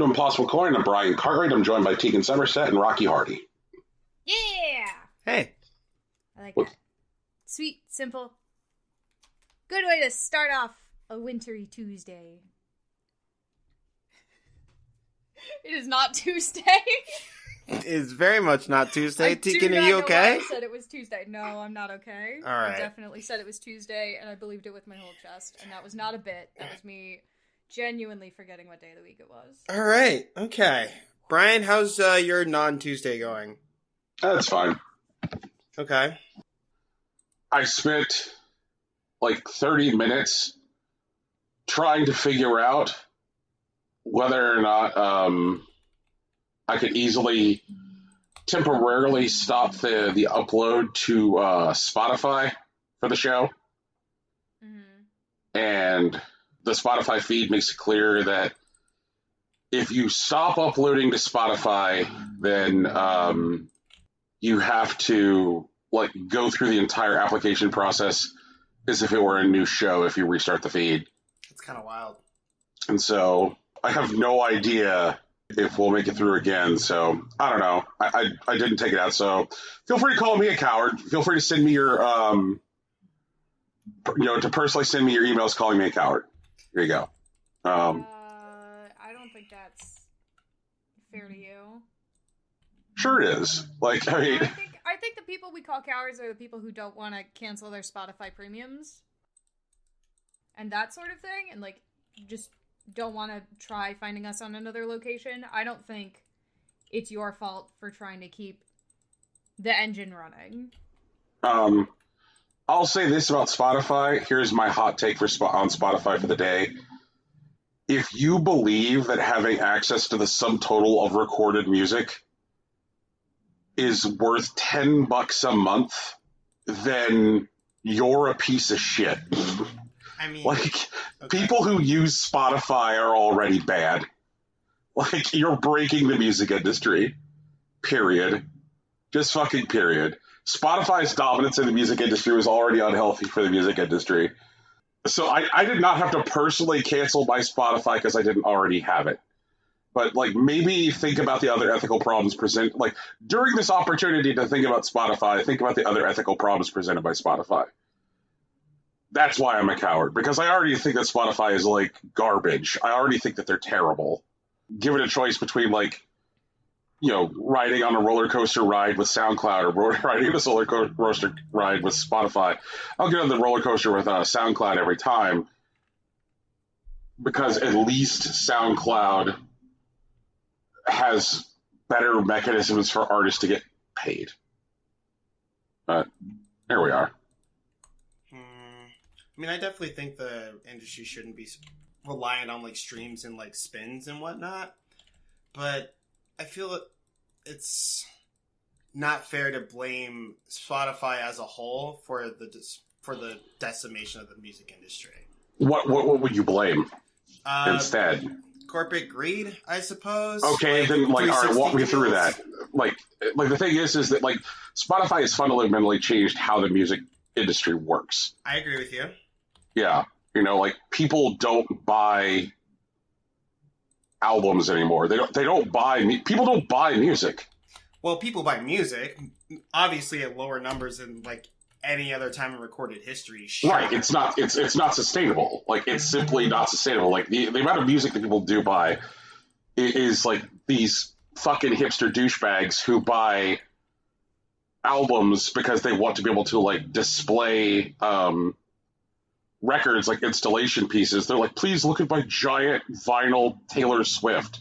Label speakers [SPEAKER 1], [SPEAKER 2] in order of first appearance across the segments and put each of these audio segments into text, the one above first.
[SPEAKER 1] Impossible Coin. I'm Brian Cartwright. I'm joined by Tegan Somerset and Rocky Hardy.
[SPEAKER 2] Yeah!
[SPEAKER 3] Hey.
[SPEAKER 2] I like that. Sweet, simple. Good way to start off a wintry Tuesday. It is not Tuesday.
[SPEAKER 3] It is very much not Tuesday. Tegan, are you
[SPEAKER 2] know
[SPEAKER 3] okay?
[SPEAKER 2] why I said it was Tuesday. No, I'm not okay.
[SPEAKER 3] All right.
[SPEAKER 2] I definitely said it was Tuesday, and I believed it with my whole chest. And that was not a bit. That was me genuinely forgetting what day of the week it was.
[SPEAKER 3] All right. Okay. Brian, how's your non-Tuesday going?
[SPEAKER 1] That's fine.
[SPEAKER 3] Okay.
[SPEAKER 1] I spent like 30 minutes trying to figure out whether or not I could easily temporarily stop the upload to Spotify for the show. Mm-hmm. And the Spotify feed makes it clear that if you stop uploading to Spotify, then you have to like go through the entire application process as if it were a new show if you restart the feed.
[SPEAKER 3] It's kind of wild.
[SPEAKER 1] And so I have no idea if we'll make it through again. So I don't know. I didn't take it out. So feel free to call me a coward. Feel free to send me your, to personally send me your emails calling me a coward. Here you go.
[SPEAKER 2] I don't think that's fair to you.
[SPEAKER 1] Sure it is. Like, I mean,
[SPEAKER 2] I think the people we call cowards are the people who don't want to cancel their Spotify premiums and that sort of thing, and like just don't want to try finding us on another location. I don't think it's your fault for trying to keep the engine running.
[SPEAKER 1] I'll say this about Spotify. Here's my hot take on Spotify for the day. If you believe that having access to the subtotal of recorded music is worth $10 a month, then you're a piece of shit.
[SPEAKER 3] I mean,
[SPEAKER 1] like,
[SPEAKER 3] okay.
[SPEAKER 1] People who use Spotify are already bad. Like, you're breaking the music industry. Period. Just fucking period. Spotify's dominance in the music industry was already unhealthy for the music industry. So I did not have to personally cancel my Spotify because I didn't already have it. But, like, maybe think about the other ethical problems presented. Like, during this opportunity to think about Spotify, think about the other ethical problems presented by Spotify. That's why I'm a coward, because I already think that Spotify is, like, garbage. I already think that they're terrible. Given a choice between, like, riding on a roller coaster ride with SoundCloud or riding on a roller coaster ride with Spotify, I'll get on the roller coaster with SoundCloud every time, because at least SoundCloud has better mechanisms for artists to get paid. But here we are.
[SPEAKER 3] I mean, I definitely think the industry shouldn't be reliant on like streams and like spins and whatnot, but I feel it's not fair to blame Spotify as a whole for the decimation of the music industry.
[SPEAKER 1] What would you blame instead?
[SPEAKER 3] Corporate greed, I suppose.
[SPEAKER 1] Okay, then all right, walk me through that. Like the thing is that like Spotify has fundamentally changed how the music industry works.
[SPEAKER 3] I agree with you.
[SPEAKER 1] Yeah, like people don't buy albums anymore. They don't buy people don't buy music.
[SPEAKER 3] Well, people buy music, obviously at lower numbers than like any other time in recorded history. Sure.
[SPEAKER 1] Right, it's not sustainable. Like, it's simply not sustainable. Like, the amount of music that people do buy is like these fucking hipster douchebags who buy albums because they want to be able to like display records, like installation pieces. They're like, please look at my giant vinyl Taylor Swift.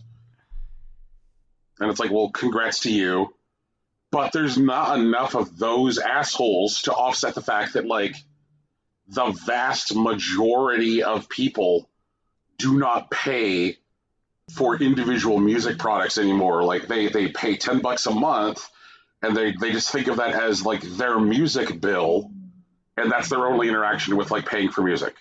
[SPEAKER 1] And it's like, well, congrats to you. But there's not enough of those assholes to offset the fact that, like, the vast majority of people do not pay for individual music products anymore. Like, they pay $10 a month, and they just think of that as, like, their music bill, and that's their only interaction with, like, paying for music.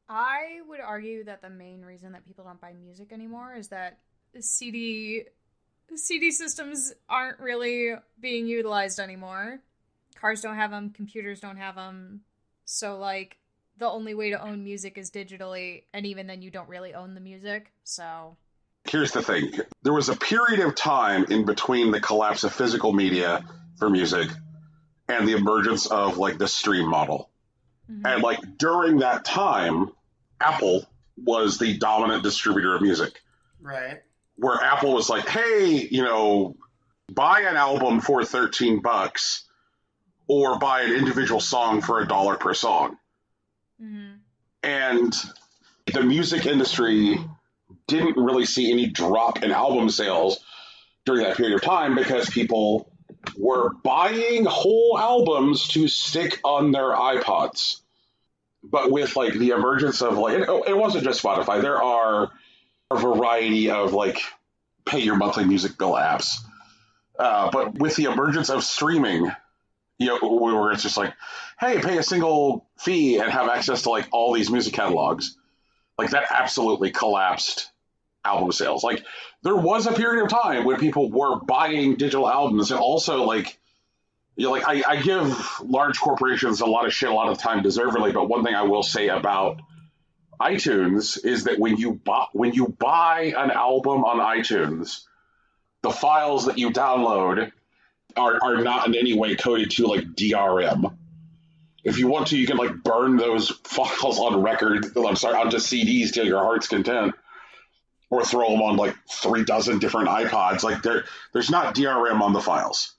[SPEAKER 2] I would argue that the main reason that people don't buy music anymore is that CD systems aren't really being utilized anymore. Cars don't have them, computers don't have them. So, like, the only way to own music is digitally, and even then you don't really own the music. So,
[SPEAKER 1] Here's the thing. There was a period of time in between the collapse of physical media for music and the emergence of like the stream model.
[SPEAKER 2] Mm-hmm.
[SPEAKER 1] And like during that time, Apple was the dominant distributor of music.
[SPEAKER 3] Right.
[SPEAKER 1] Where Apple was like, hey, buy an album for $13 or buy an individual song for $1 per song.
[SPEAKER 2] Mm-hmm.
[SPEAKER 1] And the music industry didn't really see any drop in album sales during that period of time because people were buying whole albums to stick on their iPods. But with like the emergence of like, it wasn't just Spotify. There are a variety of like pay your monthly music bill apps. But with the emergence of streaming, where it's just like, hey, pay a single fee and have access to like all these music catalogs, like that absolutely collapsed album sales. Like there was a period of time when people were buying digital albums, and also like, I give large corporations a lot of shit a lot of the time deservedly, but one thing I will say about iTunes is that when you buy an album on iTunes, the files that you download are not in any way coded to like DRM. If you want to, you can like burn those files on onto CDs to your heart's content, or throw them on like 36 different iPods. Like there's not DRM on the files,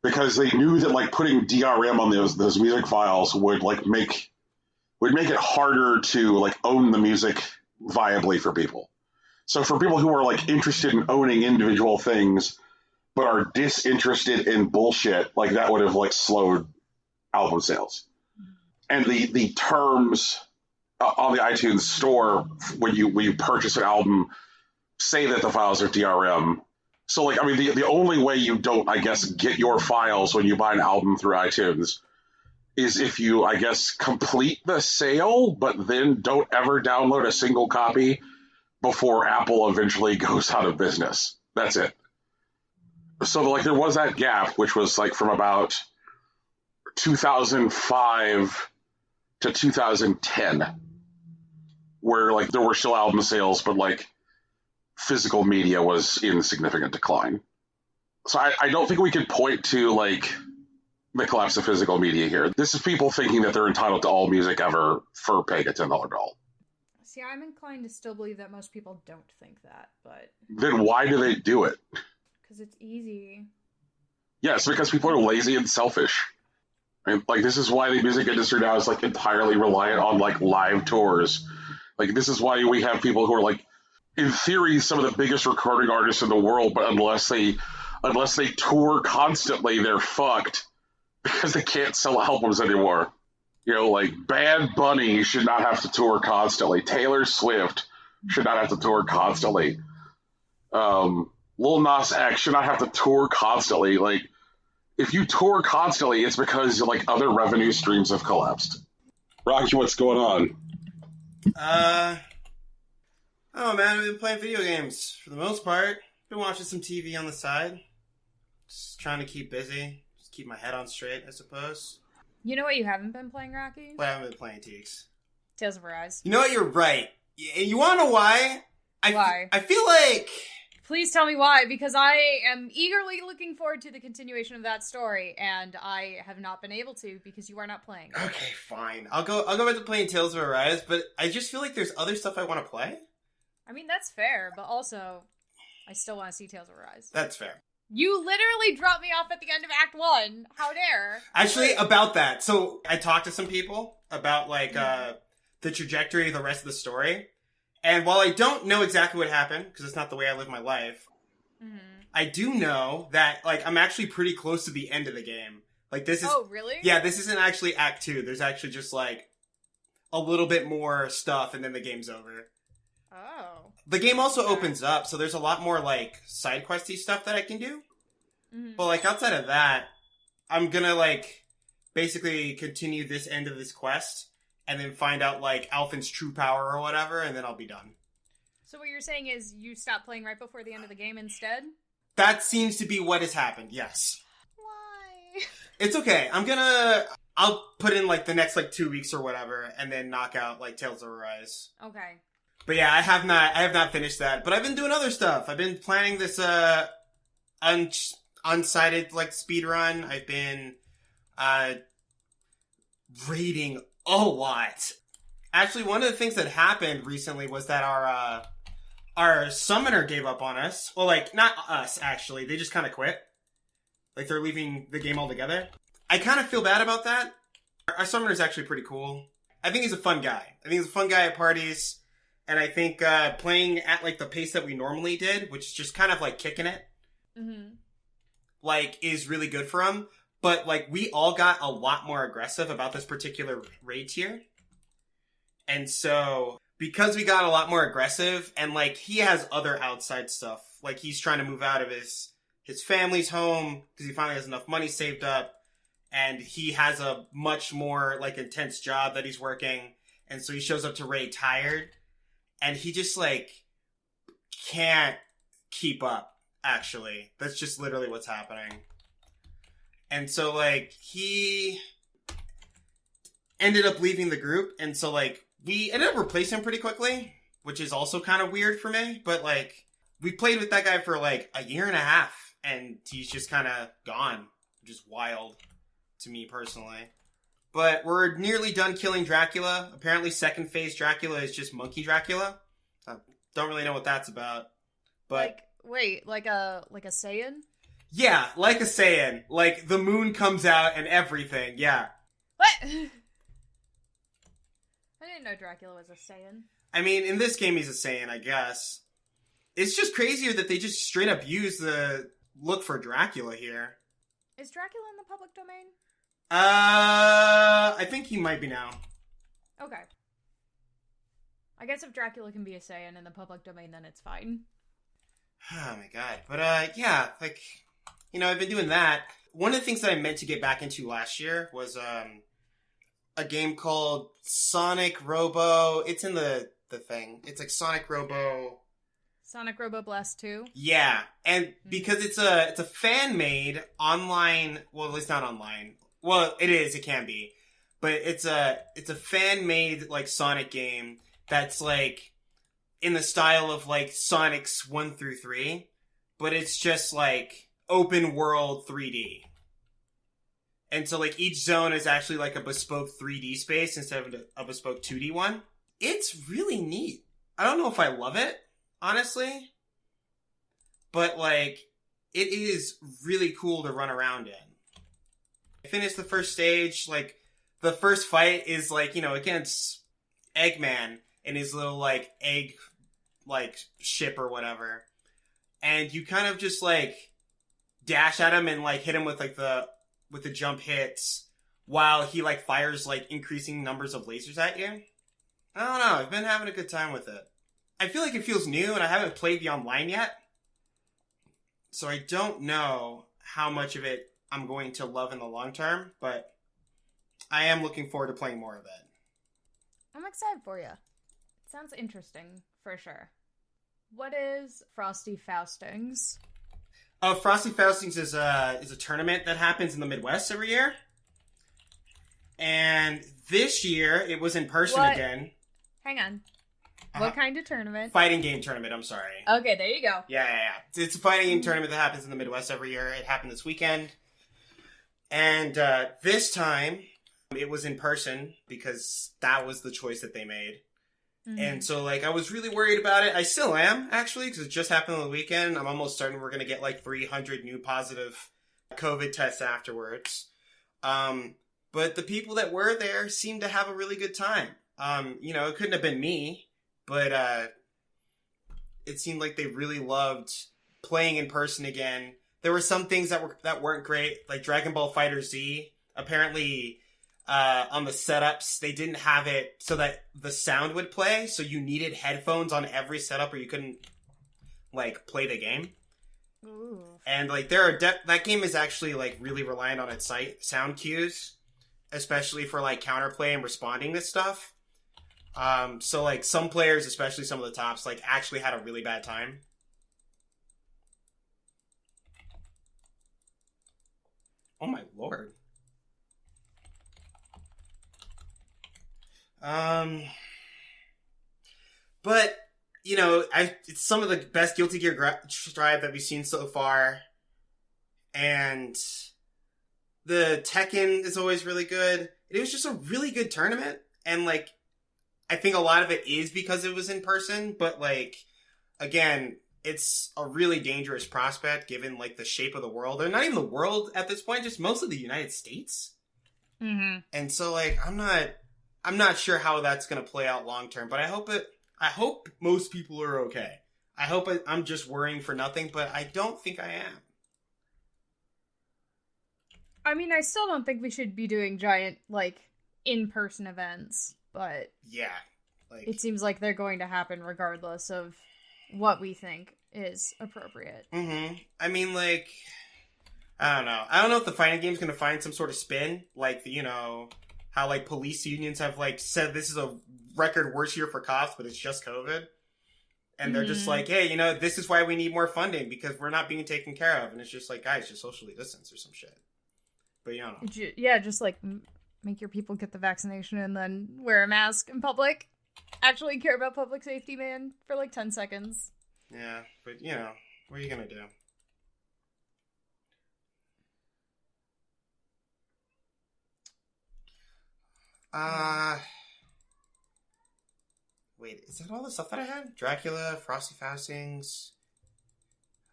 [SPEAKER 1] because they knew that like putting DRM on those music files would make it harder to like own the music viably for people. So for people who are like interested in owning individual things but are disinterested in bullshit, like that would have like slowed album sales. And the terms on the iTunes store when you purchase an album say that the files are DRM. So like, I mean, the only way you don't, I guess, get your files when you buy an album through iTunes is if you, I guess, complete the sale, but then don't ever download a single copy before Apple eventually goes out of business. That's it. So like there was that gap, which was like from about 2005 to 2010, where like there were still album sales, but like physical media was in significant decline. So I don't think we could point to like the collapse of physical media here. This is people thinking that they're entitled to all music ever for paying a $10 bill.
[SPEAKER 2] See, I'm inclined to still believe that most people don't think that, but...
[SPEAKER 1] Then why do they do it?
[SPEAKER 2] Because it's easy.
[SPEAKER 1] Yeah, it's because people are lazy and selfish. And like this is why the music industry now is like entirely reliant on like live tours. Like this is why we have people who are like, in theory, some of the biggest recording artists in the world, but unless they tour constantly, they're fucked because they can't sell albums anymore. Like Bad Bunny should not have to tour constantly. Taylor Swift should not have to tour constantly. Lil Nas X should not have to tour constantly. Like, if you tour constantly, it's because like other revenue streams have collapsed. Rocky, what's going on?
[SPEAKER 3] Oh man, I've been playing video games for the most part. Been watching some TV on the side. Just trying to keep busy. Just keep my head on straight, I suppose.
[SPEAKER 2] You know what you haven't been playing, Rocky?
[SPEAKER 3] What I haven't been playing, Teeks?
[SPEAKER 2] Tales of Arise.
[SPEAKER 3] You know what? You're right. You want to know why?
[SPEAKER 2] Why?
[SPEAKER 3] I feel like...
[SPEAKER 2] Please tell me why, because I am eagerly looking forward to the continuation of that story, and I have not been able to because you are not playing.
[SPEAKER 3] Okay, fine. I'll go back to playing Tales of Arise, but I just feel like there's other stuff I want to play.
[SPEAKER 2] I mean, that's fair, but also, I still want to see Tales of Arise.
[SPEAKER 3] That's fair.
[SPEAKER 2] You literally dropped me off at the end of Act 1. How dare.
[SPEAKER 3] Actually, about that. So, I talked to some people about, like, the trajectory of the rest of the story. And while I don't know exactly what happened, because it's not the way I live my life, I do know that, like, I'm actually pretty close to the end of the game. Like, this is...
[SPEAKER 2] Oh, really?
[SPEAKER 3] Yeah, this isn't actually Act 2. There's actually just, like, a little bit more stuff, and then the game's over.
[SPEAKER 2] Oh.
[SPEAKER 3] The game also opens up, so there's a lot more, like, side questy stuff that I can do. Mm-hmm. But, like, outside of that, I'm gonna, like, basically continue this end of this quest, and then find out, like, Alphen's true power or whatever, and then I'll be done.
[SPEAKER 2] So what you're saying is you stop playing right before the end of the game instead?
[SPEAKER 3] That seems to be what has happened, yes.
[SPEAKER 2] Why?
[SPEAKER 3] It's okay. I'll put in, like, the next, like, 2 weeks or whatever, and then knock out, like, Tales of Arise.
[SPEAKER 2] Okay.
[SPEAKER 3] But yeah, I have not finished that. But I've been doing other stuff. I've been planning this unsighted like speed run. I've been reading a lot. Actually, one of the things that happened recently was that our summoner gave up on us. Well, like, not us, actually. They just kind of quit. Like, they're leaving the game altogether. I kind of feel bad about that. Our summoner is actually pretty cool. I think he's a fun guy. I think he's a fun guy at parties. And I think playing at, like, the pace that we normally did, which is just kind of, like, kicking it, like, is really good for him. But, like, we all got a lot more aggressive about this particular raid tier. And so, because we got a lot more aggressive, and, like, he has other outside stuff. Like, he's trying to move out of his family's home, because he finally has enough money saved up. And he has a much more, like, intense job that he's working. And so he shows up to raid tired. And he just, like, can't keep up, actually. That's just literally what's happening. And so, like, he ended up leaving the group. And so, like, we ended up replacing him pretty quickly, which is also kind of weird for me. But, like, we played with that guy for, like, a year and a half. And he's just kind of gone. Which is wild to me, personally. But we're nearly done killing Dracula. Apparently, second phase Dracula is just Monkey Dracula. I don't really know what that's about. But
[SPEAKER 2] like a Saiyan?
[SPEAKER 3] Yeah, like a Saiyan. Like, the moon comes out and everything, yeah.
[SPEAKER 2] What? I didn't know Dracula was a Saiyan.
[SPEAKER 3] I mean, in this game, he's a Saiyan, I guess. It's just crazier that they just straight up use the look for Dracula here.
[SPEAKER 2] Is Dracula in the public domain?
[SPEAKER 3] I think he might be now.
[SPEAKER 2] Okay. I guess if Dracula can be a Saiyan in the public domain, then it's fine.
[SPEAKER 3] Oh my god. But, yeah, like, you know, I've been doing that. One of the things that I meant to get back into last year was, a game called Sonic Robo. It's in the thing. It's like Sonic Robo
[SPEAKER 2] Blast 2?
[SPEAKER 3] Yeah. And because it's a fan-made online, well, at least not online. Well, it is, it can be. But it's a fan-made, like, Sonic game that's, like, in the style of, like, Sonic's 1 through 3. But it's just, like, open world 3D. And so, like, each zone is actually, like, a bespoke 3D space instead of a bespoke 2D one. It's really neat. I don't know if I love it, honestly. But, like, it is really cool to run around in. I finished the first stage. Like, the first fight is, like, you know, against Eggman and his little, like, egg, like, ship or whatever. And you kind of just, like, dash at him and, like, hit him with, like, the jump hits while he, like, fires, like, increasing numbers of lasers at you. I don't know. I've been having a good time with it. I feel like it feels new, and I haven't played the online yet. So I don't know how much of it I'm going to love in the long term, but I am looking forward to playing more of it.
[SPEAKER 2] I'm excited for you. It sounds interesting, for sure. What is Frosty Faustings?
[SPEAKER 3] Frosty Faustings is a tournament that happens in the Midwest every year. And this year, it was in person again.
[SPEAKER 2] Hang on. What kind of tournament?
[SPEAKER 3] Fighting game tournament, I'm sorry.
[SPEAKER 2] Okay, there you go.
[SPEAKER 3] Yeah. It's a fighting game tournament that happens in the Midwest every year. It happened this weekend. And this time, it was in person because that was the choice that they made. Mm-hmm. And so, like, I was really worried about it. I still am, actually, because it just happened on the weekend. I'm almost certain we're going to get, like, 300 new positive COVID tests afterwards. But the people that were there seemed to have a really good time. You know, it couldn't have been me, but it seemed like they really loved playing in person again. There were some things that weren't great, like Dragon Ball FighterZ. Apparently, on the setups, they didn't have it so that the sound would play, so you needed headphones on every setup or you couldn't, like, play the game. Ooh. And, like, that game is actually, like, really reliant on its sound cues, especially for, like, counterplay and responding to stuff. So, like, some players, especially some of the tops, like, actually had a really bad time. Oh my lord. But, you know, it's some of the best Guilty Gear Strive that we've seen so far. And the Tekken is always really good. It was just a really good tournament. And, like, I think a lot of it is because it was in person. But, like, again, it's a really dangerous prospect given, like, the shape of the world. Or not even the world at this point, just most of the United States.
[SPEAKER 2] Mm-hmm.
[SPEAKER 3] And so, like, I'm not sure how that's going to play out long term. But I hope most people are okay. I'm just worrying for nothing, but I don't think I am.
[SPEAKER 2] I mean, I still don't think we should be doing giant, like, in-person events, but...
[SPEAKER 3] Yeah. Like,
[SPEAKER 2] it seems like they're going to happen regardless of what we think is appropriate.
[SPEAKER 3] Mm-hmm. I mean, like... I don't know. I don't know if the fighting game's going to find some sort of spin. Like, you know, how, like, police unions have, like, said this is a record worst year for cops, but it's just COVID. And they're just like, hey, you know, this is why we need more funding, because we're not being taken care of. And it's just like, guys, just socially distance or some shit. But, you know.
[SPEAKER 2] Yeah, just, like, make your people get the vaccination and then wear a mask in public. Actually care about public safety, man, for, like, 10 seconds.
[SPEAKER 3] Yeah, but, you know, what are you gonna do? Wait, is that all the stuff that I had? Dracula, Frosty Fastings...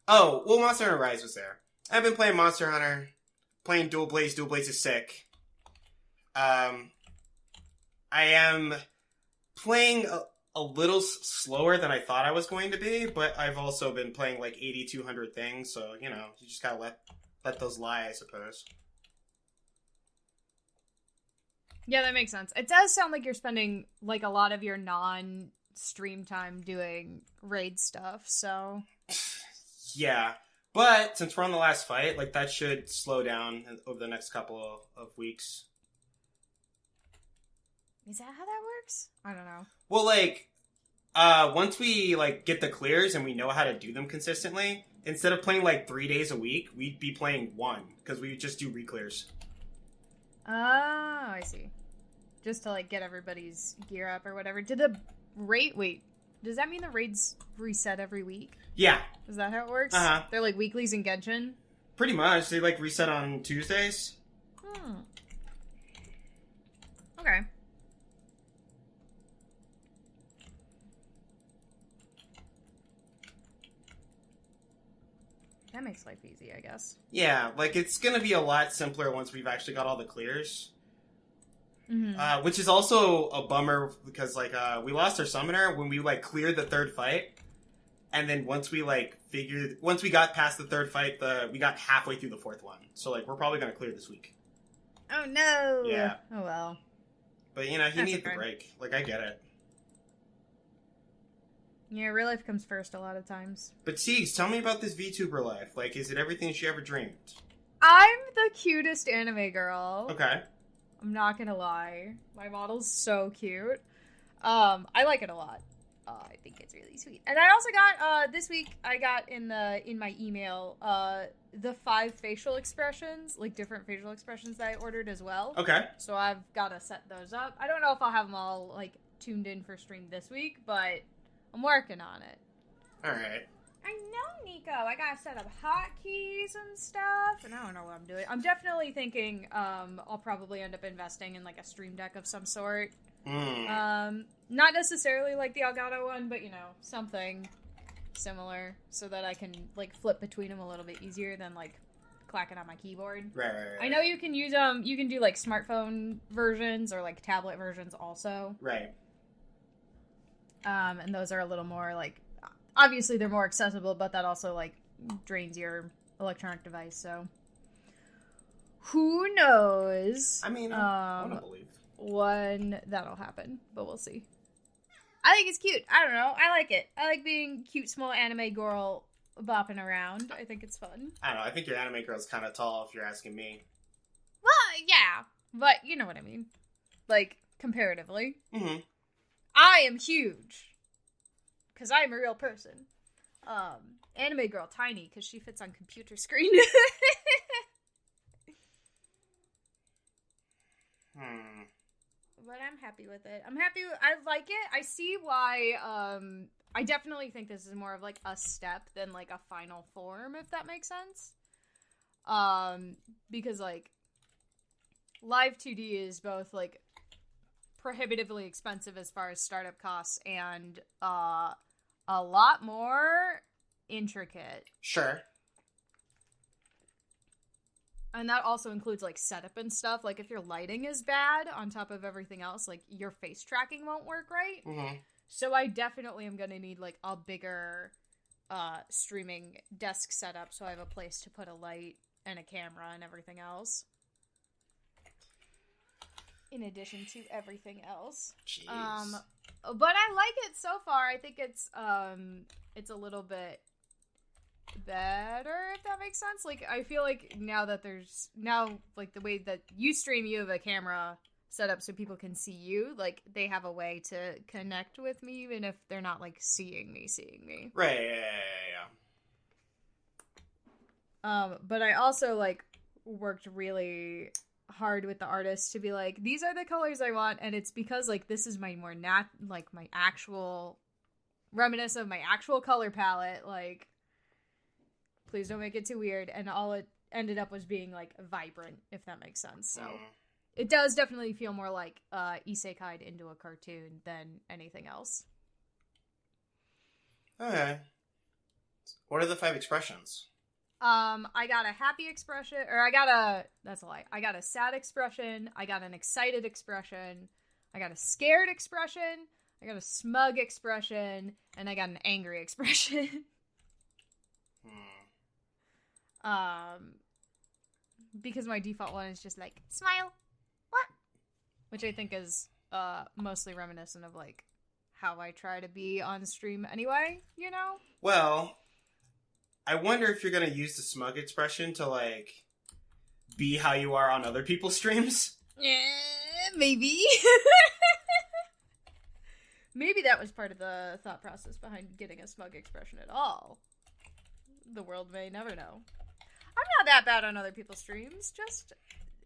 [SPEAKER 3] Oh, well, Monster Hunter Rise was there. I've been playing Monster Hunter, playing Dual Blaze. Dual Blaze is sick. I am playing a little slower than I thought I was going to be, but I've also been playing like 8,200 things, so, you know, you just gotta let those lie, I suppose.
[SPEAKER 2] Yeah, that makes sense. It does sound like you're spending, like, a lot of your non-stream time doing raid stuff, so...
[SPEAKER 3] Yeah, but since we're on the last fight, like, that should slow down over the next couple of weeks.
[SPEAKER 2] Is that how that works? I don't know.
[SPEAKER 3] Well, like, once we, like, get the clears and we know how to do them consistently, instead of playing, like, 3 days a week, we'd be playing 1, because we just do re-clears.
[SPEAKER 2] Oh, I see. Just to, like, get everybody's gear up or whatever. Did the raid... Wait, does that mean the raids reset every week?
[SPEAKER 3] Yeah.
[SPEAKER 2] Is that how it works?
[SPEAKER 3] Uh-huh.
[SPEAKER 2] They're like weeklies in Genshin?
[SPEAKER 3] Pretty much. They, like, reset on Tuesdays.
[SPEAKER 2] Okay. That makes life easy, I guess.
[SPEAKER 3] Yeah, like, it's gonna be a lot simpler once we've actually got all the clears.
[SPEAKER 2] Mm-hmm.
[SPEAKER 3] Which is also a bummer, because, like, we lost our summoner when we, like, cleared the third fight. And then once we got past the third fight, we got halfway through the fourth one. So, like, we're probably gonna clear this week.
[SPEAKER 2] Oh, no!
[SPEAKER 3] Yeah.
[SPEAKER 2] Oh, well.
[SPEAKER 3] But, you know, he needed the
[SPEAKER 2] okay.
[SPEAKER 3] break. Like, I get it.
[SPEAKER 2] Yeah, real life comes first a lot of times.
[SPEAKER 3] But, Siegs, tell me about this VTuber life. Like, is it everything she ever dreamed?
[SPEAKER 2] I'm the cutest anime girl.
[SPEAKER 3] Okay.
[SPEAKER 2] I'm not gonna lie. My model's so cute. I like it a lot. I think it's really sweet. And I also got, this week, I got in my email, the 5 facial expressions, like different facial expressions that I ordered as well.
[SPEAKER 3] Okay.
[SPEAKER 2] So I've gotta set those up. I don't know if I'll have them all, like, tuned in for stream this week, but I'm working on it.
[SPEAKER 3] Alright.
[SPEAKER 2] I know, Nico. I gotta set up hotkeys and stuff, and I don't know what I'm doing. I'm definitely thinking I'll probably end up investing in, like, a stream deck of some sort. Not necessarily like the Elgato one, but, you know, something similar so that I can, like, flip between them a little bit easier than, like, clacking on my keyboard.
[SPEAKER 3] Right.
[SPEAKER 2] I know you can use you can do, like, smartphone versions or, like, tablet versions also.
[SPEAKER 3] Right.
[SPEAKER 2] And those are a little more, like, obviously they're more accessible, but that also, like, drains your electronic device, so who knows?
[SPEAKER 3] I mean, I want to believe
[SPEAKER 2] when that'll happen, but we'll see. I think it's cute. I don't know. I like it. I like being cute, small anime girl bopping around. I think it's fun.
[SPEAKER 3] I don't know. I think your anime girl's kind of tall if you're asking me.
[SPEAKER 2] Well, yeah, but you know what I mean. Like, comparatively.
[SPEAKER 3] Mm-hmm.
[SPEAKER 2] I am huge. Because I'm a real person. Anime girl tiny because she fits on computer screen. But I'm happy with it. I like it. I see why, I definitely think this is more of, like, a step than, like, a final form, if that makes sense. Because, like, Live 2D is both, like, prohibitively expensive as far as startup costs and, a lot more intricate.
[SPEAKER 3] Sure.
[SPEAKER 2] And that also includes, like, setup and stuff. Like, if your lighting is bad on top of everything else, like, your face tracking won't work right.
[SPEAKER 3] Mm-hmm.
[SPEAKER 2] So I definitely am gonna need, like, a bigger, streaming desk setup so I have a place to put a light and a camera and everything else. In addition to everything else.
[SPEAKER 3] Jeez.
[SPEAKER 2] But I like it so far. I think it's a little bit better, if that makes sense. Like, I feel like now, like, the way that you stream, you have a camera set up so people can see you. Like, they have a way to connect with me, even if they're not, like, seeing me.
[SPEAKER 3] Right, yeah.
[SPEAKER 2] But I also, like, worked really hard with the artist to be like, these are the colors I want, and it's because, like, this is my more my actual reminiscent of my actual color palette. Like, please don't make it too weird. And all it ended up was being, like, vibrant, if that makes sense. So it does definitely feel more like isekai'd into a cartoon than anything else.
[SPEAKER 3] Okay. What are the 5 expressions?
[SPEAKER 2] I got a happy expression, that's a lie. I got a sad expression, I got an excited expression, I got a scared expression, I got a smug expression, and I got an angry expression. Because my default one is just like, smile, what? Which I think is, mostly reminiscent of, like, how I try to be on stream anyway, you know?
[SPEAKER 3] Well, I wonder if you're gonna use the smug expression to, like, be how you are on other people's streams?
[SPEAKER 2] Yeah, maybe. Maybe that was part of the thought process behind getting a smug expression at all. The world may never know. I'm not that bad on other people's streams, just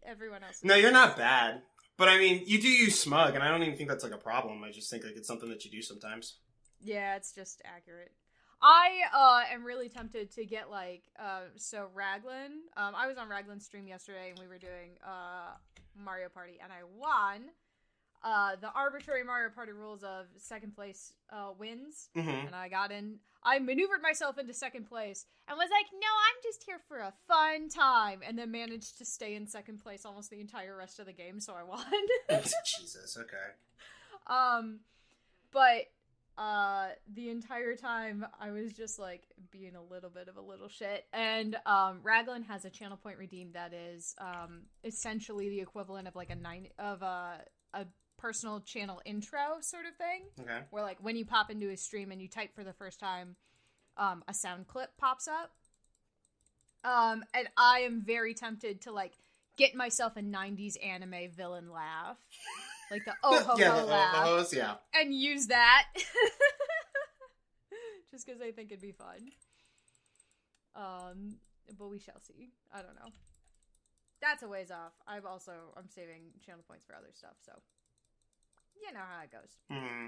[SPEAKER 2] everyone else.
[SPEAKER 3] No, you're not bad. But, I mean, you do use smug, and I don't even think that's, like, a problem. I just think, like, it's something that you do sometimes.
[SPEAKER 2] Yeah, it's just accurate. I am really tempted to get, like, so Raglan, I was on Raglan's stream yesterday and we were doing Mario Party and I won. The arbitrary Mario Party rules of second place wins.
[SPEAKER 3] Mm-hmm.
[SPEAKER 2] And I maneuvered myself into second place and was like, no, I'm just here for a fun time, and then managed to stay in second place almost the entire rest of the game, so I won.
[SPEAKER 3] Jesus, okay.
[SPEAKER 2] But the entire time I was just, like, being a little bit of a little shit. And Raglan has a channel point redeemed that is essentially the equivalent of, like, a personal channel intro sort of thing.
[SPEAKER 3] Okay.
[SPEAKER 2] Where, like, when you pop into his stream and you type for the first time, a sound clip pops up. And I am very tempted to, like, get myself a 90s anime villain laugh. Like the laugh.
[SPEAKER 3] Yeah.
[SPEAKER 2] And use that. Just because I think it'd be fun. But we shall see. I don't know. That's a ways off. I'm saving channel points for other stuff, so you know how it goes.
[SPEAKER 3] Mm-hmm.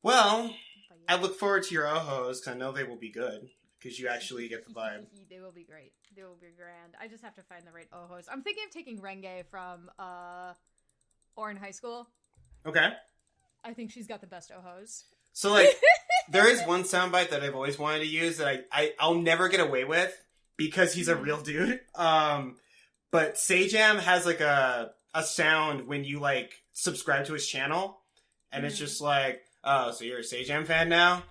[SPEAKER 3] Well, yeah. I look forward to your Ohos, because I know they will be good. Because you actually get the vibe.
[SPEAKER 2] They will be great. They will be grand. I just have to find the right Ohos. I'm thinking of taking Renge from Orin High School.
[SPEAKER 3] Okay.
[SPEAKER 2] I think she's got the best Ohos.
[SPEAKER 3] So, like, there is one soundbite that I've always wanted to use that I'll never get away with because he's a real dude. But Sajam has, like, a sound when you, like, subscribe to his channel. And it's just like, oh, so you're a Sajam fan now?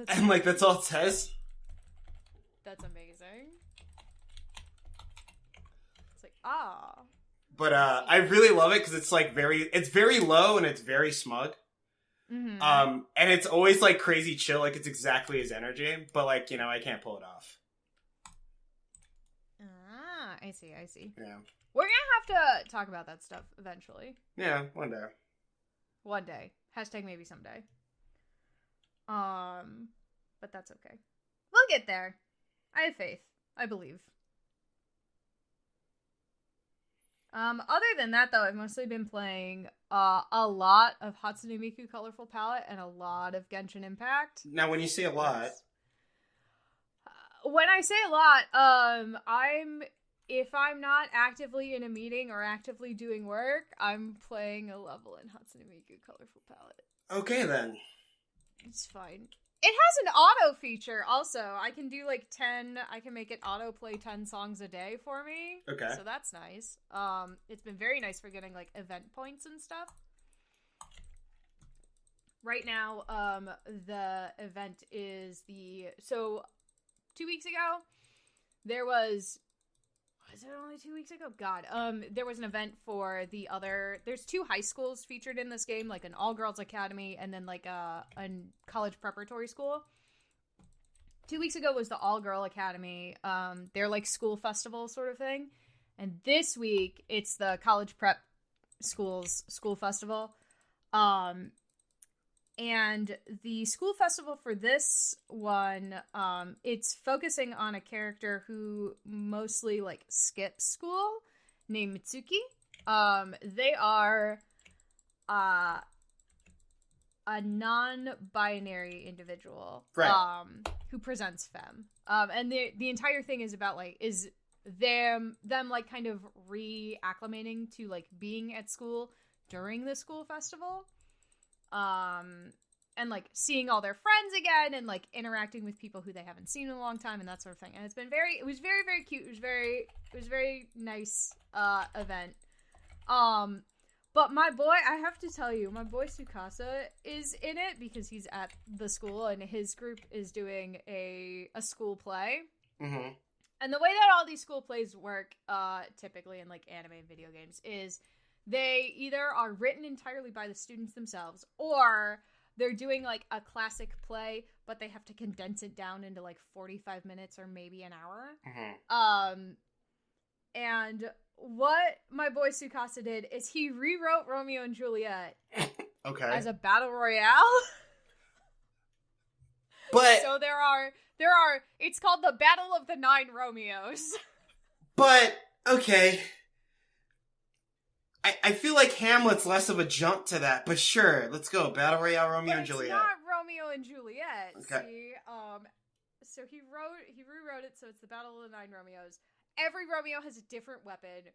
[SPEAKER 3] And, like, that's all it says.
[SPEAKER 2] That's amazing. It's like, ah.
[SPEAKER 3] But I really love it because it's, like, it's very low and it's very smug.
[SPEAKER 2] Mm-hmm.
[SPEAKER 3] And it's always, like, crazy chill. Like, it's exactly his energy. But, like, you know, I can't pull it off.
[SPEAKER 2] Ah, I see.
[SPEAKER 3] Yeah.
[SPEAKER 2] We're gonna have to talk about that stuff eventually.
[SPEAKER 3] Yeah, one day.
[SPEAKER 2] One day. Hashtag maybe someday. But that's okay. We'll get there. I have faith. I believe. Other than that, though, I've mostly been playing a lot of Hatsune Miku Colorful Palette and a lot of Genshin Impact.
[SPEAKER 3] Now, when you say a lot,
[SPEAKER 2] when I say a lot, if I'm not actively in a meeting or actively doing work, I'm playing a level in Hatsune Miku Colorful Palette.
[SPEAKER 3] Okay, then.
[SPEAKER 2] It's fine. It has an auto feature also. I can do like 10, I can make it auto play 10 songs a day for me.
[SPEAKER 3] Okay.
[SPEAKER 2] So that's nice. It's been very nice for getting like event points and stuff. Right now, the event is so 2 weeks ago, there was it only 2 weeks ago? God. There was an event for there's 2 high schools featured in this game, like an all-girls academy and then like a college preparatory school. 2 weeks ago was the all-girl academy. They're like school festival sort of thing. And this week, it's the college prep school festival. And the school festival for this one, it's focusing on a character who mostly, like, skips school, named Mitsuki. They are a non-binary individual,
[SPEAKER 3] right.
[SPEAKER 2] who presents femme. And the entire thing is about, like, is them, like, kind of reacclimating to, like, being at school during the school festival. And like seeing all their friends again and like interacting with people who they haven't seen in a long time and that sort of thing. And it was very, very cute. It was very nice, event. But my boy, I have to tell you, my boy Tsukasa is in it because he's at the school and his group is doing a school play.
[SPEAKER 3] Mm-hmm.
[SPEAKER 2] And the way that all these school plays work, typically in like anime and video games is they either are written entirely by the students themselves, or they're doing, like, a classic play, but they have to condense it down into, like, 45 minutes or maybe an hour.
[SPEAKER 3] Mm-hmm.
[SPEAKER 2] And what my boy Tsukasa did is he rewrote Romeo and Juliet
[SPEAKER 3] okay.
[SPEAKER 2] as a battle royale.
[SPEAKER 3] But...
[SPEAKER 2] So there are, it's called the Battle of the 9 Romeos.
[SPEAKER 3] But, okay... I feel like Hamlet's less of a jump to that, but sure, let's go. Battle Royale, Romeo and Juliet.
[SPEAKER 2] It's not Romeo and Juliet.
[SPEAKER 3] Okay.
[SPEAKER 2] See, so he rewrote it so it's the Battle of the 9 Romeos. Every Romeo has a different weapon.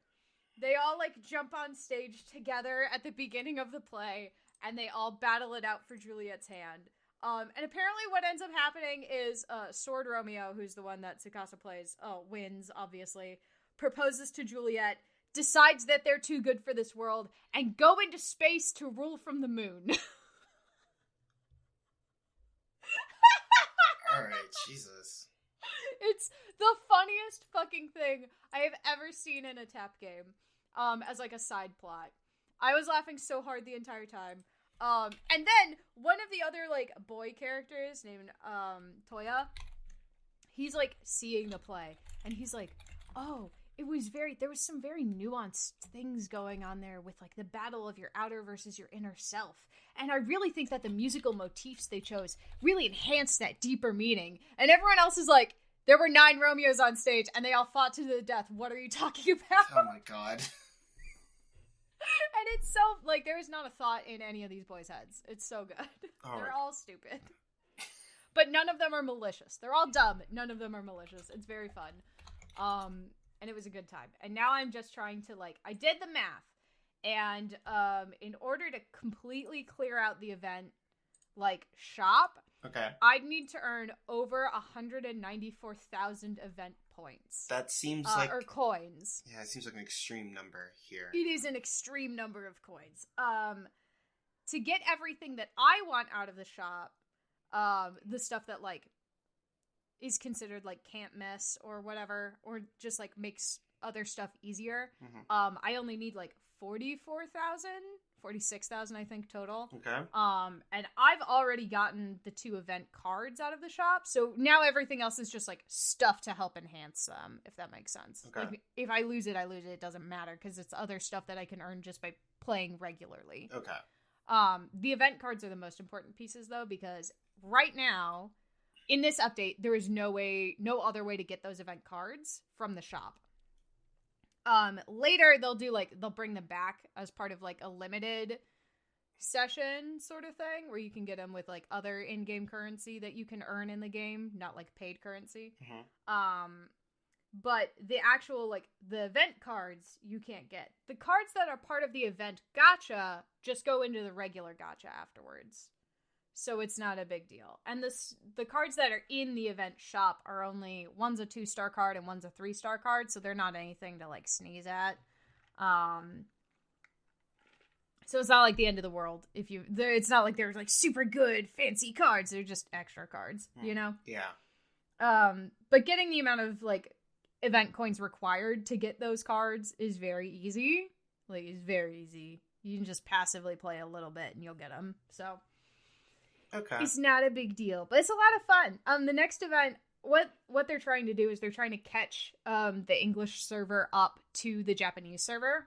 [SPEAKER 2] They all like jump on stage together at the beginning of the play, and they all battle it out for Juliet's hand. And apparently what ends up happening is Sword Romeo, who's the one that Tsukasa plays, wins, obviously, proposes to Juliet, decides that they're too good for this world, and go into space to rule from the moon.
[SPEAKER 3] Alright, Jesus.
[SPEAKER 2] It's the funniest fucking thing I have ever seen in a tap game, as like a side plot. I was laughing so hard the entire time. And then, one of the other, like, boy characters named, Toya, he's, like, seeing the play, and he's like, oh, there was some very nuanced things going on there with, like, the battle of your outer versus your inner self. And I really think that the musical motifs they chose really enhanced that deeper meaning. And everyone else is like, there were 9 Romeos on stage, and they all fought to the death. What are you talking about?
[SPEAKER 3] Oh my god.
[SPEAKER 2] And it's so, like, there is not a thought in any of these boys' heads. It's so good. They're all stupid. But none of them are malicious. They're all dumb. None of them are malicious. It's very fun. And it was a good time. And now I'm just trying to, like, I did the math. And in order to completely clear out the event, like, shop,
[SPEAKER 3] okay,
[SPEAKER 2] I'd need to earn over 194,000 event points.
[SPEAKER 3] That seems like...
[SPEAKER 2] or coins.
[SPEAKER 3] Yeah, it seems like an extreme number here.
[SPEAKER 2] It is an extreme number of coins. To get everything that I want out of the shop, the stuff that, like, is considered, like, can't miss or whatever, or just, like, makes other stuff easier.
[SPEAKER 3] Mm-hmm.
[SPEAKER 2] I only need, like, 46,000, I think, total.
[SPEAKER 3] Okay.
[SPEAKER 2] And I've already gotten the 2 event cards out of the shop, so now everything else is just, like, stuff to help enhance them, if that makes sense.
[SPEAKER 3] Okay.
[SPEAKER 2] Like, if I lose it, I lose it. It doesn't matter, because it's other stuff that I can earn just by playing regularly.
[SPEAKER 3] Okay.
[SPEAKER 2] The event cards are the most important pieces, though, because right now, in this update, there is no other way to get those event cards from the shop. Later they'll bring them back as part of like a limited session sort of thing where you can get them with like other in-game currency that you can earn in the game, not like paid currency. But the actual like the event cards you can't get. The cards that are part of the event gacha just go into the regular gacha afterwards. So it's not a big deal. And the cards that are in the event shop are only, one's a 2-star card and one's a 3-star card, so they're not anything to like sneeze at. So it's not like the end of the world. It's not like they're like super good fancy cards. They're just extra cards, you know?
[SPEAKER 3] Yeah.
[SPEAKER 2] But getting the amount of like event coins required to get those cards is very easy. Like, it's very easy. You can just passively play a little bit and you'll get them. So
[SPEAKER 3] okay,
[SPEAKER 2] it's not a big deal, but it's a lot of fun. The next event, what they're trying to do is they're trying to catch the English server up to the Japanese server.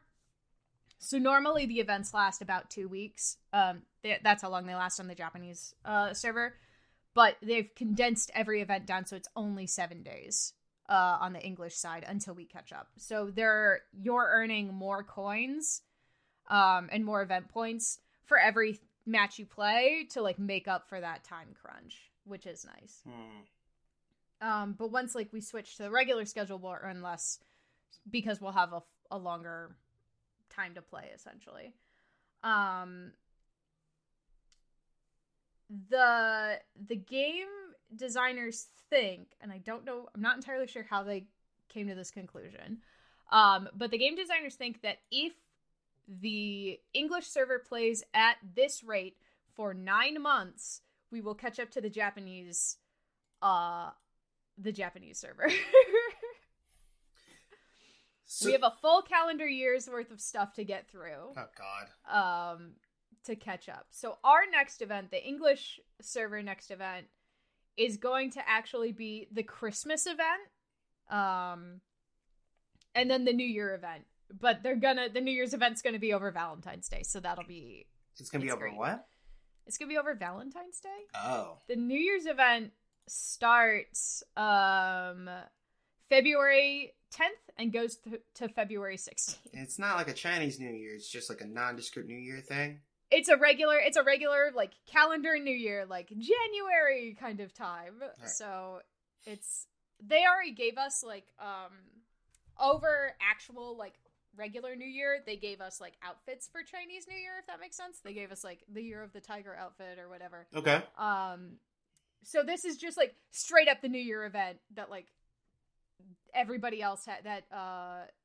[SPEAKER 2] So normally the events last about 2 weeks. That's how long they last on the Japanese server. But they've condensed every event down, so it's only 7 days on the English side until we catch up. So you're earning more coins and more event points for every match you play to like make up for that time crunch, which is nice. But once like we switch to the regular schedule, we'll earn less because we'll have a longer time to play, essentially. The game designers think, and I don't know, I'm not entirely sure how they came to this conclusion, but the game designers think that if the English server plays at this rate for 9 months, we will catch up to the Japanese server. So, we have a full calendar year's worth of stuff to get through.
[SPEAKER 3] Oh, God.
[SPEAKER 2] To catch up. So our next event, the English server next event, is going to actually be the Christmas event. And then the New Year event. But the New Year's event's gonna be over Valentine's Day, so that'll be...
[SPEAKER 3] It's gonna be over
[SPEAKER 2] great.
[SPEAKER 3] What?
[SPEAKER 2] It's gonna be over Valentine's Day.
[SPEAKER 3] Oh.
[SPEAKER 2] The New Year's event starts February 10th and goes to February 16th.
[SPEAKER 3] It's not like a Chinese New Year, it's just like a nondescript New Year thing.
[SPEAKER 2] It's a regular like calendar New Year, like January kind of time. Right. So they already gave us like over actual like regular New Year, they gave us like outfits for Chinese New Year, if that makes sense. They gave us like the Year of the Tiger outfit or whatever.
[SPEAKER 3] Okay.
[SPEAKER 2] So this is just like straight up the New Year event that like everybody else had, that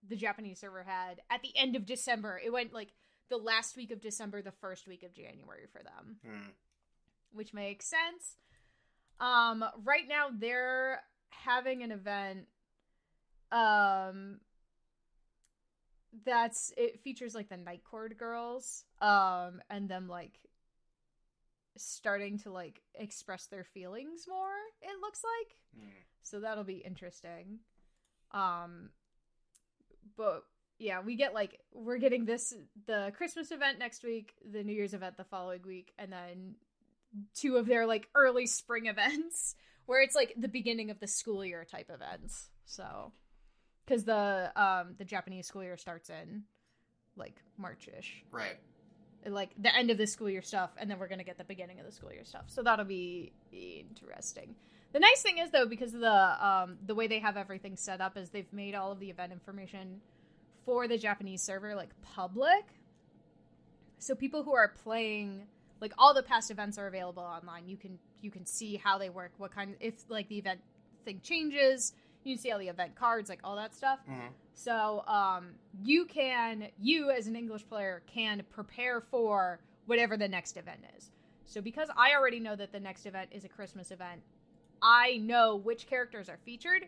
[SPEAKER 2] the Japanese server had at the end of December. It went like the last week of December, the first week of January for them, which makes sense. Right now they're having an event it features like the Night Court girls and them like starting to like express their feelings more, it looks like. So that'll be interesting. But yeah, we're getting the Christmas event next week, the New Year's event the following week, and then 2 of their like early spring events where it's like the beginning of the school year type events. So, because the Japanese school year starts in like March-ish,
[SPEAKER 3] right?
[SPEAKER 2] Like the end of the school year stuff, and then we're gonna get the beginning of the school year stuff. So that'll be interesting. The nice thing is though, because of the way they have everything set up, is they've made all of the event information for the Japanese server like public. So people who are playing, like all the past events are available online. You can see how they work, what kind, if like the event thing changes, you can see all the event cards, like all that stuff. So you as an English player can prepare for whatever the next event is. So because I already know that the next event is a Christmas event, I know which characters are featured,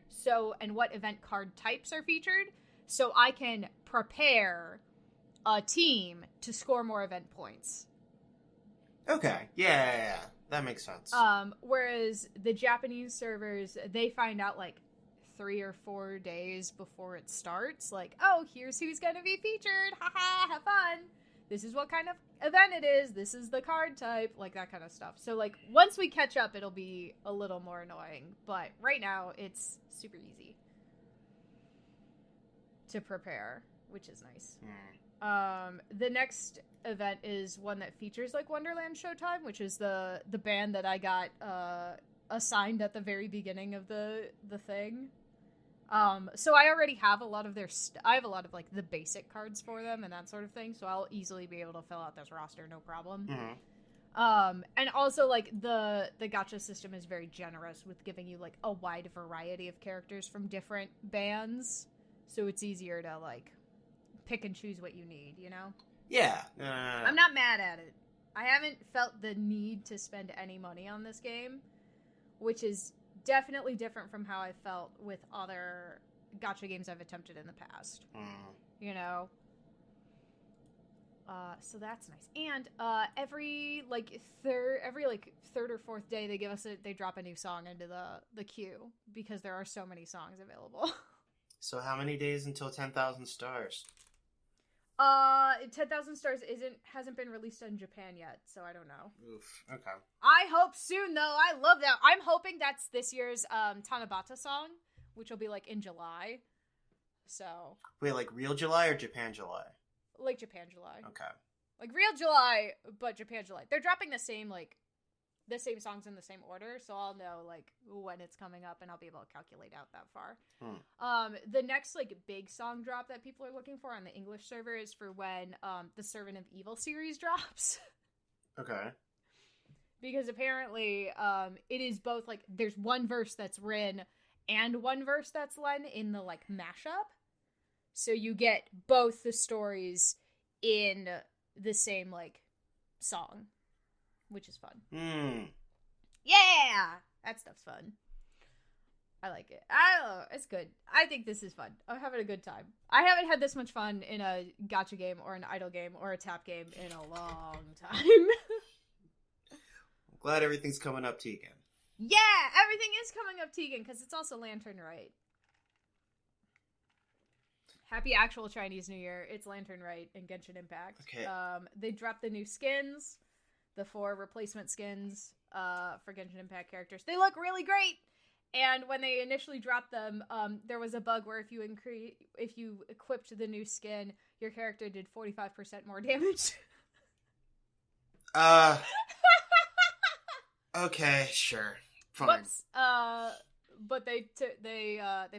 [SPEAKER 2] and what event card types are featured, so I can prepare a team to score more event points.
[SPEAKER 3] Okay, yeah, that makes sense.
[SPEAKER 2] Whereas the Japanese servers, they find out like 3 or 4 days before it starts, like, oh, here's who's gonna be featured, haha, have fun. This is what kind of event it is. This is the card type, like that kind of stuff. So, like, once we catch up, it'll be a little more annoying. But right now, it's super easy. to prepare, which is nice.
[SPEAKER 3] Hmm.
[SPEAKER 2] The next event is one that features like Wonderland Showtime, which is the band that I got assigned at the very beginning of the thing. So I already have a lot of their I have a lot of like the basic cards for them and that sort of thing, so I'll easily be able to fill out this roster, no problem. And also like the gacha system is very generous with giving you like a wide variety of characters from different bands, so it's easier to like pick and choose what you need, you know?
[SPEAKER 3] Yeah.
[SPEAKER 2] I'm not mad at it. I haven't felt the need to spend any money on this game, which is definitely different from how I felt with other gacha games I've attempted in the past. You know? So that's nice. And every third or fourth day they drop a new song into the queue because there are so many songs available.
[SPEAKER 3] So how many days until 10,000 stars?
[SPEAKER 2] 10,000 stars hasn't been released in Japan yet, so I don't know.
[SPEAKER 3] Oof. Okay.
[SPEAKER 2] I hope soon, though. I love that. I'm hoping that's this year's Tanabata song, which will be like in July. So. Wait,
[SPEAKER 3] like real July or Japan July?
[SPEAKER 2] Like Japan July.
[SPEAKER 3] Okay.
[SPEAKER 2] Like real July, but Japan July. They're dropping the same songs in the same order, so I'll know like when it's coming up, and I'll be able to calculate out that far. The next like big song drop that people are looking for on the English server is for when the Servant of Evil series drops.
[SPEAKER 3] Okay.
[SPEAKER 2] Because apparently it is both like there's one verse that's Rin and one verse that's Len in the like mashup, so you get both the stories in the same like song, which is fun. Yeah! That stuff's fun. I like it. I don't know. It's good. I think this is fun. I'm having a good time. I haven't had this much fun in a gacha game or an idle game or a tap game in a long time.
[SPEAKER 3] I'm glad everything's coming up, Tegan.
[SPEAKER 2] Yeah! Everything is coming up, Tegan, because it's also Lantern Right. Happy actual Chinese New Year. It's Lantern Right in Genshin Impact.
[SPEAKER 3] Okay.
[SPEAKER 2] They dropped the new skins. The 4 replacement skins for Genshin Impact characters. They look really great! And when they initially dropped them, there was a bug where if you equipped the new skin, your character did 45% more damage.
[SPEAKER 3] Okay, sure. Fine.
[SPEAKER 2] But they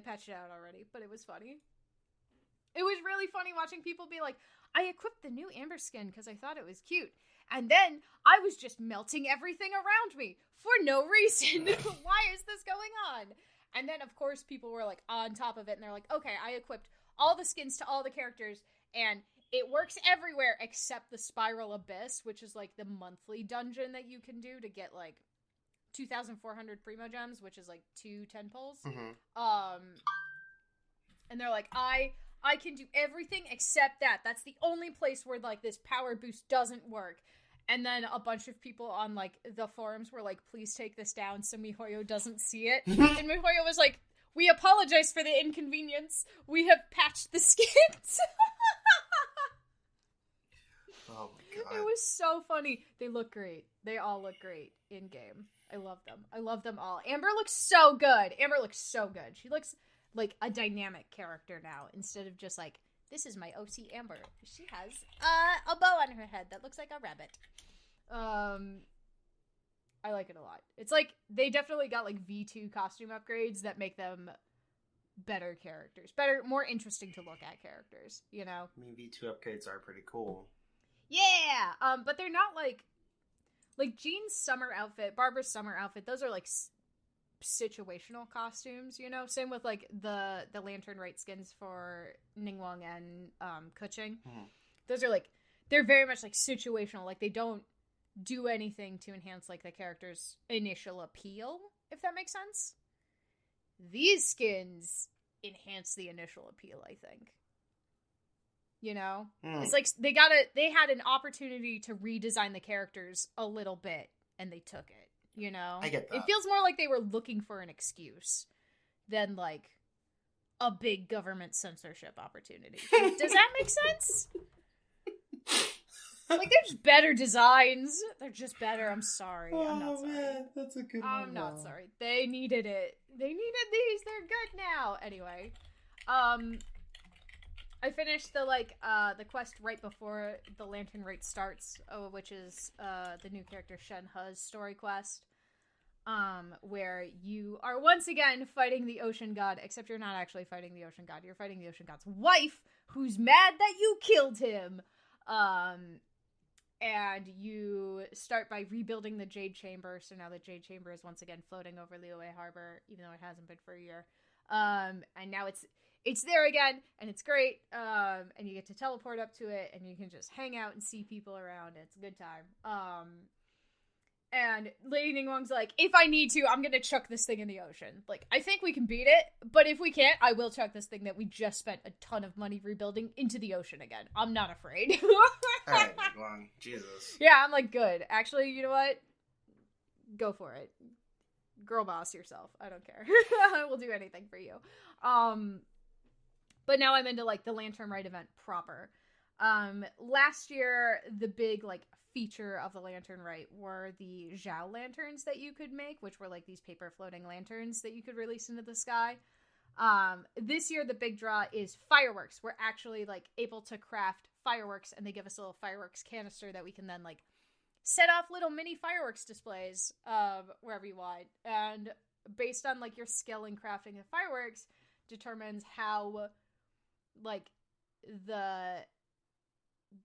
[SPEAKER 2] patched it out already, but it was funny. It was really funny watching people be like, I equipped the new Amber skin because I thought it was cute. And then I was just melting everything around me for no reason. Why is this going on? And then, of course, people were like on top of it. And they're like, okay, I equipped all the skins to all the characters. And it works everywhere except the Spiral Abyss, which is like the monthly dungeon that you can do to get like 2,400 Primo Gems, which is like 2 10 pulls. And they're like, I can do everything except that. That's the only place where, like, this power boost doesn't work. And then a bunch of people on, like, the forums were like, please take this down so MiHoYo doesn't see it. And MiHoYo was like, we apologize for the inconvenience. We have patched the skins.
[SPEAKER 3] Oh my god.
[SPEAKER 2] It was so funny. They look great. They all look great in-game. I love them. I love them all. Amber looks so good. She looks like a dynamic character now, instead of just like, this is my OC Amber. She has a bow on her head that looks like a rabbit. I like it a lot. It's like, they definitely got like V2 costume upgrades that make them better characters. More interesting to look at characters, you know?
[SPEAKER 3] I mean, V2 upgrades are pretty cool.
[SPEAKER 2] Yeah! But they're not like Jean's summer outfit, Barbara's summer outfit, those are like situational costumes, you know? Same with like the Lantern Right skins for Ningguang and Kuching. Those are like, they're very much like situational, like they don't do anything to enhance like the character's initial appeal, if that makes sense. These skins enhance the initial appeal, I think. You know? It's like they had an opportunity to redesign the characters a little bit and they took it. You know?
[SPEAKER 3] I get that.
[SPEAKER 2] It feels more like they were looking for an excuse than, like, a big government censorship opportunity. Does that make sense? Like, they're just better designs. They're just better. I'm sorry. I'm not sorry.
[SPEAKER 3] Man, that's a good one.
[SPEAKER 2] I'm not sorry. They needed it. They needed these. They're good now. Anyway. I finished the quest right before the Lantern Rite starts, which is the new character Shen He's story quest, where you are once again fighting the ocean god, except you're not actually fighting the ocean god. You're fighting the ocean god's wife, who's mad that you killed him. And you start by rebuilding the Jade Chamber, so now the Jade Chamber is once again floating over Liyue Harbor, even though it hasn't been for a year. And now it's there again, and it's great, and you get to teleport up to it, and you can just hang out and see people around. It's a good time. And Lady Ningguang's like, if I need to, I'm gonna chuck this thing in the ocean. Like, I think we can beat it, but if we can't, I will chuck this thing that we just spent a ton of money rebuilding into the ocean again. I'm not afraid.
[SPEAKER 3] Alright, Ningguang. Jesus.
[SPEAKER 2] Yeah, I'm like, good. Actually, you know what? Go for it. Girl boss yourself. I don't care. I will do anything for you. But now I'm into, like, the Lantern Rite event proper. Last year, the big, like, feature of the Lantern Rite were the Zhao lanterns that you could make, which were, like, these paper floating lanterns that you could release into the sky. This year, the big draw is fireworks. We're actually, like, able to craft fireworks, and they give us a little fireworks canister that we can then, like, set off little mini fireworks displays, wherever you want. And based on, like, your skill in crafting the fireworks determines how, like, the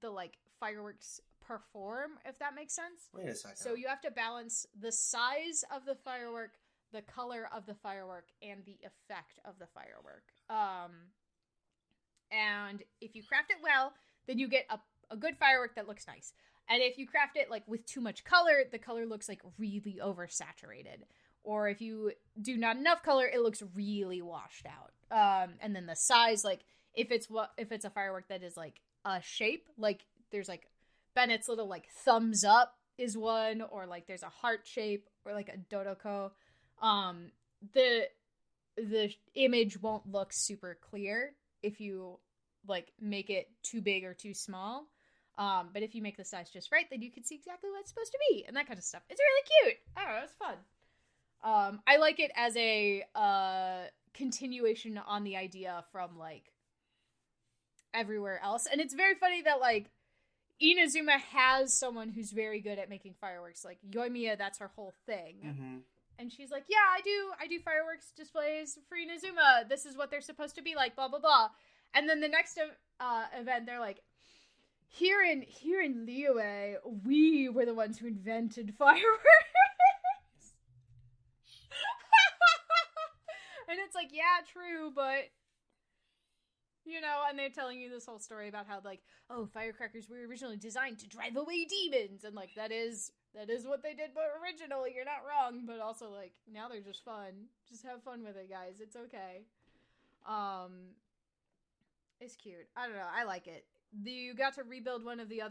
[SPEAKER 2] like, fireworks perform, if that makes sense.
[SPEAKER 3] Wait a second.
[SPEAKER 2] So you have to balance the size of the firework, the color of the firework, and the effect of the firework. And if you craft it well, then you get a good firework that looks nice. And if you craft it, like, with too much color, the color looks, like, really oversaturated. Or if you do not enough color, it looks really washed out. And then the size, like, if it's a firework that is, like, a shape, like, there's, like, Bennett's little, like, thumbs up is one, or, like, there's a heart shape, or, like, a dodoko. The image won't look super clear if you, like, make it too big or too small. But if you make the size just right, then you can see exactly what it's supposed to be, and that kind of stuff. It's really cute. I don't know, it's fun. I like it as a continuation on the idea from, like, everywhere else. And it's very funny that, like, Inazuma has someone who's very good at making fireworks. Like, Yoimiya, that's her whole thing.
[SPEAKER 3] Mm-hmm.
[SPEAKER 2] And she's like, yeah, I do fireworks displays for Inazuma. This is what they're supposed to be like, blah, blah, blah. And then the next event, they're like, Here in Liyue, we were the ones who invented fireworks. And it's like, yeah, true, but, you know, and they're telling you this whole story about how, like, oh, firecrackers were originally designed to drive away demons, and, like, that is what they did originally, you're not wrong, but also, like, now they're just fun. Just have fun with it, guys, it's okay. It's cute. I don't know, I like it. You got to rebuild one of the,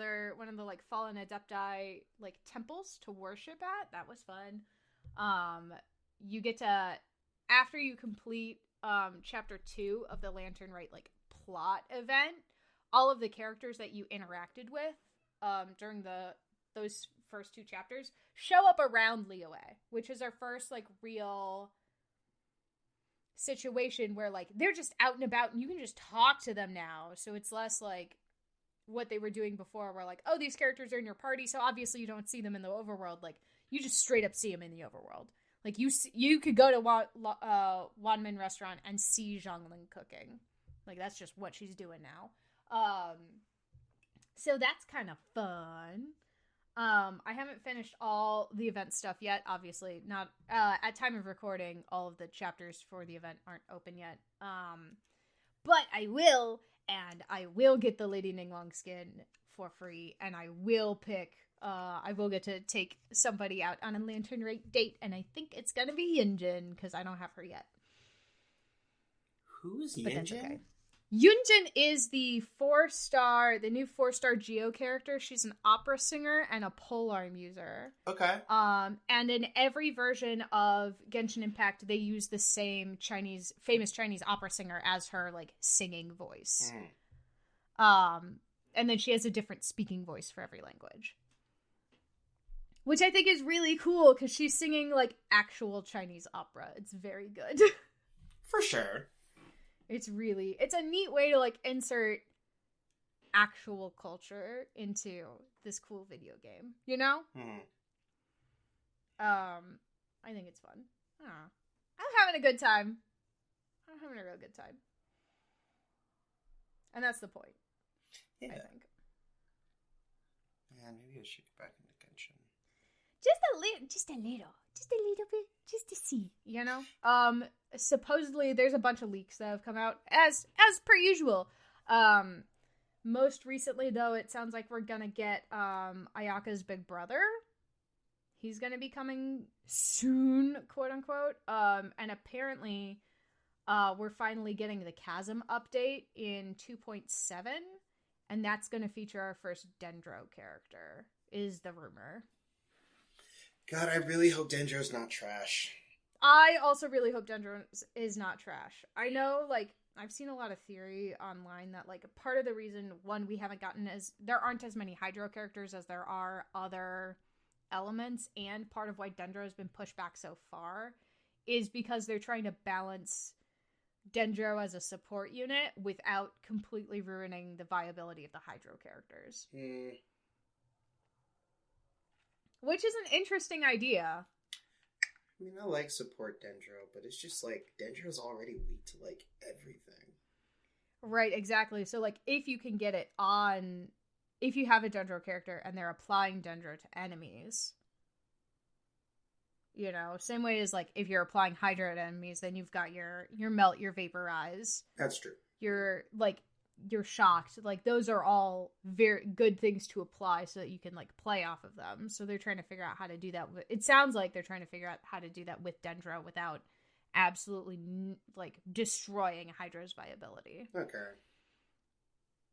[SPEAKER 2] like, fallen adepti, like, temples to worship at. That was fun. You get to, after you complete, chapter 2 of the Lantern Rite, like, plot event, all of the characters that you interacted with, during those first 2 chapters show up around Liyue, which is our first, like, real situation where, like, they're just out and about and you can just talk to them now. So it's less like what they were doing before where, like, oh, these characters are in your party, so obviously you don't see them in the overworld. Like, you just straight up see them in the overworld. Like, you could go to Wanmin restaurant and see Zhongling cooking. Like, that's just what she's doing now. So that's kind of fun. I haven't finished all the event stuff yet, obviously. Not at time of recording, all of the chapters for the event aren't open yet. But I will, and I will get the Lady Ningguang skin for free, and I will get to take somebody out on a Lantern Rite date, and I think it's gonna be Yunjin, because I don't have her yet.
[SPEAKER 3] Who is
[SPEAKER 2] But that's
[SPEAKER 3] Yunjin?
[SPEAKER 2] okay. Yunjin is the new 4-star Geo character. She's an opera singer and a polearm user.
[SPEAKER 3] Okay.
[SPEAKER 2] And in every version of Genshin Impact, they use the same famous Chinese opera singer as her, like, singing voice. And then she has a different speaking voice for every language. Which I think is really cool, because she's singing, like, actual Chinese opera. It's very good.
[SPEAKER 3] For sure.
[SPEAKER 2] It's a neat way to like insert actual culture into this cool video game, you know? I think it's fun. I'm having a good time. I'm having a real good time. And that's the point.
[SPEAKER 3] Yeah.
[SPEAKER 2] I think.
[SPEAKER 3] Man, maybe I should get back into Genshin.
[SPEAKER 2] Just a little bit, just to see, you know? Supposedly there's a bunch of leaks that have come out, as per usual. Most recently, though, it sounds like we're gonna get, Ayaka's big brother. He's gonna be coming soon, quote unquote. And apparently, we're finally getting the Chasm update in 2.7, and that's gonna feature our first Dendro character, is the rumor.
[SPEAKER 3] God, I really hope Dendro's not trash.
[SPEAKER 2] I also really hope Dendro is not trash. I know, like, I've seen a lot of theory online that, like, part of the reason, one, we haven't gotten there aren't as many Hydro characters as there are other elements, and part of why Dendro has been pushed back so far is because they're trying to balance Dendro as a support unit without completely ruining the viability of the Hydro characters. Which is an interesting idea.
[SPEAKER 3] I mean, I like support Dendro, but it's just like Dendro's already weak to like everything.
[SPEAKER 2] Right, exactly. So like if you can get it on, if you have a Dendro character and they're applying Dendro to enemies, you know, same way as like if you're applying Hydra to enemies, then you've got your melt, your vaporize.
[SPEAKER 3] That's true.
[SPEAKER 2] You're shocked. Like those are all very good things to apply so that you can like play off of them. So they're trying to figure out how to do that. It sounds like they're trying to figure out how to do that with Dendro without absolutely like destroying Hydra's viability.
[SPEAKER 3] Okay.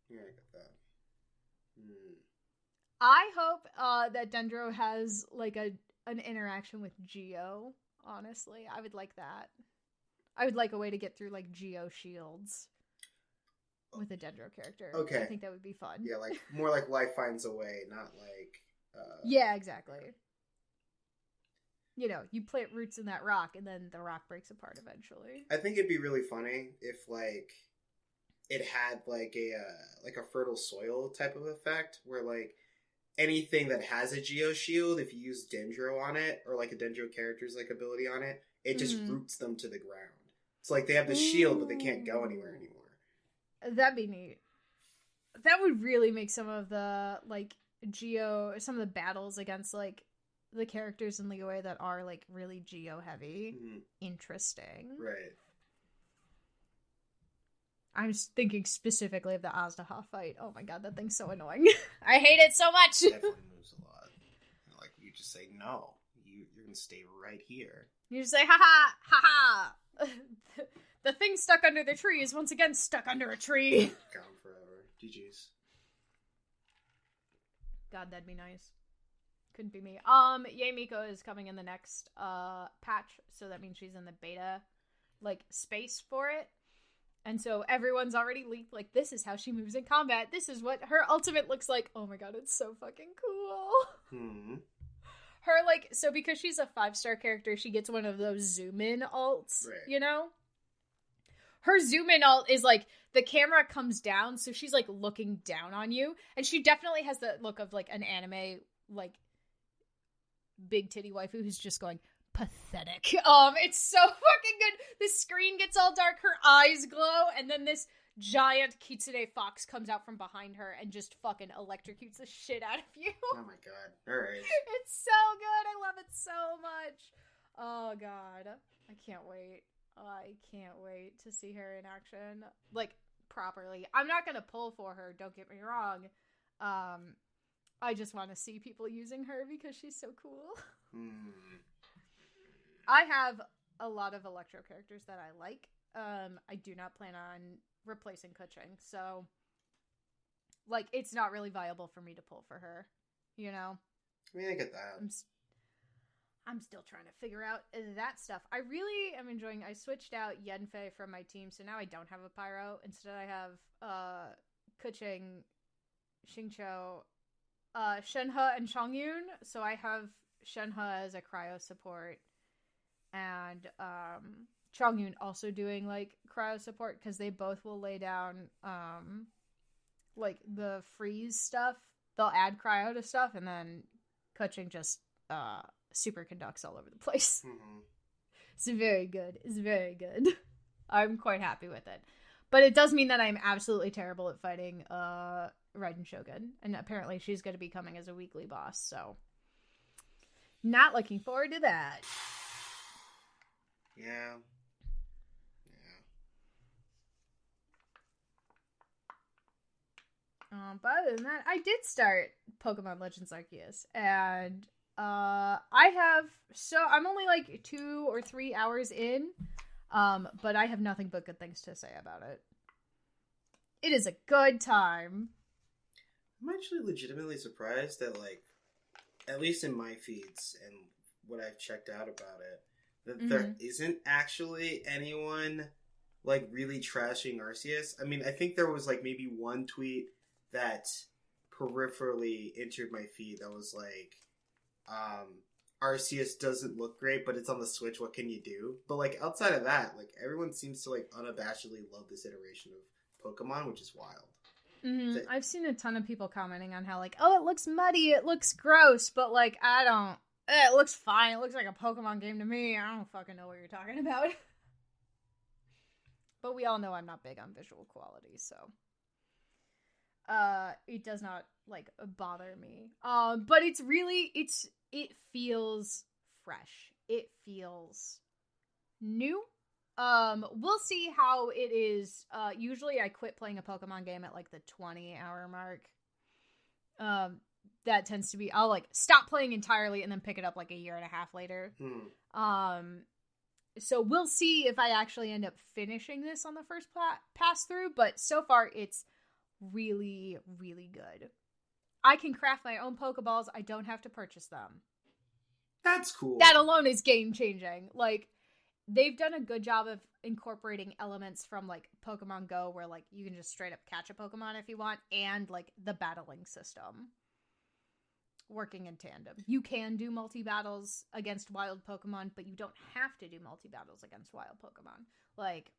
[SPEAKER 3] Yeah, I get that.
[SPEAKER 2] I hope that Dendro has like an interaction with Geo. Honestly, I would like that. I would like a way to get through like Geo shields with a Dendro character.
[SPEAKER 3] Okay.
[SPEAKER 2] I think that would be fun.
[SPEAKER 3] Yeah, like more like life finds a way, not like
[SPEAKER 2] Yeah, exactly. You know, you plant roots in that rock and then the rock breaks apart eventually.
[SPEAKER 3] I think it'd be really funny if like it had like a fertile soil type of effect where like anything that has a Geo shield, if you use Dendro on it or like a Dendro character's like ability on it, it just roots them to the ground. It's like they have the shield but they can't go anywhere anymore.
[SPEAKER 2] That'd be neat. That would really make some of the like some of the battles against like the characters in League that are like really Geo heavy interesting.
[SPEAKER 3] Right.
[SPEAKER 2] I'm just thinking specifically of the Azdaha fight. Oh my god, that thing's so annoying. I hate it so much.
[SPEAKER 3] It definitely moves a lot. Like you just say no. You're gonna stay right here.
[SPEAKER 2] You just say ha ha. The thing stuck under the tree is once again stuck under a tree.
[SPEAKER 3] Gone forever. GG's.
[SPEAKER 2] God, that'd be nice. Couldn't be me. Yay Miko is coming in the next patch, so that means she's in the beta like space for it. And so everyone's already leaked like this is how she moves in combat. This is what her ultimate looks like. Oh my god, it's so fucking cool. Her like so because she's a 5-star character, she gets one of those zoom in alts, right. You know? Her zoom in alt is like the camera comes down, so she's like looking down on you, and she definitely has the look of like an anime like big titty waifu who's just going pathetic. It's so fucking good. The screen gets all dark, her eyes glow, and then this giant kitsune fox comes out from behind her and just fucking electrocutes the shit out of you.
[SPEAKER 3] Oh my god. Alright.
[SPEAKER 2] It's so good. I love it so much. Oh god. I can't wait. I can't wait to see her in action. Like, properly. I'm not gonna pull for her, don't get me wrong. I just want to see people using her because she's so cool. I have a lot of Electro characters that I like. I do not plan on replacing Kuching, so like it's not really viable for me to pull for her, you know?
[SPEAKER 3] I mean, I get that.
[SPEAKER 2] I'm still trying to figure out that stuff. I really am enjoying. I switched out Yenfei from my team, so now I don't have a Pyro. Instead, I have Kuching, Xingqiu, Shenhe, and Chongyun. So I have Shenhe as a cryo support, and Chongyun also doing like cryo support because they both will lay down, like the freeze stuff. They'll add cryo to stuff, and then Kuching just super conducts all over the place.
[SPEAKER 3] Mm-hmm.
[SPEAKER 2] It's very good. It's very good. I'm quite happy with it. But it does mean that I'm absolutely terrible at fighting Raiden Shogun. And apparently she's going to be coming as a weekly boss, so not looking forward to that.
[SPEAKER 3] Yeah.
[SPEAKER 2] But other than that, I did start Pokemon Legends Arceus, and I'm only like 2 or 3 hours in, but I have nothing but good things to say about it. It is a good time.
[SPEAKER 3] I'm actually legitimately surprised that, like, at least in my feeds and what I've checked out about it, that there isn't actually anyone, like, really trashing Arceus. I mean, I think there was, like, maybe one tweet that peripherally entered my feed that was like, Arceus doesn't look great, but it's on the Switch, what can you do? But, like, outside of that, like, everyone seems to, like, unabashedly love this iteration of Pokemon, which is wild.
[SPEAKER 2] Mm-hmm. I've seen a ton of people commenting on how, like, oh, it looks muddy, it looks gross, but, like, it looks fine, it looks like a Pokemon game to me, I don't fucking know what you're talking about. But we all know I'm not big on visual quality, so it does not, like, bother me. But it feels fresh. It feels new. We'll see how it is. Usually I quit playing a Pokemon game at, like, the 20-hour mark. That tends to be, I'll, like, stop playing entirely and then pick it up, like, a year and a half later. So we'll see if I actually end up finishing this on the first pass through, but so far it's really, really good. I can craft my own Pokeballs. I don't have to purchase them.
[SPEAKER 3] That's cool.
[SPEAKER 2] That alone is game-changing. Like, they've done a good job of incorporating elements from, like, Pokemon Go, where, like, you can just straight up catch a Pokemon if you want, and, like, the battling system working in tandem. You can do multi-battles against wild Pokemon, but you don't have to do multi-battles against wild Pokemon. Like,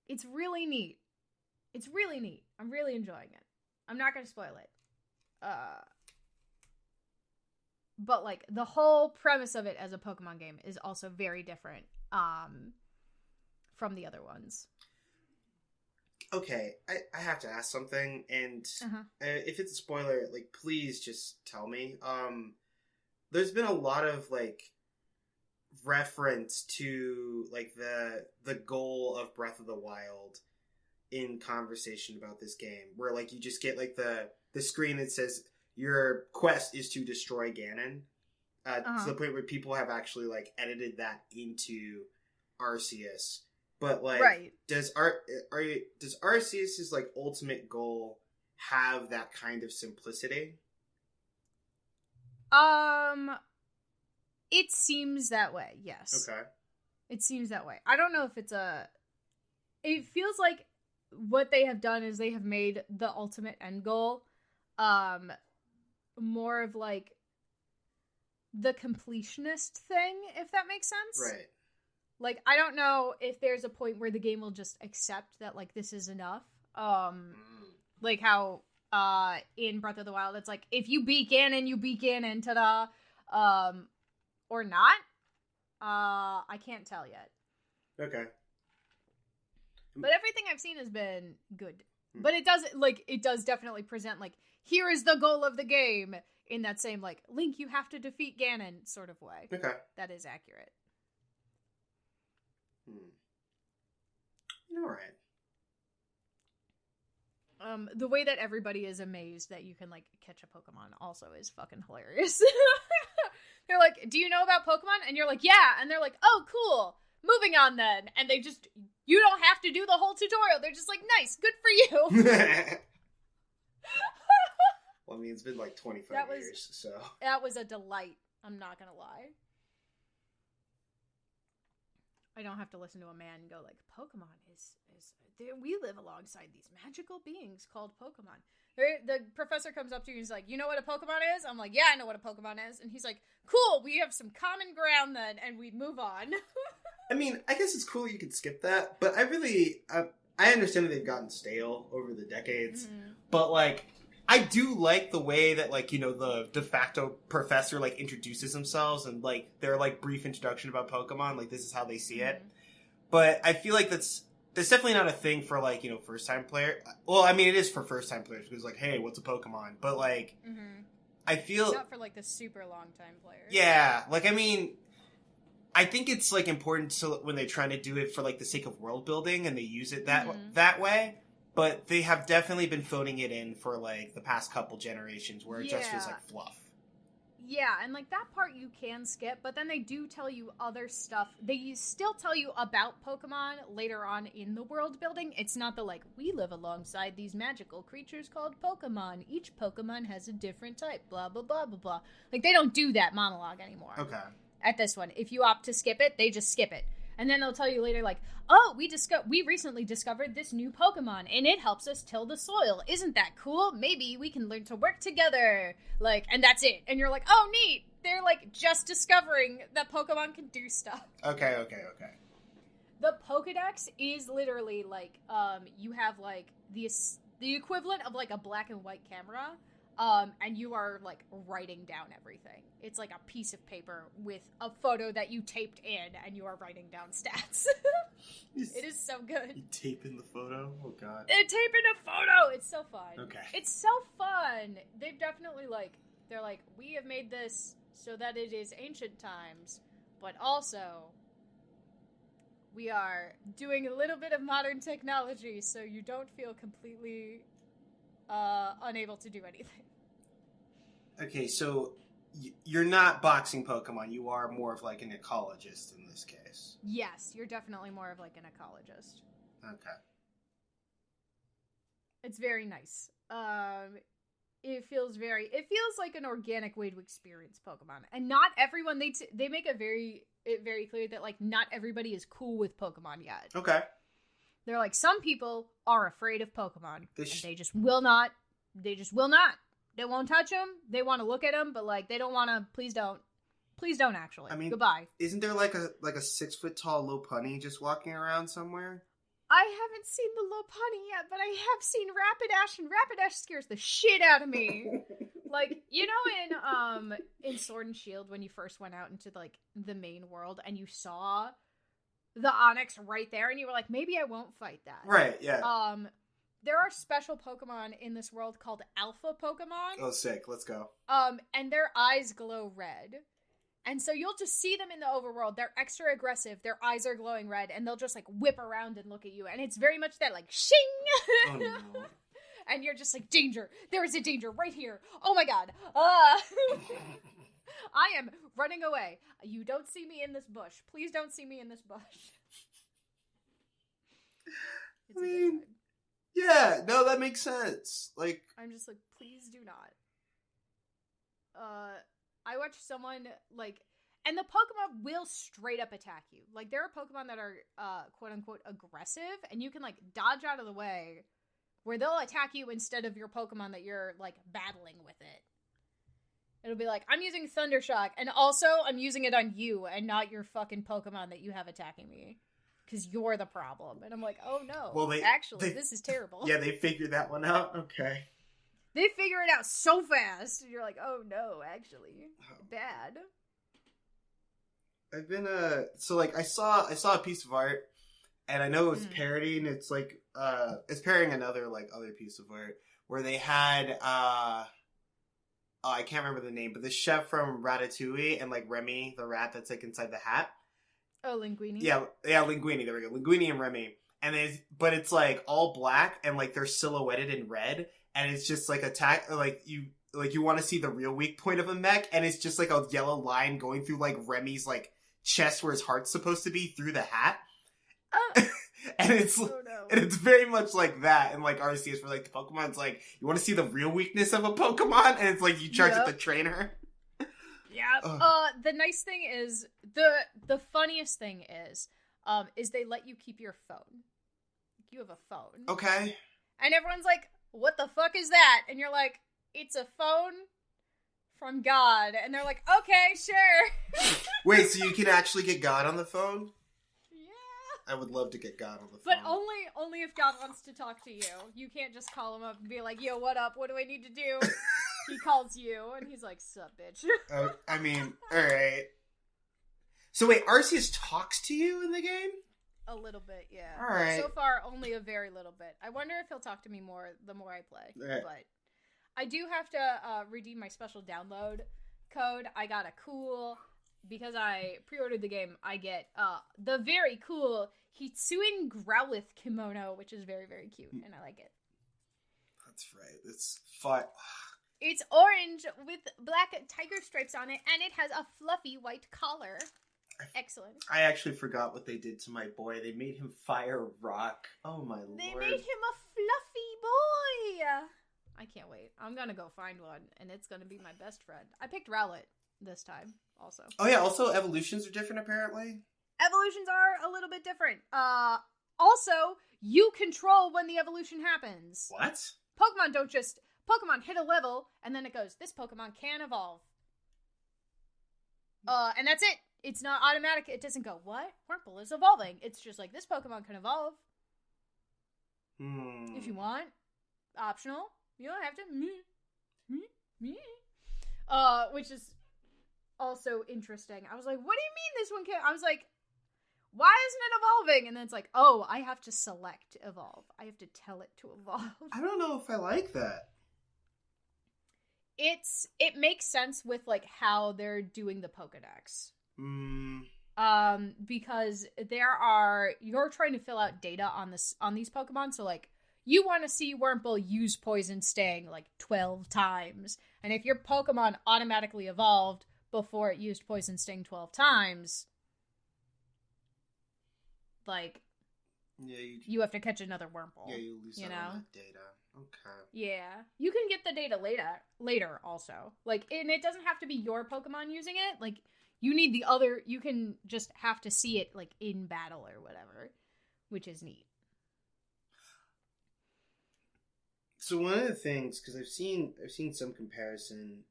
[SPEAKER 2] it's really neat. It's really neat. I'm really enjoying it. I'm not going to spoil it. But, like, the whole premise of it as a Pokemon game is also very different from the other ones.
[SPEAKER 3] Okay, I have to ask something, and if it's a spoiler, like, please just tell me. There's been a lot of, like, reference to, like, the goal of Breath of the Wild in conversation about this game, where, like, you just get, like, the screen that says your quest is to destroy Ganon, to the point where people have actually, like, edited that into Arceus. But, like,
[SPEAKER 2] right.
[SPEAKER 3] Does Arceus's, like, ultimate goal have that kind of simplicity?
[SPEAKER 2] It seems that way, yes.
[SPEAKER 3] Okay.
[SPEAKER 2] It seems that way. I don't know if it feels like what they have done is they have made the ultimate end goal more of, like, the completionist thing, if that makes sense.
[SPEAKER 3] Right.
[SPEAKER 2] Like, I don't know if there's a point where the game will just accept that, like, this is enough. Like how in Breath of the Wild, it's like, if you beat Ganon, you beat Ganon, ta-da. Or not. I can't tell yet.
[SPEAKER 3] Okay.
[SPEAKER 2] But everything I've seen has been good. But it does definitely present, like, here is the goal of the game in that same, like, Link, you have to defeat Ganon sort of way.
[SPEAKER 3] Okay.
[SPEAKER 2] That is accurate.
[SPEAKER 3] Alright.
[SPEAKER 2] The way that everybody is amazed that you can, like, catch a Pokemon also is fucking hilarious. They're like, do you know about Pokemon? And you're like, yeah. And they're like, oh, cool. Moving on then. And you don't have to do the whole tutorial. They're just like, nice, good for you.
[SPEAKER 3] Well, I mean, it's been like 25 years, so.
[SPEAKER 2] That was a delight. I'm not gonna lie. I don't have to listen to a man and go like, Pokemon is we live alongside these magical beings called Pokemon. The professor comes up to you and he's like, you know what a Pokemon is? I'm like, yeah, I know what a Pokemon is. And he's like, cool, we have some common ground then, and we move on.
[SPEAKER 3] I mean, I guess it's cool you could skip that, but I understand that they've gotten stale over the decades, but, like, I do like the way that, like, you know, the de facto professor, like, introduces themselves and, like, their, like, brief introduction about Pokemon, like, this is how they see it. But I feel like that's definitely not a thing for, like, you know, first-time player. Well, I mean, it is for first-time players, because, like, hey, what's a Pokemon? But, like, I feel...
[SPEAKER 2] Not for, like, the super long-time players.
[SPEAKER 3] Yeah, like, I mean... I think it's, like, important so when they're trying to do it for, like, the sake of world building and they use it that way. But they have definitely been phoning it in for, like, the past couple generations where it just feels like fluff.
[SPEAKER 2] Yeah, and, like, that part you can skip, but then they do tell you other stuff. They still tell you about Pokemon later on in the world building. It's not the, like, we live alongside these magical creatures called Pokemon. Each Pokemon has a different type, blah, blah, blah, blah, blah. Like, they don't do that monologue anymore.
[SPEAKER 3] Okay.
[SPEAKER 2] At this one. If you opt to skip it, they just skip it. And then they'll tell you later, like, oh, we recently discovered this new Pokemon, and it helps us till the soil. Isn't that cool? Maybe we can learn to work together. Like, and that's it. And you're like, oh, neat. They're, like, just discovering that Pokemon can do stuff.
[SPEAKER 3] Okay.
[SPEAKER 2] The Pokedex is literally, like, you have, like, the equivalent of, like, a black and white camera, and you are, like, writing down everything. It's like a piece of paper with a photo that you taped in, and you are writing down stats. It is so good.
[SPEAKER 3] You tape in the photo? Oh, God.
[SPEAKER 2] They tape in a photo! It's so fun.
[SPEAKER 3] Okay.
[SPEAKER 2] It's so fun! They've definitely, like, they're like, we have made this so that it is ancient times, but also we are doing a little bit of modern technology so you don't feel completely unable to do anything.
[SPEAKER 3] Okay, so you're not boxing Pokemon. You are more of, like, an ecologist in this case.
[SPEAKER 2] Yes, you're definitely more of, like, an ecologist.
[SPEAKER 3] Okay.
[SPEAKER 2] It's very nice. It feels like an organic way to experience Pokemon. And not everyone, they make it very clear that, like, not everybody is cool with Pokemon yet.
[SPEAKER 3] Okay.
[SPEAKER 2] They're like, some people are afraid of Pokemon. And they just will not. They won't touch them. They want to look at them, but, like, they don't want to. Please don't. Please don't, actually. I mean, goodbye.
[SPEAKER 3] Isn't there, like a 6-foot-tall Lopunny just walking around somewhere?
[SPEAKER 2] I haven't seen the Lopunny yet, but I have seen Rapidash, and Rapidash scares the shit out of me. Like, you know, in Sword and Shield, when you first went out into, like, the main world, and you saw the Onix right there, and you were like, maybe I won't fight that.
[SPEAKER 3] Right, yeah.
[SPEAKER 2] There are special Pokemon in this world called Alpha Pokemon.
[SPEAKER 3] Oh, sick. Let's go.
[SPEAKER 2] And their eyes glow red. And so you'll just see them in the overworld. They're extra aggressive. Their eyes are glowing red. And they'll just, like, whip around and look at you. And it's very much that, like, shing!
[SPEAKER 3] Oh, no.
[SPEAKER 2] And you're just like, danger. There is a danger right here. Oh, my God. I am running away. You don't see me in this bush. Please don't see me in this bush. It's a good time.
[SPEAKER 3] Yeah, no, that makes sense. Like,
[SPEAKER 2] I'm just like, please do not. I watched someone, like, and the Pokemon will straight up attack you. Like, there are Pokemon that are, quote-unquote, aggressive, and you can, like, dodge out of the way, where they'll attack you instead of your Pokemon that you're, like, battling with it. It'll be like, I'm using Thundershock, and also I'm using it on you, and not your fucking Pokemon that you have attacking me. Because you're the problem. And I'm like, oh no. Well, this is terrible.
[SPEAKER 3] Yeah, they figured that one out? Okay.
[SPEAKER 2] They figure it out so fast. And you're like, oh no, actually. Bad.
[SPEAKER 3] I've been, so, like, I saw a piece of art, and I know it was parodying, it's, like, it's parodying another, like, other piece of art, where they had, I can't remember the name, but the chef from Ratatouille and, like, Remy, the rat that's, like, inside the hat.
[SPEAKER 2] Oh, Linguini.
[SPEAKER 3] Yeah, Linguini. There we go. Linguini and Remy. But it's like all black and like they're silhouetted in red, and it's just like you want to see the real weak point of a mech, and it's just like a yellow line going through like Remy's like chest where his heart's supposed to be through the hat. And it's and it's very much like that in like RCS where like the Pokemon's like you want to see the real weakness of a Pokemon, and it's like you charge at the trainer.
[SPEAKER 2] Yeah. The nice thing is the funniest thing is they let you keep your phone. You have a phone.
[SPEAKER 3] Okay.
[SPEAKER 2] And everyone's like, "What the fuck is that?" And you're like, "It's a phone from God." And they're like, "Okay, sure."
[SPEAKER 3] Wait, so you can actually get God on the phone? I would love to get God on the phone.
[SPEAKER 2] But only if God wants to talk to you. You can't just call him up and be like, yo, what up? What do I need to do? He calls you, and he's like, sup, bitch.
[SPEAKER 3] I mean, alright. So wait, Arceus talks to you in the game?
[SPEAKER 2] A little bit, yeah.
[SPEAKER 3] Alright.
[SPEAKER 2] So far, only a very little bit. I wonder if he'll talk to me more the more I play.
[SPEAKER 3] Right.
[SPEAKER 2] But I do have to redeem my special download code. I got a cool... Because I pre-ordered the game, I get the very cool Hitsuin Growlithe kimono, which is very, very cute, and I like it.
[SPEAKER 3] That's right. It's fun.
[SPEAKER 2] It's orange with black tiger stripes on it, and it has a fluffy white collar. Excellent.
[SPEAKER 3] I actually forgot what they did to my boy. They made him fire rock. Oh my lord.
[SPEAKER 2] They made him a fluffy boy! I can't wait. I'm gonna go find one, and it's gonna be my best friend. I picked Rowlet this time, also.
[SPEAKER 3] Oh yeah, also evolutions are different apparently.
[SPEAKER 2] Evolutions are a little bit different. Also, you control when the evolution happens.
[SPEAKER 3] What?
[SPEAKER 2] Pokemon don't just... Pokemon hit a level, and then it goes, this Pokemon can evolve. And that's it. It's not automatic. It doesn't go, what? Wurmple is evolving. It's just like, this Pokemon can evolve. If you want. Optional. You don't have to. Which is also interesting. I was like, what do you mean this one can't? I was like, why isn't it evolving? And then it's like, oh, I have to select evolve. I have to tell it to evolve.
[SPEAKER 3] I don't know if I like that.
[SPEAKER 2] It makes sense with like how they're doing the Pokedex. Because you're trying to fill out data on these Pokemon, so like you want to see Wurmple use Poison Sting like 12 times. And if your Pokemon automatically evolved before it used Poison Sting 12 times, like,
[SPEAKER 3] yeah,
[SPEAKER 2] you have to catch another Wurmple.
[SPEAKER 3] Yeah, you lose that data. Okay.
[SPEAKER 2] Yeah. You can get the data later also. Like, and it doesn't have to be your Pokemon using it. Like, you need the other, you can just have to see it, like, in battle or whatever, which is neat.
[SPEAKER 3] So one of the things, because I've seen some comparison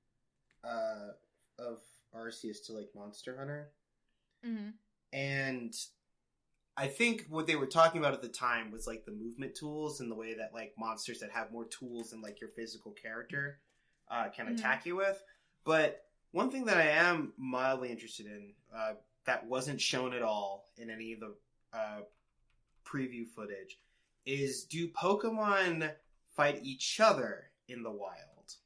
[SPEAKER 3] of Arceus to like Monster Hunter, and I think what they were talking about at the time was like the movement tools and the way that like monsters that have more tools than like your physical character can attack you with. But one thing that I am mildly interested in that wasn't shown at all in any of the preview footage is, do Pokemon fight each other in the wild?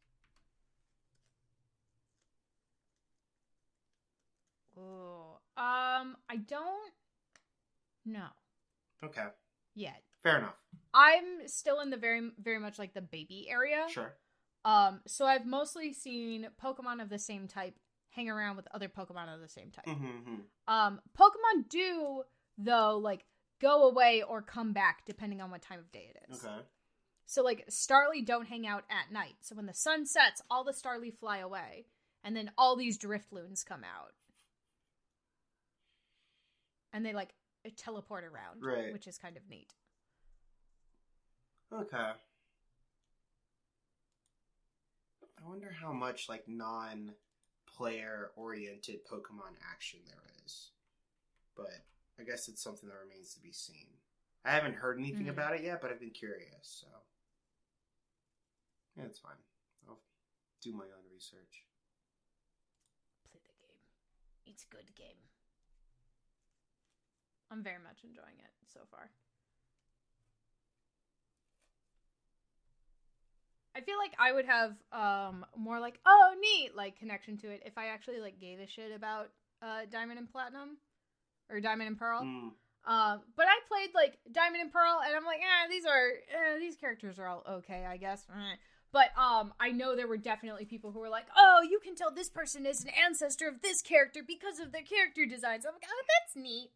[SPEAKER 2] Oh, I don't know.
[SPEAKER 3] Okay.
[SPEAKER 2] Yet.
[SPEAKER 3] Fair enough.
[SPEAKER 2] I'm still in the very, very much like the baby area.
[SPEAKER 3] Sure.
[SPEAKER 2] So I've mostly seen Pokemon of the same type hang around with other Pokemon of the same type. Pokemon do, though, like, go away or come back depending on what time of day it is.
[SPEAKER 3] Okay.
[SPEAKER 2] So, like, Starly don't hang out at night. So when the sun sets, all the Starly fly away. And then all these Driftloons come out. And they, like, teleport around.
[SPEAKER 3] Right.
[SPEAKER 2] Which is kind of neat.
[SPEAKER 3] Okay. I wonder how much, like, non-player oriented Pokemon action there is. But I guess it's something that remains to be seen. I haven't heard anything about it yet, but I've been curious, so yeah, it's fine. I'll do my own research.
[SPEAKER 2] Play the game. It's a good game. I'm very much enjoying it so far. I feel like I would have more like, oh, neat, like, connection to it if I actually, like, gave a shit about Diamond and Platinum. Or Diamond and Pearl. But I played, like, Diamond and Pearl, and I'm like, these characters are all okay, I guess. But I know there were definitely people who were like, oh, you can tell this person is an ancestor of this character because of their character designs. I'm like, oh, that's neat.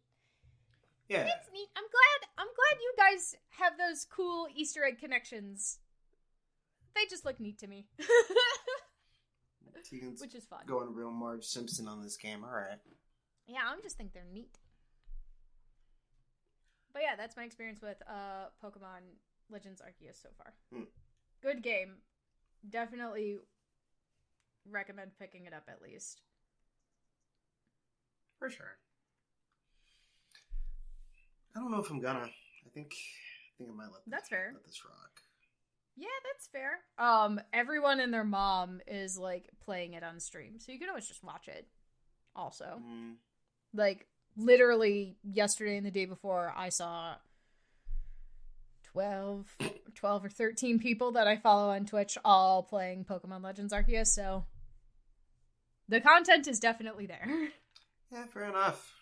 [SPEAKER 3] Yeah.
[SPEAKER 2] That's neat. I'm glad you guys have those cool Easter egg connections. They just look neat to me. Which is fun.
[SPEAKER 3] Going real Marge Simpson on this game, alright.
[SPEAKER 2] Yeah, I just think they're neat. But yeah, that's my experience with Pokemon Legends Arceus so far. Good game. Definitely recommend picking it up at least.
[SPEAKER 3] For sure. I don't know if I'm gonna. I think I might
[SPEAKER 2] That's fair.
[SPEAKER 3] let this rock.
[SPEAKER 2] Yeah, that's fair. Everyone and their mom is like playing it on stream, so you can always just watch it. Also, like literally yesterday and the day before, I saw 12 or 13 people that I follow on Twitch all playing Pokemon Legends Arceus. So the content is definitely there.
[SPEAKER 3] Yeah, fair enough.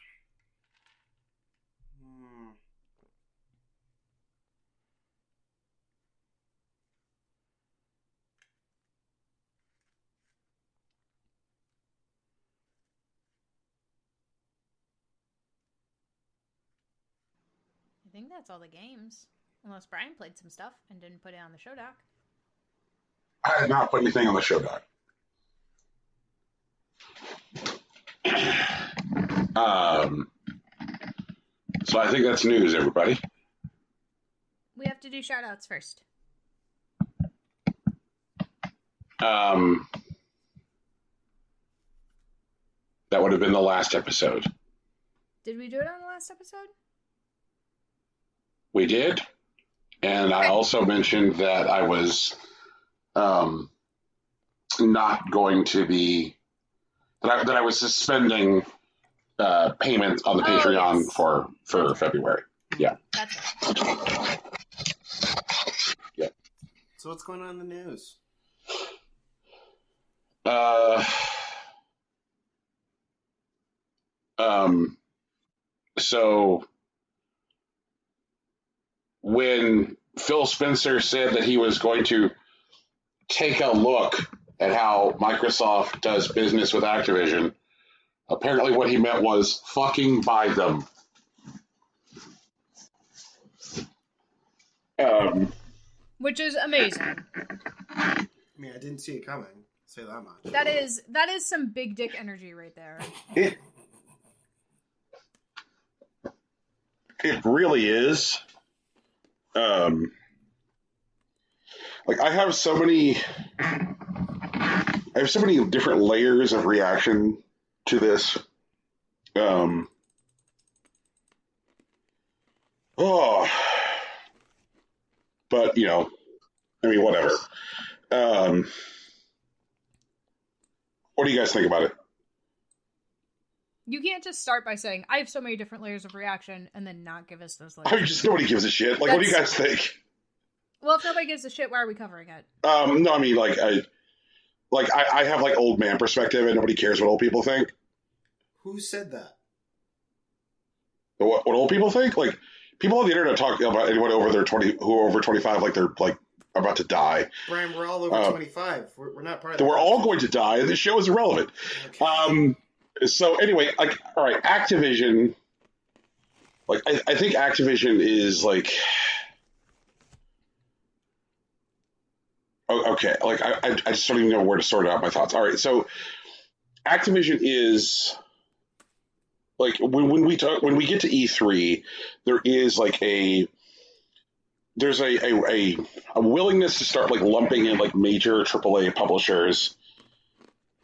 [SPEAKER 2] I think that's all the games. Unless Brian played some stuff and didn't put it on the show doc.
[SPEAKER 1] I did not put anything on the show doc. So I think that's news, everybody.
[SPEAKER 2] We have to do shout outs first.
[SPEAKER 1] That would have been the last episode.
[SPEAKER 2] Did we do it on the last episode?
[SPEAKER 1] We did. And I also mentioned that I was not going to be, that I was suspending payment on the Patreon for February. Yeah.
[SPEAKER 2] That's right.
[SPEAKER 1] Yeah.
[SPEAKER 3] So what's going on in the news?
[SPEAKER 1] So when Phil Spencer said that he was going to take a look at how Microsoft does business with Activision, apparently what he meant was fucking buy them.
[SPEAKER 2] Which is amazing.
[SPEAKER 3] I mean, I didn't see it coming. Say that much.
[SPEAKER 2] That is some big dick energy right there.
[SPEAKER 1] It really is. Like I have so many different layers of reaction to this. But you know, I mean, whatever. What do you guys think about it?
[SPEAKER 2] You can't just start by saying, I have so many different layers of reaction, and then not give us those layers.
[SPEAKER 1] I mean, just nobody gives a shit. Like, what do you guys think?
[SPEAKER 2] Well, if nobody gives a shit, why are we covering it?
[SPEAKER 1] No, I mean, I have like old man perspective, and nobody cares what old people think.
[SPEAKER 3] Who said that?
[SPEAKER 1] What old people think? Like, people on the internet talk about anyone over their 20 who are over 25, like they're like about to die.
[SPEAKER 3] Brian, we're all over 25. We're not part of that.
[SPEAKER 1] We're all going to die. This show is irrelevant. Okay. So anyway, like, all right, Activision. Like, I think Activision is like, okay. Like, I just don't even know where to sort out my thoughts. All right, so Activision is like when we get to E3, there is like there's a willingness to start like lumping in like major AAA publishers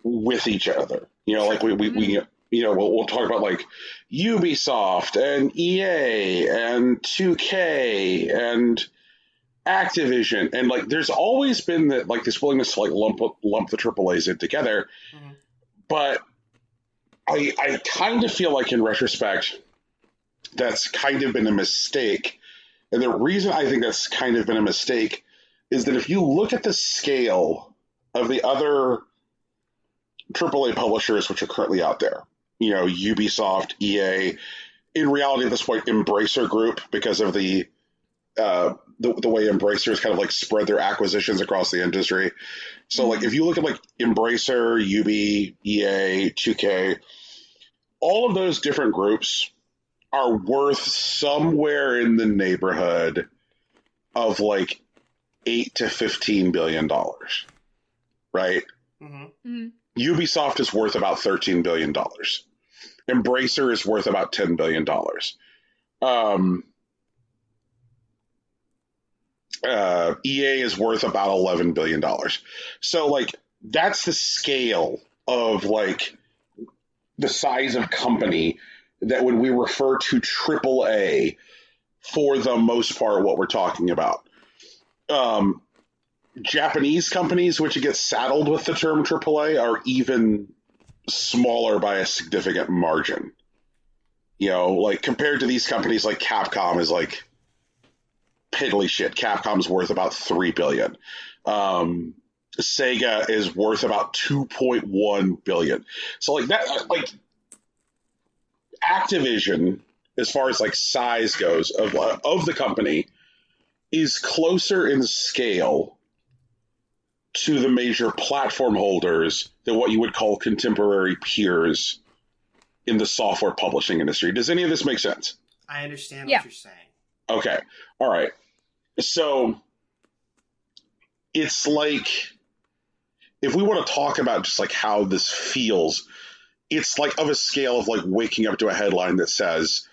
[SPEAKER 1] with each other. You know, like we you know, we'll talk about like Ubisoft and EA and 2K and Activision, and like there's always been that like this willingness to like lump the AAAs in together. Mm-hmm. But I kind of feel like in retrospect that's kind of been a mistake. And the reason I think that's kind of been a mistake is that if you look at the scale of the other AAA publishers which are currently out there, you know, Ubisoft, EA, in reality at this point, Embracer Group, because of the way Embracers kind of like spread their acquisitions across the industry. So like if you look at like Embracer, Ubi, EA, 2K, all of those different groups are worth somewhere in the neighborhood of like $8 to $15 billion, right? Mm-hmm. Mm-hmm. Ubisoft is worth about $13 billion. Embracer is worth about $10 billion. EA is worth about $11 billion. So like that's the scale of like the size of company that when we refer to AAA, for the most part, what we're talking about. Japanese companies, which get saddled with the term AAA, are even smaller by a significant margin. You know, like compared to these companies, like Capcom is like piddly shit. Capcom's worth about $3 billion. Sega is worth about $2.1 billion. So like that, like Activision, as far as like size goes of the company, is closer in scale to the major platform holders than what you would call contemporary peers in the software publishing industry. Does any of this make sense?
[SPEAKER 3] I understand what you're saying.
[SPEAKER 1] Okay. All right. So it's like, if we want to talk about just like how this feels, it's like of a scale of like waking up to a headline that says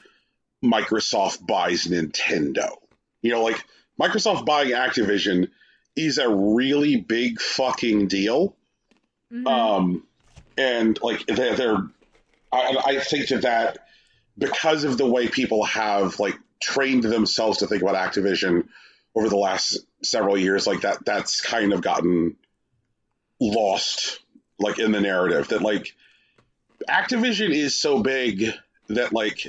[SPEAKER 1] Microsoft buys Nintendo. You know, like Microsoft buying Activision is a really big fucking deal. Mm-hmm. And like I think that because of the way people have like trained themselves to think about Activision over the last several years, like that's kind of gotten lost like in the narrative that like Activision is so big that like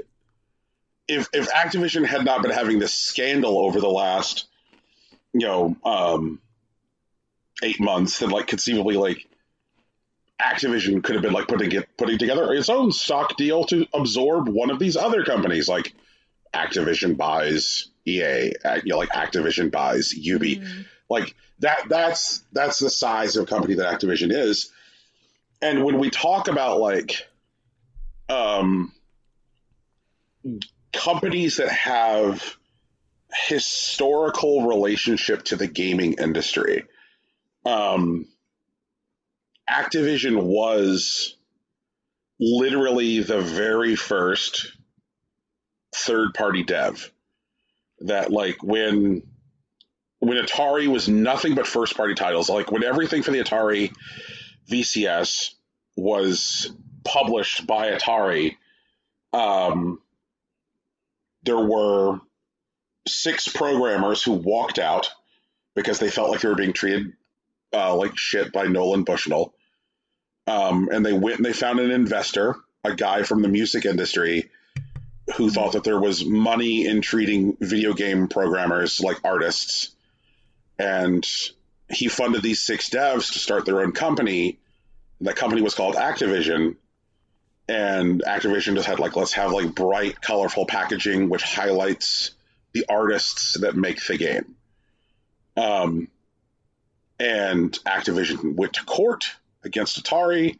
[SPEAKER 1] if Activision had not been having this scandal over the last 8 months, then like conceivably like Activision could have been like putting together its own stock deal to absorb one of these other companies, like Activision buys EA, like Activision buys Ubi. Like that's the size of company that Activision is. And when we talk about like companies that have historical relationship to the gaming industry, Activision was literally the very first third-party dev that like when Atari was nothing but first-party titles, like when everything for the Atari VCS was published by Atari, there were 6 programmers who walked out because they felt like they were being treated like shit by Nolan Bushnell. And they went and they found an investor, a guy from the music industry, who thought that there was money in treating video game programmers like artists. And he funded these 6 devs to start their own company. That company was called Activision. And Activision just had like, let's have like bright, colorful packaging, which highlights the artists that make the game. And Activision went to court against Atari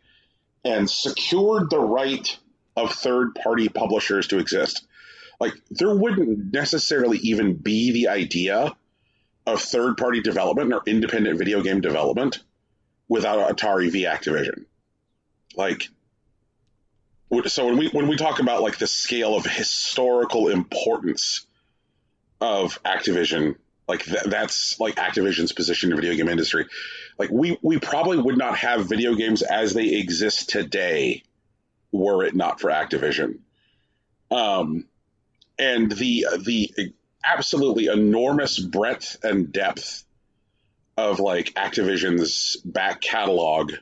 [SPEAKER 1] and secured the right of third-party publishers to exist. Like, there wouldn't necessarily even be the idea of third-party development or independent video game development without Atari v. Activision. Like, so when we talk about like the scale of historical importance of Activision, like that's like Activision's position in the video game industry. Like we probably would not have video games as they exist today were it not for Activision. And the absolutely enormous breadth and depth of like Activision's back catalog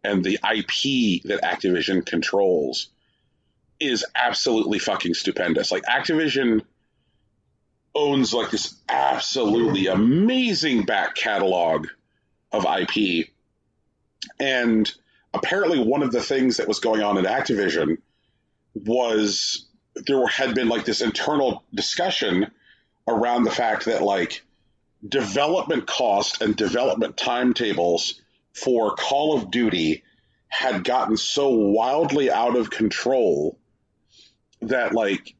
[SPEAKER 1] and the IP that Activision controls is absolutely fucking stupendous. Like Activision owns like this absolutely amazing back catalog of IP. And apparently one of the things that was going on in Activision was there had been like this internal discussion around the fact that like development cost and development timetables for Call of Duty had gotten so wildly out of control that like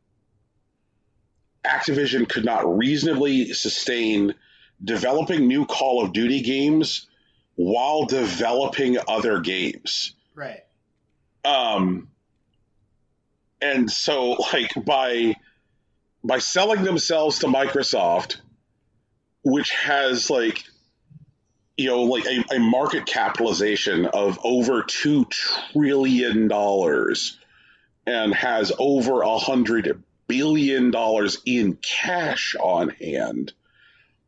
[SPEAKER 1] Activision could not reasonably sustain developing new Call of Duty games while developing other games.
[SPEAKER 3] Right.
[SPEAKER 1] And so like by selling themselves to Microsoft, which has like, you know, like a market capitalization of over $2 trillion and has over 100 billion in cash on hand.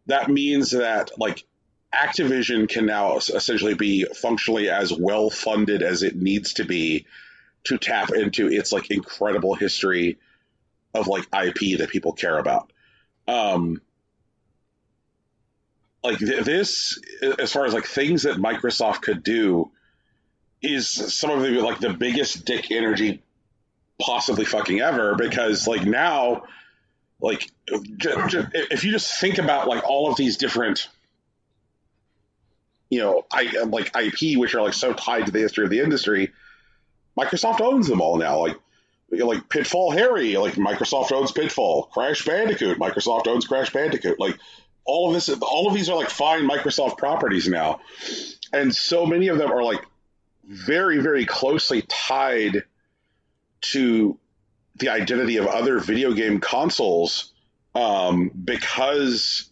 [SPEAKER 1] That means that like Activision can now essentially be functionally as well funded as it needs to be to tap into its like incredible history of like IP that people care about. Like this, as far as like things that Microsoft could do, is some of the like the biggest dick energy possibly fucking ever, because like now, like if you just think about like all of these different, you know, like IP which are like so tied to the history of the industry, Microsoft owns them all now. Like Pitfall Harry, like Microsoft owns Pitfall. Crash Bandicoot, Microsoft owns Crash Bandicoot. Like all of these are like fine Microsoft properties now, and so many of them are like very, very closely tied to the identity of other video game consoles, because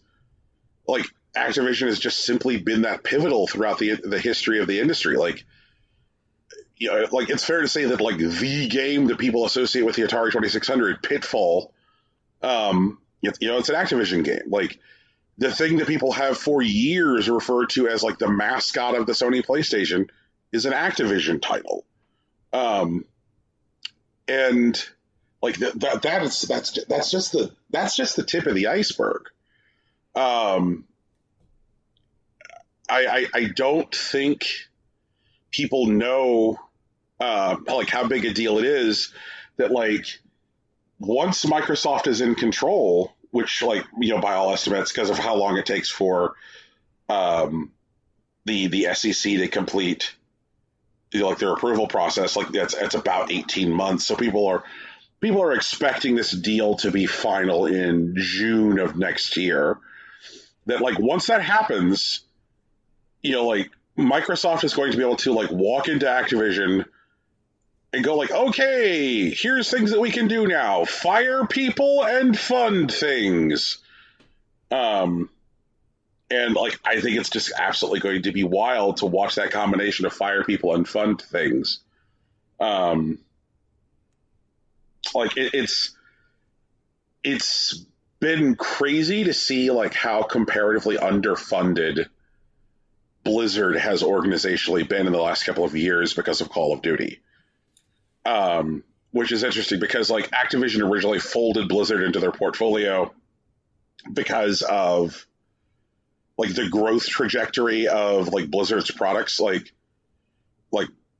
[SPEAKER 1] like Activision has just simply been that pivotal throughout the history of the industry. Like, you know, like it's fair to say that like the game that people associate with the Atari 2600, Pitfall, you know, it's an Activision game. Like the thing that people have for years referred to as like the mascot of the Sony PlayStation is an Activision title. And like that's just the tip of the iceberg. I don't think people know like how big a deal it is that like once Microsoft is in control, which like, you know, by all estimates, because of how long it takes for the SEC to complete, you know, like their approval process, like it's about 18 months. So people are expecting this deal to be final in June of next year. That like once that happens, you know, like Microsoft is going to be able to like walk into Activision and go like, okay, here's things that we can do now. Fire people and fund things. And like I think it's just absolutely going to be wild to watch that combination of fire people and fund things. Like it's been crazy to see like how comparatively underfunded Blizzard has organizationally been in the last couple of years because of Call of Duty. Which is interesting because like Activision originally folded Blizzard into their portfolio because of like the growth trajectory of like Blizzard's products. Like,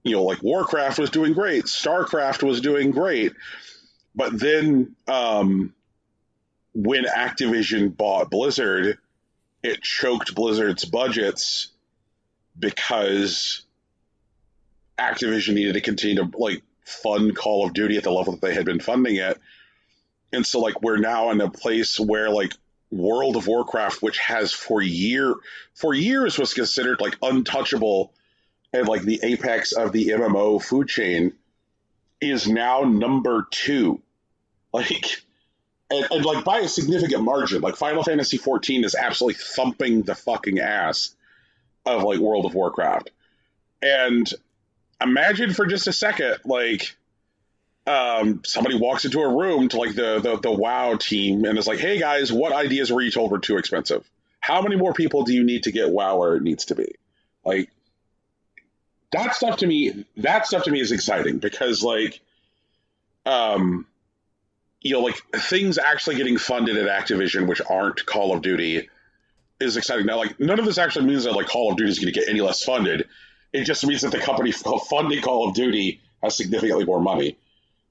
[SPEAKER 1] you know, like Warcraft was doing great. StarCraft was doing great. But then when Activision bought Blizzard, it choked Blizzard's budgets because Activision needed to continue to like fund Call of Duty at the level that they had been funding it. And so like we're now in a place where like World of Warcraft, which has for years was considered like untouchable and like the apex of the MMO food chain, is now number 2. Like and like by a significant margin. Like Final Fantasy XIV is absolutely thumping the fucking ass of like World of Warcraft. And imagine for just a second, like somebody walks into a room to like the WoW team and is like, hey guys, what ideas were you told were too expensive? How many more people do you need to get WoW where it needs to be? Like that stuff to me is exciting because like, you know, like things actually getting funded at Activision, which aren't Call of Duty, is exciting. Now, like none of this actually means that like Call of Duty is going to get any less funded. It just means that the company funding Call of Duty has significantly more money.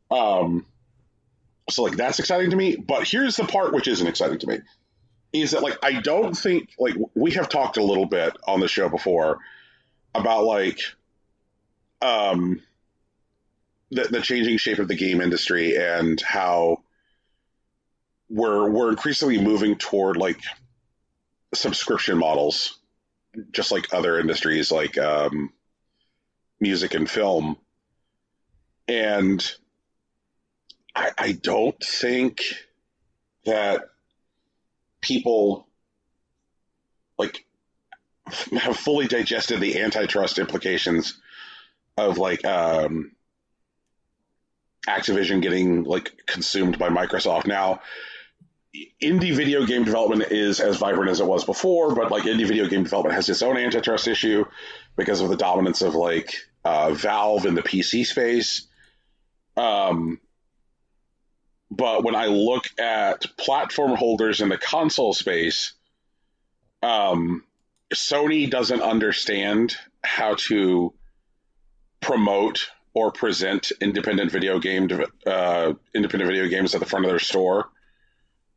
[SPEAKER 1] So like that's exciting to me. But here's the part which isn't exciting to me, is that like I don't think, like we have talked a little bit on the show before about like the changing shape of the game industry and how we're increasingly moving toward like subscription models, just like other industries like music and film. And I don't think that people like have fully digested the antitrust implications of like Activision getting like consumed by Microsoft. Now, indie video game development is as vibrant as it was before, but like indie video game development has its own antitrust issue because of the dominance of like Valve in the PC space. But when I look at platform holders in the console space, Sony doesn't understand how to promote or present independent video games at the front of their store.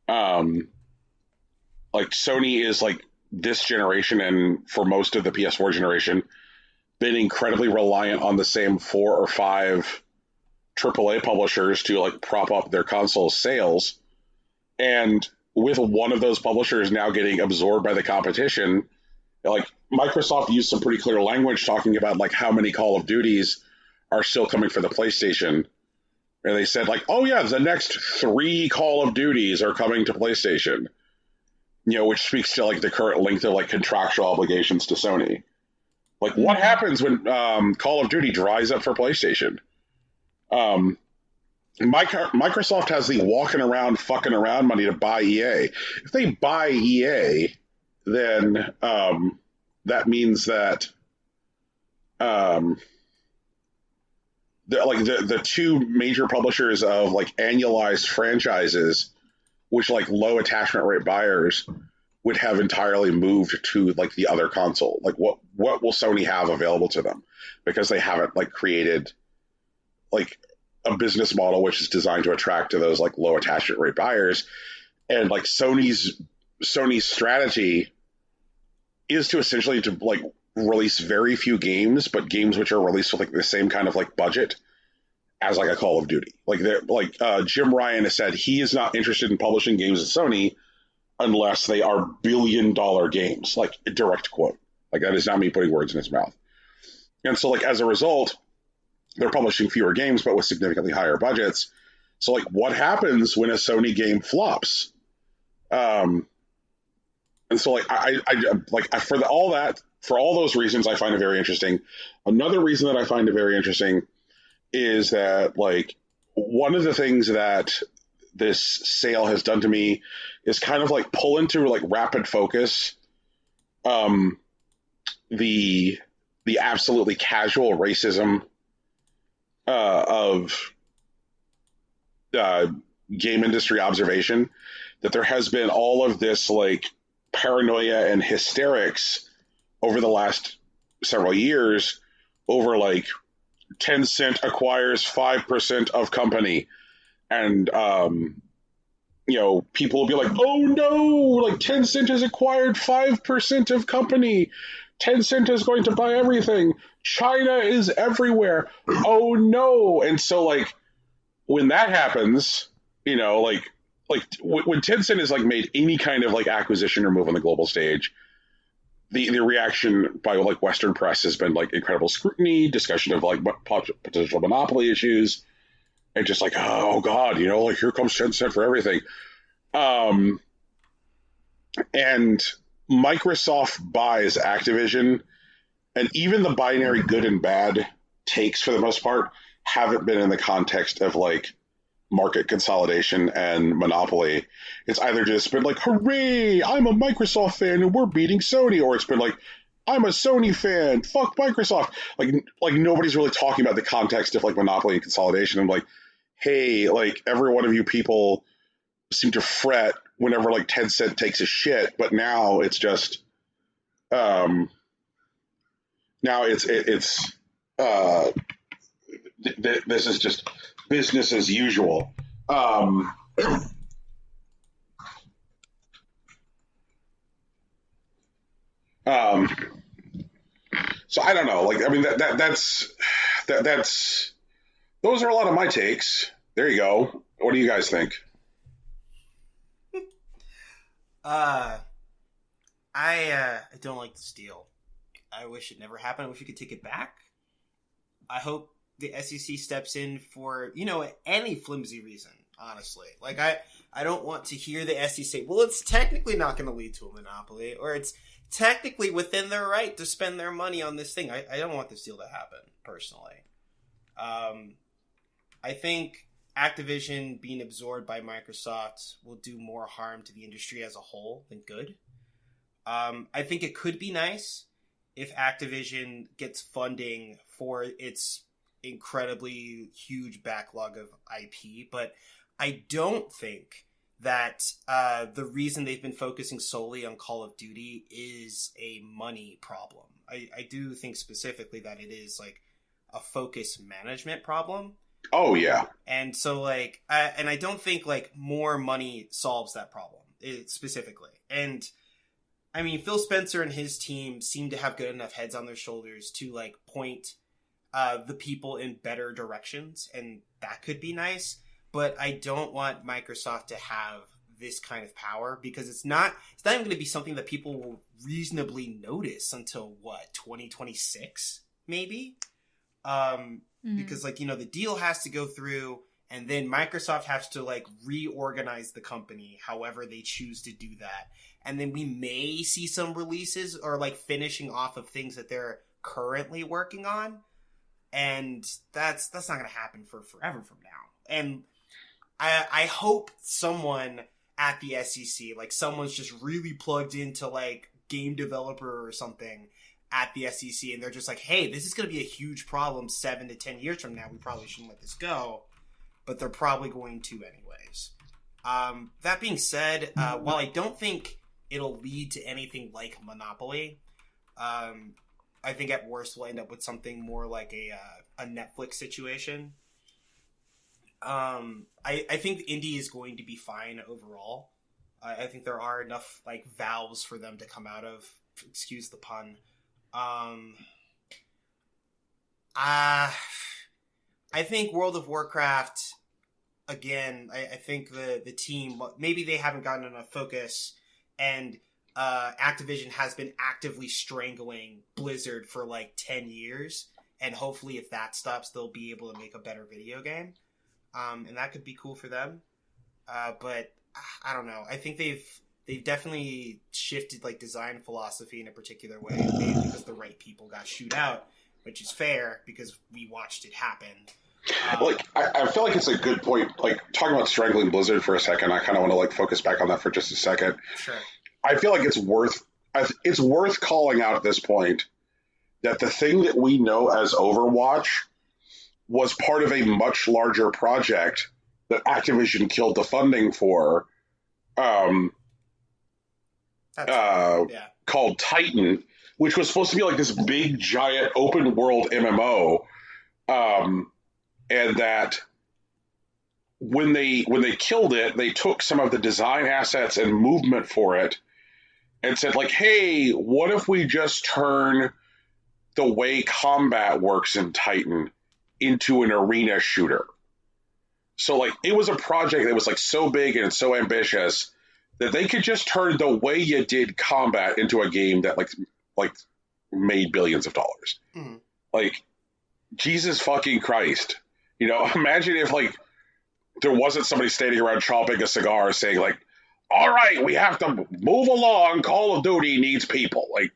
[SPEAKER 1] Like Sony is like this generation and for most of the PS4 generation been incredibly reliant on the same 4 or 5 AAA publishers to like prop up their console sales. And with one of those publishers now getting absorbed by the competition, like Microsoft used some pretty clear language talking about like how many Call of Duties are still coming for the PlayStation. And they said like, oh yeah, the next 3 Call of Duties are coming to PlayStation. You know, which speaks to like the current length of like contractual obligations to Sony. Like what happens when Call of Duty dries up for PlayStation? Microsoft has the walking around, fucking around money to buy EA. If they buy EA, then that means that the 2 major publishers of like annualized franchises, which like low attachment rate buyers would have entirely moved to like the other console. Like what will Sony have available to them? Because they haven't like created like a business model which is designed to attract to those like low attachment rate buyers. And like Sony's strategy is to essentially to like release very few games, but games which are released with like the same kind of like budget as like a Call of Duty. Like Jim Ryan has said he is not interested in publishing games at Sony unless they are billion-dollar games, like a direct quote. Like that is not me putting words in his mouth. And so like as a result, they're publishing fewer games, but with significantly higher budgets. So like what happens when a Sony game flops? And so like for all those reasons, I find it very interesting. Another reason that I find it very interesting is that like one of the things that this sale has done to me is kind of like pull into like rapid focus the absolutely casual racism of game industry observation, that there has been all of this like paranoia and hysterics over the last several years over like Tencent acquires 5% of company, and people will be like, oh no, like Tencent has acquired 5% of company. Tencent is going to buy everything. China is everywhere. Oh no. And so like when that happens, when Tencent has like made any kind of like acquisition or move on the global stage, the reaction by like Western press has been like incredible scrutiny, discussion of like potential monopoly issues, and just like, oh god, like here comes Tencent for everything. And Microsoft buys Activision, and even the binary good and bad takes for the most part haven't been in the context of like market consolidation and monopoly. It's either just been like, hooray, I'm a Microsoft fan and we're beating Sony, or it's been like, I'm a Sony fan, fuck Microsoft. Like nobody's really talking about the context of like monopoly and consolidation. I'm like, hey, like every one of you people seem to fret whenever like Tencent takes a shit, but now it's just this is just business as usual. So I don't know. Like, I mean, that's those are a lot of my takes. There you go. What do you guys think?
[SPEAKER 3] I don't like this deal. I wish it never happened. I wish we could take it back. I hope the SEC steps in for, any flimsy reason, honestly. Like, I don't want to hear the SEC say, well, it's technically not going to lead to a monopoly, or it's technically within their right to spend their money on this thing. I don't want this deal to happen, personally. I think Activision being absorbed by Microsoft will do more harm to the industry as a whole than good. I think it could be nice if Activision gets funding for its incredibly huge backlog of IP, but I don't think that the reason they've been focusing solely on Call of Duty is a money problem. I do think specifically that it is like a focus management problem.
[SPEAKER 1] Oh, yeah.
[SPEAKER 3] And so, like, I don't think, like, more money solves that problem, specifically. And, I mean, Phil Spencer and his team seem to have good enough heads on their shoulders to, like, point the people in better directions, and that could be nice. But I don't want Microsoft to have this kind of power, because it's not even going to be something that people will reasonably notice until, 2026, maybe? Because, like, you know, the deal has to go through, and then Microsoft has to, like, reorganize the company however they choose to do that. And then we may see some releases or, like, finishing off of things that they're currently working on. And that's not going to happen for forever from now. And I hope someone at the SEC, like, someone's just really plugged into, like, game developer or something at the SEC, and they're just like, hey, this is going to be a huge problem 7 to 10 years from now. We probably shouldn't let this go. But they're probably going to anyways. That being said, while I don't think it'll lead to anything like Monopoly, I think at worst we'll end up with something more like a Netflix situation. I think indie is going to be fine overall. I think there are enough, like, valves for them to come out of. Excuse the pun. I think World of Warcraft, again, I think the team, maybe they haven't gotten enough focus, and Activision has been actively strangling Blizzard for like 10 years, and hopefully if that stops, they'll be able to make a better video game, and that could be cool for them, but I don't know. I think they've definitely shifted, like, design philosophy in a particular way, maybe because the right people got shoot out, which is fair because we watched it happen.
[SPEAKER 1] Like, I feel like it's a good point. Like, talking about strangling Blizzard for a second, I kind of want to, like, focus back on that for just a second.
[SPEAKER 3] Sure.
[SPEAKER 1] I feel like it's worth calling out at this point that the thing that we know as Overwatch was part of a much larger project that Activision killed the funding for. Called Titan, which was supposed to be like this big, giant, open world MMO, and that when they killed it, they took some of the design assets and movement for it, and said, like, hey, what if we just turn the way combat works in Titan into an arena shooter? So, like, it was a project that was, like, so big and so ambitious that they could just turn the way you did combat into a game that like made billions of dollars.
[SPEAKER 3] Mm-hmm.
[SPEAKER 1] Like, Jesus fucking Christ. You know, imagine if, like, there wasn't somebody standing around chomping a cigar saying, like, all right, we have to move along. Call of Duty needs people. Like,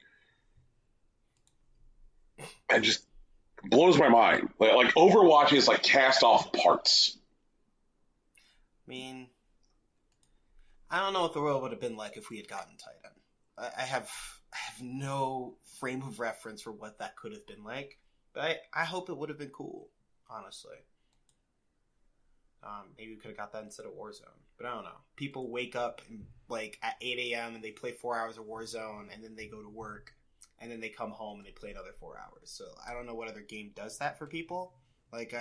[SPEAKER 1] it just blows my mind. Like Overwatch is like cast off parts.
[SPEAKER 3] I mean, I don't know what the world would have been like if we had gotten Titan. I have no frame of reference for what that could have been like, but I hope it would have been cool, honestly. Maybe we could have got that instead of Warzone, but I don't know. People wake up like at 8 a.m. and they play 4 hours of Warzone, and then they go to work, and then they come home and they play another 4 hours. So I don't know what other game does that for people. Like,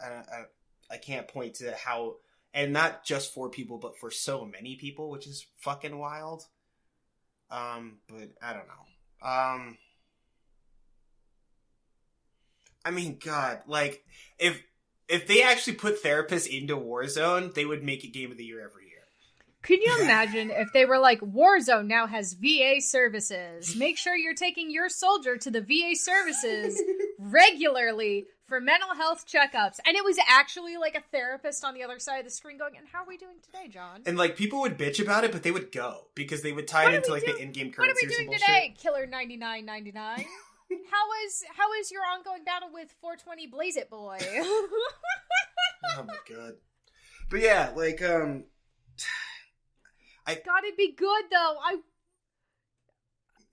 [SPEAKER 3] I can't point to how. And not just for people, but for so many people, which is fucking wild. But I don't know. I mean, God, like, if they actually put therapists into Warzone, they would make it Game of the Year every year.
[SPEAKER 2] Can you imagine if they were like, Warzone now has VA services. Make sure you're taking your soldier to the VA services regularly for mental health checkups. And it was actually like a therapist on the other side of the screen going, and how are we doing today, John?
[SPEAKER 3] And, like, people would bitch about it, but they would go because they would tie it into, like, the in-game currency or some bullshit.
[SPEAKER 2] What are we doing today, Killer 99.99? How is your ongoing battle with 420 Blaze It Boy?
[SPEAKER 3] Oh my god. But yeah, like,
[SPEAKER 2] God, it'd be good though.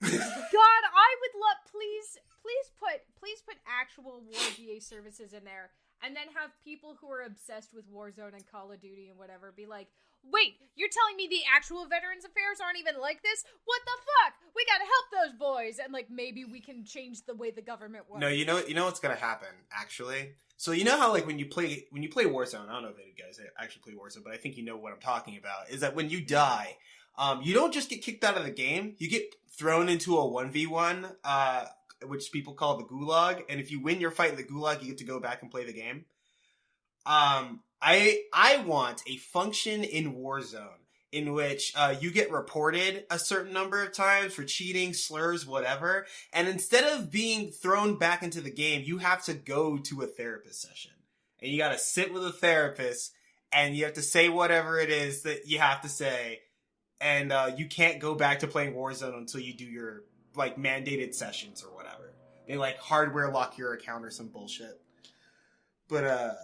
[SPEAKER 2] God, I would love. Please put actual War VA services in there, and then have people who are obsessed with Warzone and Call of Duty and whatever be like, "Wait, you're telling me the actual Veterans Affairs aren't even like this? What the fuck? We gotta help those boys!" And like, maybe we can change the way the government works.
[SPEAKER 3] no, you know what's gonna happen actually. So you know how like when you play Warzone, I don't know if you guys actually play Warzone, but I think you know what I'm talking about. Is that when you die, you don't just get kicked out of the game. You get thrown into a 1v1, which people call the gulag. And if you win your fight in the gulag, you get to go back and play the game. I want a function in Warzone in which you get reported a certain number of times for cheating, slurs, whatever. And instead of being thrown back into the game, you have to go to a therapist session. And you got to sit with a therapist and you have to say whatever it is that you have to say. And you can't go back to playing Warzone until you do your like mandated sessions or whatever. They like hardware lock your account or some bullshit. But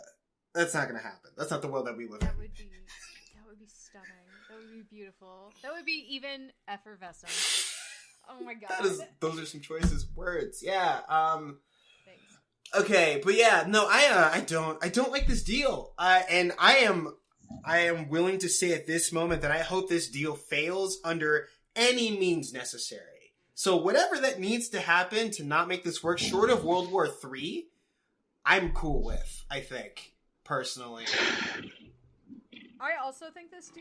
[SPEAKER 3] that's not gonna happen. That's not the world that we live in.
[SPEAKER 2] That would be stunning. That would be beautiful. That would be even effervescent. Oh my god.
[SPEAKER 3] Those are some choices words. Yeah.
[SPEAKER 2] Thanks.
[SPEAKER 3] Okay, but yeah, no, I don't like this deal. And I am willing to say at this moment that I hope this deal fails under any means necessary. So whatever that needs to happen to not make this work, short of World War III, I'm cool with, I think, personally.
[SPEAKER 2] I also think this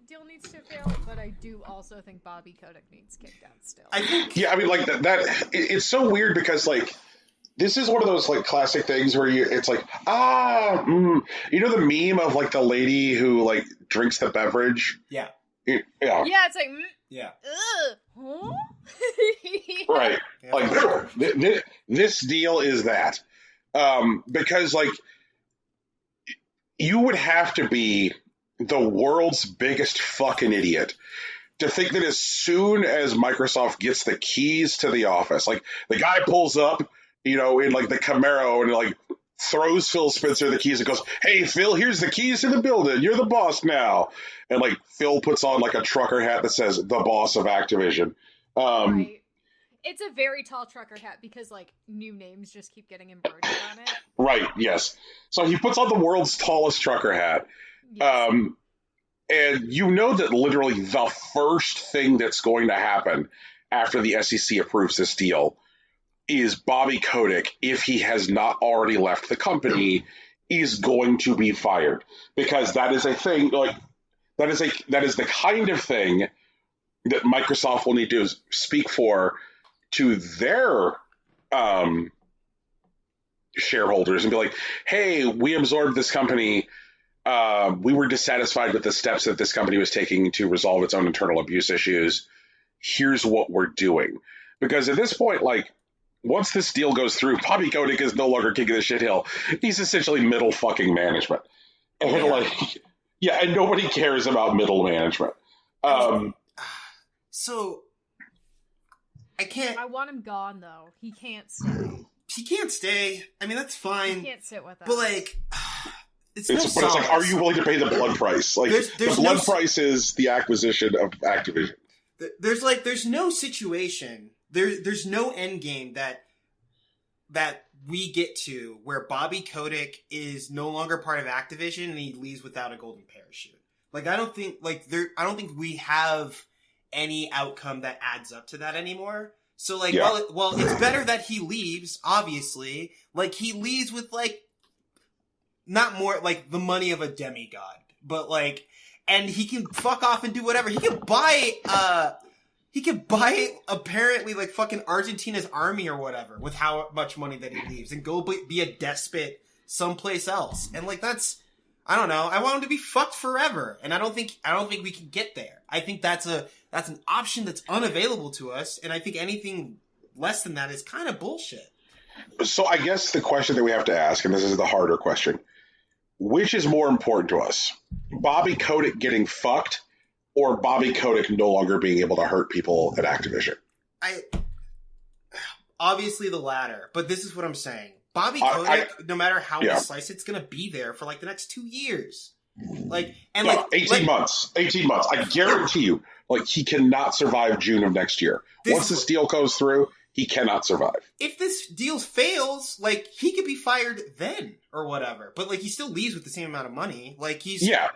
[SPEAKER 2] deal needs to fail, but I do also think Bobby Kotick needs kicked out still.
[SPEAKER 3] I think...
[SPEAKER 1] Yeah, I mean, like, it's so weird because, like, this is one of those, like, classic things where it's like, you know the meme of, like, the lady who, like, drinks the beverage?
[SPEAKER 3] Yeah.
[SPEAKER 1] Yeah.
[SPEAKER 2] Yeah, it's like,
[SPEAKER 3] yeah.
[SPEAKER 2] Huh?
[SPEAKER 1] Right.
[SPEAKER 3] Yeah.
[SPEAKER 1] Like, this deal is that. Because, like, you would have to be the world's biggest fucking idiot to think that as soon as Microsoft gets the keys to the office, like, the guy pulls up, you know, in, like, the Camaro and, like, throws Phil Spencer the keys and goes, "Hey, Phil, here's the keys to the building. You're the boss now." And, like, Phil puts on, like, a trucker hat that says, "The boss of Activision."
[SPEAKER 2] Right. It's a very tall trucker hat because, like, new names just keep getting embroidered on it.
[SPEAKER 1] Right, yes. So he puts on the world's tallest trucker hat.
[SPEAKER 2] Yes.
[SPEAKER 1] And you know that literally the first thing that's going to happen after the SEC approves this deal is Bobby Kotick, if he has not already left the company, is going to be fired. Because that is a thing, like, that is the kind of thing that Microsoft will need to speak for to their shareholders and be like, "Hey, we absorbed this company. We were dissatisfied with the steps that this company was taking to resolve its own internal abuse issues. Here's what we're doing." Because at this point, like, once this deal goes through, Bobby Kotick is no longer king of the shit hill. He's essentially middle fucking management. And and nobody cares about middle management.
[SPEAKER 3] So I can't.
[SPEAKER 2] I want him gone, though. He can't stay.
[SPEAKER 3] He can't stay. I mean, that's fine.
[SPEAKER 2] He can't sit with us.
[SPEAKER 3] But, like, it's
[SPEAKER 1] like, are you willing to pay the blood price? Like, the blood price is the acquisition of Activision.
[SPEAKER 3] There's no situation. There's no end game that we get to where Bobby Kotick is no longer part of Activision and he leaves without a golden parachute. Like, I don't think we have any outcome that adds up to that anymore. So, like, well, it's better that he leaves, obviously. Like, he leaves with, like, not more, like, the money of a demigod. But, like, and he can fuck off and do whatever. He can buy, apparently, like, fucking Argentina's army or whatever with how much money that he leaves and go be a despot someplace else. And, like, that's, I don't know. I want him to be fucked forever. And I don't think we can get there. I think that's an option that's unavailable to us. And I think anything less than that is kind of bullshit.
[SPEAKER 1] So I guess the question that we have to ask, and this is the harder question, which is more important to us? Bobby Kotick getting fucked or Bobby Kotick no longer being able to hurt people at Activision?
[SPEAKER 3] Obviously the latter, but this is what I'm saying. Bobby Kotick, no matter how we slice it, it's going to be there for like the next 2 years.
[SPEAKER 1] 18 months. 18 months. I guarantee you, like, he cannot survive June of next year. Once this deal goes through, he cannot survive. If
[SPEAKER 3] this deal fails, like, he could be fired then or whatever. But, like, he still leaves with the same amount of money. Like, he's...
[SPEAKER 1] Yeah.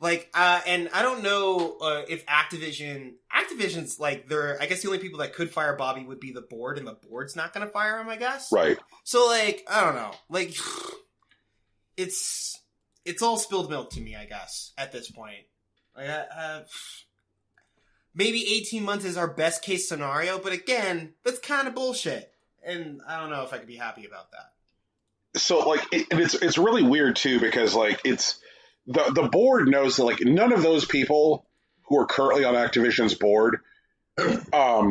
[SPEAKER 3] Like, and I don't know if Activision's, like, I guess the only people that could fire Bobby would be the board, and the board's not going to fire him, I guess.
[SPEAKER 1] Right.
[SPEAKER 3] So, like, I don't know. Like, it's all spilled milk to me, I guess, at this point. Like, maybe 18 months is our best case scenario, but again, that's kind of bullshit. And I don't know if I could be happy about that.
[SPEAKER 1] So, like, it's really weird, too, because, like, it's... The board knows that, like, none of those people who are currently on Activision's board are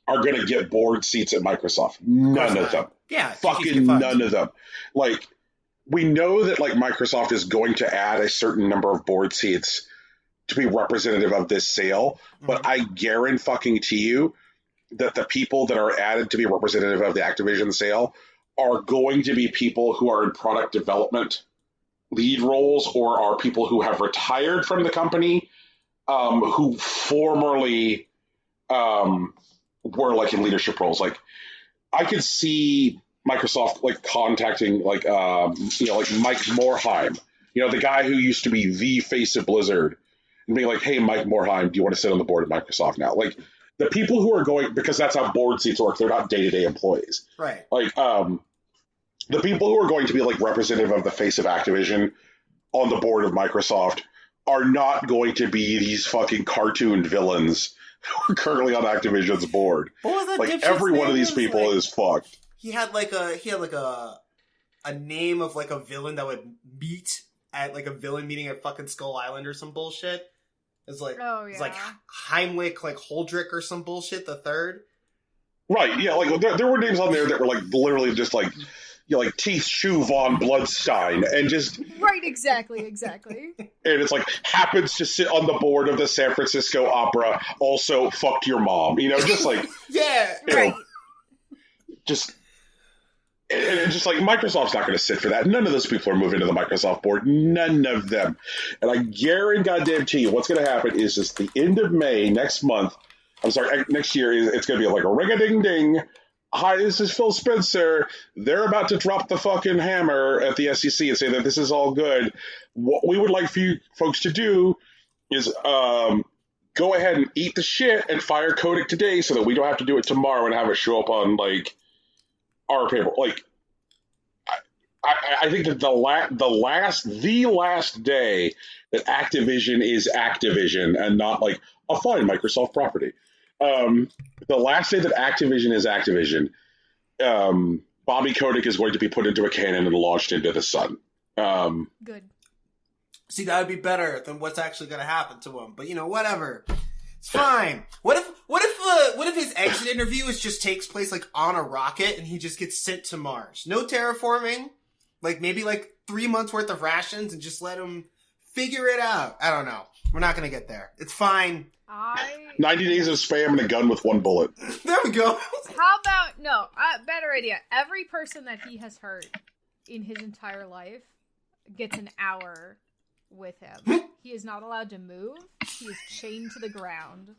[SPEAKER 1] going to get board seats at Microsoft. None of them.
[SPEAKER 3] Yeah.
[SPEAKER 1] Fucking none of them. Like, we know that, like, Microsoft is going to add a certain number of board seats to be representative of this sale, but I guarantee you that the people that are added to be representative of the Activision sale are going to be people who are in product development lead roles, or are people who have retired from the company, who formerly were, like, in leadership roles. Like, I could see Microsoft, like, contacting, like, like Mike Morhaime, the guy who used to be the face of Blizzard, and being like, hey, Mike Morhaime, do you want to sit on the board at Microsoft now? Like, the people who are going, because that's how board seats work, they're not day-to-day employees.
[SPEAKER 3] Right.
[SPEAKER 1] Like, the people who are going to be, like, representative of the face of Activision on the board of Microsoft are not going to be these fucking cartoon villains who are currently on Activision's board.
[SPEAKER 3] What was that?
[SPEAKER 1] Like, every one of these people is fucked.
[SPEAKER 3] He had a name of, like, a villain that would meet at, like, a villain meeting at fucking Skull Island or some bullshit. It's like, It's like Heimlich, like, Holdrick or some bullshit, the third.
[SPEAKER 1] Right, yeah, like, there were names on there that were, like, literally just, like, like Teeth Shoe von Bloodstein, and just...
[SPEAKER 2] Right, exactly. And
[SPEAKER 1] it's like, happens to sit on the board of the San Francisco Opera, also fucked your mom, just like...
[SPEAKER 3] Yeah,
[SPEAKER 2] right.
[SPEAKER 1] Just... And just like, Microsoft's not going to sit for that. None of those people are moving to the Microsoft board. None of them. And I guarantee you, what's going to happen is just the end of May, next month, next year, it's going to be like a ring-a-ding-ding. Hi, this is Phil Spencer. They're about to drop the fucking hammer at the SEC and say that this is all good. What we would like for you folks to do is go ahead and eat the shit and fire Kotick today so that we don't have to do it tomorrow and have it show up on, like, our paper. Like, I think that the last day that Activision is Activision and not, like, a fine Microsoft property. The last day that Activision is Activision, Bobby Kotick is going to be put into a cannon and launched into the sun.
[SPEAKER 2] Good.
[SPEAKER 3] See, that would be better than what's actually going to happen to him. But, whatever. It's fine. What if his exit interview just takes place, like, on a rocket and he just gets sent to Mars? No terraforming. Like, maybe, like, 3 months worth of rations and just let him figure it out. I don't know. We're not going to get there. It's fine.
[SPEAKER 1] 90 days of spam and a gun with one bullet.
[SPEAKER 3] There we go.
[SPEAKER 2] How about, better idea. Every person that he has hurt in his entire life gets an hour with him. He is not allowed to move. He is chained to the ground.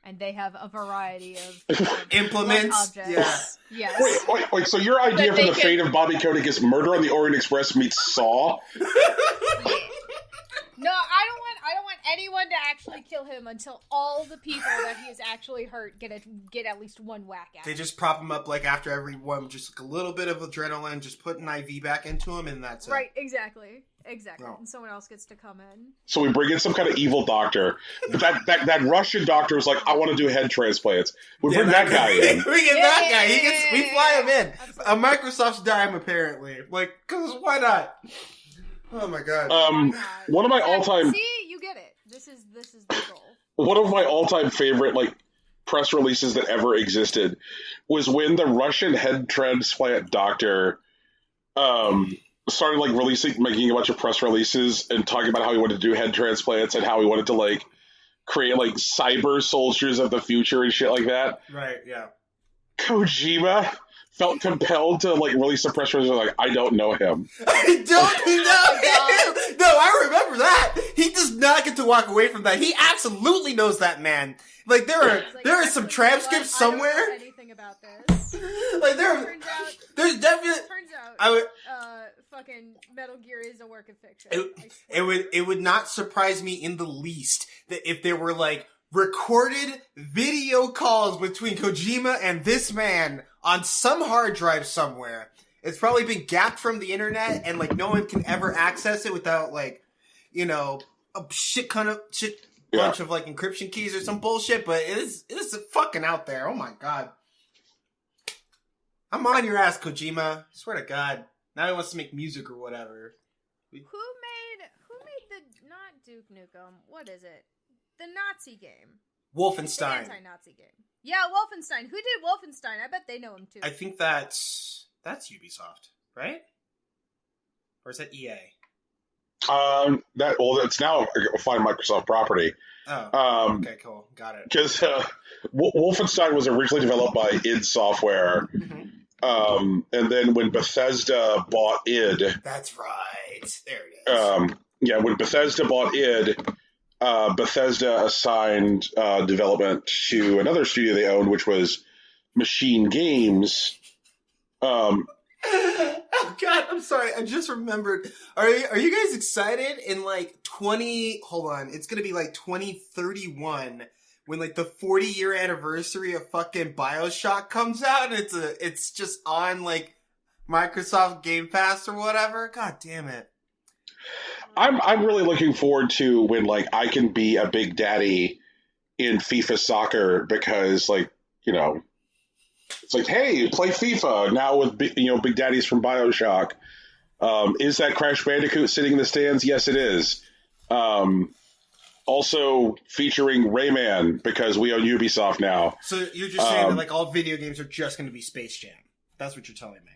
[SPEAKER 2] And they have a variety of
[SPEAKER 3] implements.
[SPEAKER 2] Objects. Yeah. Yes.
[SPEAKER 1] Wait. So your idea for the fate of Bobby Kotick is Murder on the Orient Express meets Saw?
[SPEAKER 2] Yeah. No, I don't want anyone to actually kill him until all the people that he has actually hurt get at least one whack at him.
[SPEAKER 3] They just prop him up, like, after every one, just like a little bit of adrenaline, just put an IV back into him, and that's it.
[SPEAKER 2] Right, exactly.
[SPEAKER 3] No.
[SPEAKER 2] And someone else gets to come in.
[SPEAKER 1] So we bring in some kind of evil doctor. But that Russian doctor was like, I want to do head transplants. We bring that guy in.
[SPEAKER 3] We get that guy. We fly him in. A Microsoft's dime, apparently. Like, because why not? Oh my god.
[SPEAKER 1] One of my all-time...
[SPEAKER 2] See, you get it. This is the goal.
[SPEAKER 1] One of my all-time favorite, like, press releases that ever existed was when the Russian head transplant doctor started, like, making a bunch of press releases and talking about how he wanted to do head transplants and how he wanted to, like, create, like, cyber soldiers of the future and shit like that.
[SPEAKER 3] Right, yeah.
[SPEAKER 1] Kojima felt compelled to like really suppress results. Like, I don't know him.
[SPEAKER 3] I don't know him. No, I remember that. He does not get to walk away from that. He absolutely knows that man. Like there are some transcripts somewhere.
[SPEAKER 2] I don't know anything about this.
[SPEAKER 3] Like there's definitely.
[SPEAKER 2] Turns out,
[SPEAKER 3] I would.
[SPEAKER 2] Fucking Metal Gear is a work of fiction.
[SPEAKER 3] It would not surprise me in the least that if there were like recorded video calls between Kojima and this man on some hard drive somewhere. It's probably been gapped from the internet and like no one can ever access it without like, you know, a bunch of like encryption keys or some bullshit, but it is fucking out there. Oh my god. I'm on your ass, Kojima. I swear to God. Now he wants to make music or whatever.
[SPEAKER 2] Who made the not Duke Nukem? What is it? The Nazi game.
[SPEAKER 3] Wolfenstein.
[SPEAKER 2] The anti-Nazi game. Yeah, Wolfenstein. Who did Wolfenstein? I bet they know him too.
[SPEAKER 3] I think that's Ubisoft, right? Or is that EA?
[SPEAKER 1] It's now a fine Microsoft property.
[SPEAKER 3] Oh, okay, cool, got it.
[SPEAKER 1] Because Wolfenstein was originally developed by id Software.
[SPEAKER 3] Mm-hmm.
[SPEAKER 1] And then when Bethesda bought id...
[SPEAKER 3] That's right. There it is.
[SPEAKER 1] When Bethesda bought id, Bethesda assigned development to another studio they owned, which was Machine Games.
[SPEAKER 3] Oh, God, I'm sorry. I just remembered. Are you guys excited in like hold on, it's going to be like 2031 when like the 40-year anniversary of fucking BioShock comes out and it's just on like Microsoft Game Pass or whatever. God damn it.
[SPEAKER 1] I'm really looking forward to when like I can be a big daddy in FIFA soccer because like, you know, it's like, hey, play FIFA now with big daddies from BioShock. Is that Crash Bandicoot sitting in the stands? Yes, it is. Also featuring Rayman because we own Ubisoft now.
[SPEAKER 3] So you're just saying that like all video games are just going to be Space Jam. That's what you're telling me.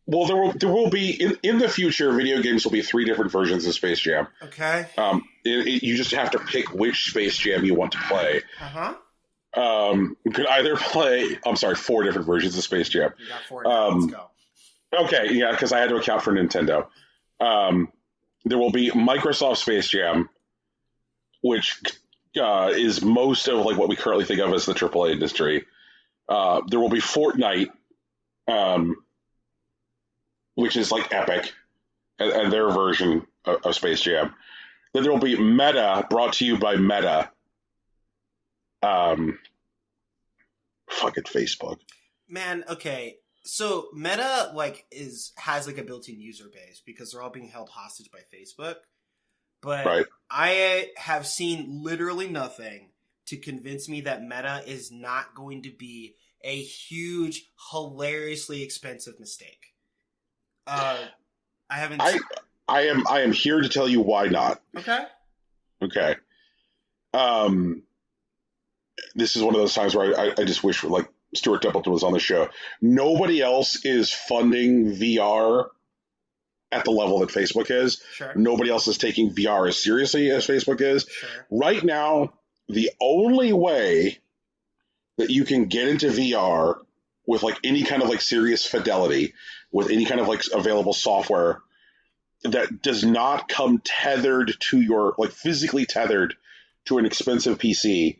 [SPEAKER 1] Well, there will be in the future. Video games will be 3 different versions of Space Jam.
[SPEAKER 3] Okay.
[SPEAKER 1] You just have to pick which Space Jam you want to play. You could either play. I'm sorry, 4 different versions of Space Jam.
[SPEAKER 3] You got 4 now. Let's go.
[SPEAKER 1] Okay, yeah, because I had to account for Nintendo. There will be Microsoft Space Jam, which is most of like what we currently think of as the AAA industry. There will be Fortnite, which is like Epic and their version of Space Jam. Then there will be Meta, brought to you by Meta. Fucking Facebook.
[SPEAKER 3] Man, okay. So Meta has like a built-in user base because they're all being held hostage by Facebook. But
[SPEAKER 1] right.
[SPEAKER 3] I have seen literally nothing to convince me that Meta is not going to be a huge, hilariously expensive mistake. I haven't.
[SPEAKER 1] I am here to tell you why not. Okay. This is one of those times where I just wish like Stuart Templeton was on the show. Nobody else is funding VR at the level that Facebook is.
[SPEAKER 3] Sure.
[SPEAKER 1] Nobody else is taking VR as seriously as Facebook is.
[SPEAKER 3] Sure.
[SPEAKER 1] Right now, the only way that you can get into VR with like any kind of like serious fidelity, with any kind of like available software that does not come tethered to your like physically tethered to an expensive PC,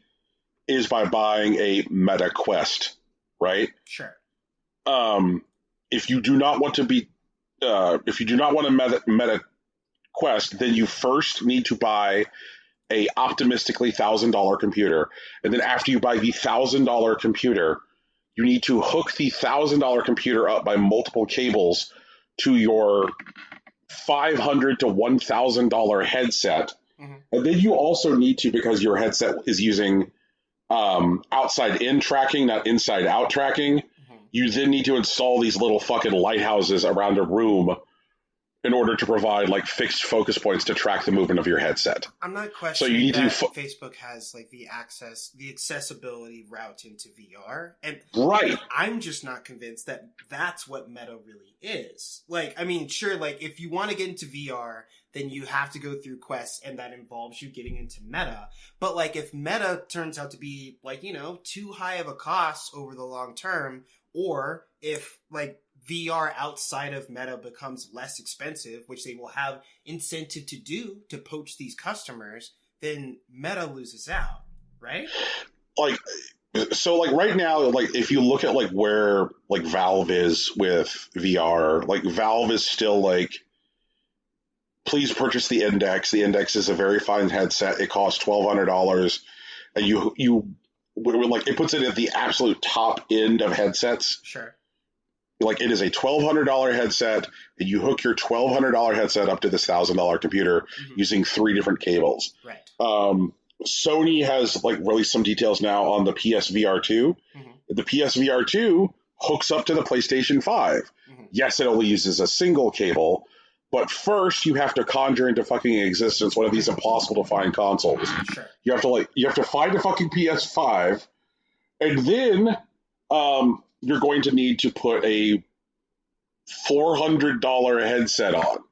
[SPEAKER 1] is by buying a Meta Quest, right?
[SPEAKER 3] Sure.
[SPEAKER 1] If you do not want to be, if you do not want a Meta Quest, then you first need to buy a optimistically $1,000 computer, and then after you buy the $1,000 computer, you need to hook the $1,000 computer up by multiple cables to your $500 to $1,000 headset, and then you also need to, because your headset is using outside-in tracking, not inside-out tracking, you then need to install these little fucking lighthouses around a room in order to provide like fixed focus points to track the movement of your headset.
[SPEAKER 3] I'm not
[SPEAKER 1] So you
[SPEAKER 3] questioning
[SPEAKER 1] need to
[SPEAKER 3] that
[SPEAKER 1] do
[SPEAKER 3] Facebook has like the accessibility route into VR, and
[SPEAKER 1] right.
[SPEAKER 3] I'm just not convinced that that's what Meta really is. Like, I mean, sure, like if you want to get into VR, then you have to go through quests, and that involves you getting into Meta. But like, if Meta turns out to be like, you know, too high of a cost over the long term, or if like VR outside of Meta becomes less expensive, which they will have incentive to do to poach these customers, then Meta loses out, right?
[SPEAKER 1] Like, so like right now, like if you look at like where like Valve is with VR, like Valve is still like, please purchase the Index. The Index is a very fine headset. It costs $1,200, and you like it puts it at the absolute top end of headsets.
[SPEAKER 3] Sure.
[SPEAKER 1] Like it is a $1,200 headset, and you hook your $1,200 headset up to this $1,000 computer using 3 different cables.
[SPEAKER 3] Right.
[SPEAKER 1] Sony has like released some details now on the PSVR 2. The PSVR 2 hooks up to the PlayStation 5. Yes, it only uses a single cable, but first you have to conjure into fucking existence one of these impossible to find consoles.
[SPEAKER 3] Sure.
[SPEAKER 1] You have to find a fucking PS5, and then you're going to need to put a $400 headset on.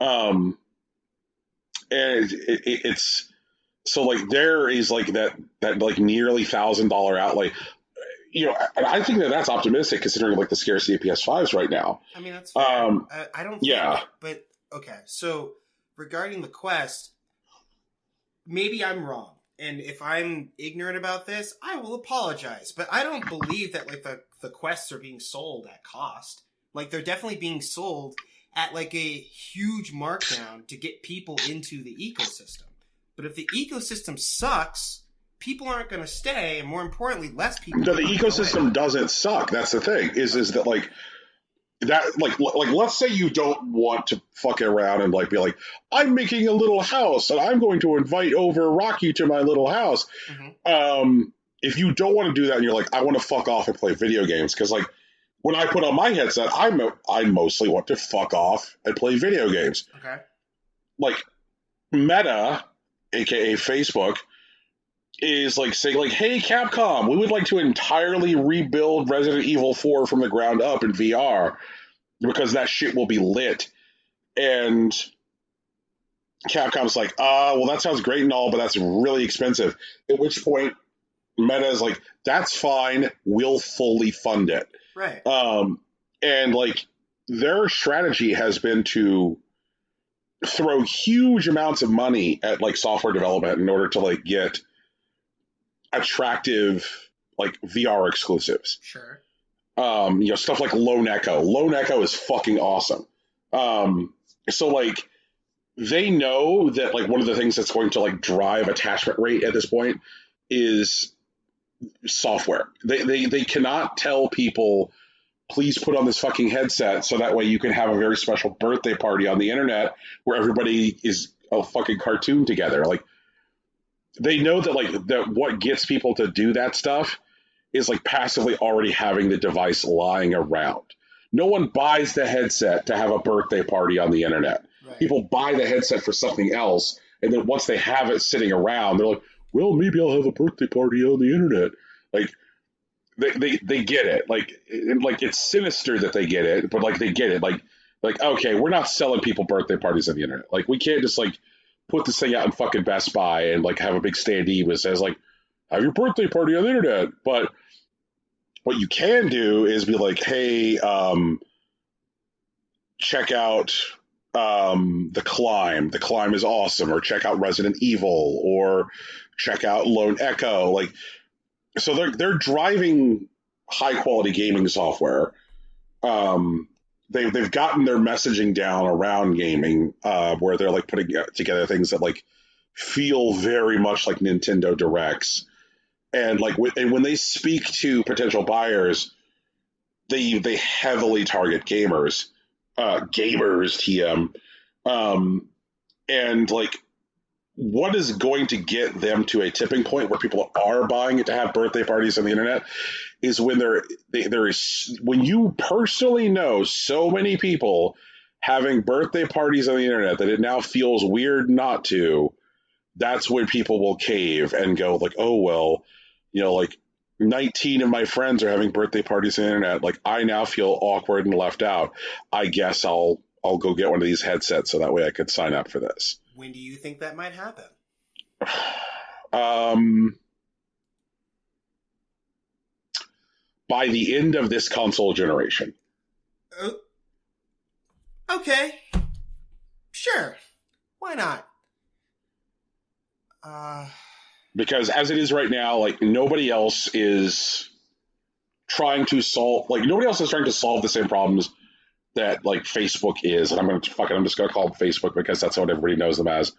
[SPEAKER 1] And it's so like there is like that like nearly $1,000 outlay. You know, and I think that that's optimistic considering like the scarcity of PS5s right now.
[SPEAKER 3] I mean, that's fair. I don't think,
[SPEAKER 1] yeah.
[SPEAKER 3] But okay, so regarding the Quest, maybe I'm wrong. And if I'm ignorant about this, I will apologize. But I don't believe that like the quests are being sold at cost. Like they're definitely being sold at like a huge markdown to get people into the ecosystem. But if the ecosystem sucks, people aren't going to stay, and more importantly, less people.
[SPEAKER 1] No, the ecosystem doesn't suck. That's the thing. Is that like that like let's say you don't want to fuck around and like be like, I'm making a little house and I'm going to invite over Rocky to my little house. If you don't want to do that and you're like, I want to fuck off and play video games, because like when I put on my headset, I mostly want to fuck off and play video games.
[SPEAKER 3] Okay.
[SPEAKER 1] Like Meta, aka Facebook, is like saying like, hey Capcom, we would like to entirely rebuild Resident Evil 4 from the ground up in VR because that shit will be lit. And Capcom's like, well, that sounds great and all, but that's really expensive. At which point Meta is like, that's fine, we'll fully fund it.
[SPEAKER 3] Right.
[SPEAKER 1] And like their strategy has been to throw huge amounts of money at like software development in order to like get attractive like VR exclusives.
[SPEAKER 3] Sure.
[SPEAKER 1] You know, stuff like Lone Echo. Lone Echo is fucking awesome. So like they know that like one of the things that's going to like drive attachment rate at this point is software. They cannot tell people, please put on this fucking headset so that way you can have a very special birthday party on the internet where everybody is a fucking cartoon together. Like they know that like that what gets people to do that stuff is like passively already having the device lying around. No one buys the headset to have a birthday party on the internet. Right. People buy the headset for something else, and then once they have it sitting around, they're like, well, maybe I'll have a birthday party on the internet. Like they get it. Like it's sinister that they get it, but like they get it. Like okay, we're not selling people birthday parties on the internet. Like we can't just like put this thing out in fucking Best Buy and like have a big standee that says like, have your birthday party on the internet. But what you can do is be like, hey, check out The Climb. The Climb is awesome. Or check out Resident Evil. Or check out Lone Echo. Like, so they're driving high quality gaming software. They've gotten their messaging down around gaming, where they're like putting together things that like feel very much like Nintendo Directs. And like when they speak to potential buyers, they heavily target gamers, TM, and like what is going to get them to a tipping point where people are buying it to have birthday parties on the internet is when there is when you personally know so many people having birthday parties on the internet that it now feels weird not to, that's when people will cave and go like, oh, well, like 19 of my friends are having birthday parties on the internet. Like, I now feel awkward and left out. I guess I'll go get one of these headsets so that way I could sign up for this.
[SPEAKER 3] When do you think that might happen?
[SPEAKER 1] By the end of this console generation.
[SPEAKER 3] Okay. Sure. Why not?
[SPEAKER 1] Because as it is right now, like, nobody else is trying to solve the same problems that, like, Facebook is. And I'm just going to call them Facebook because that's what everybody knows them as.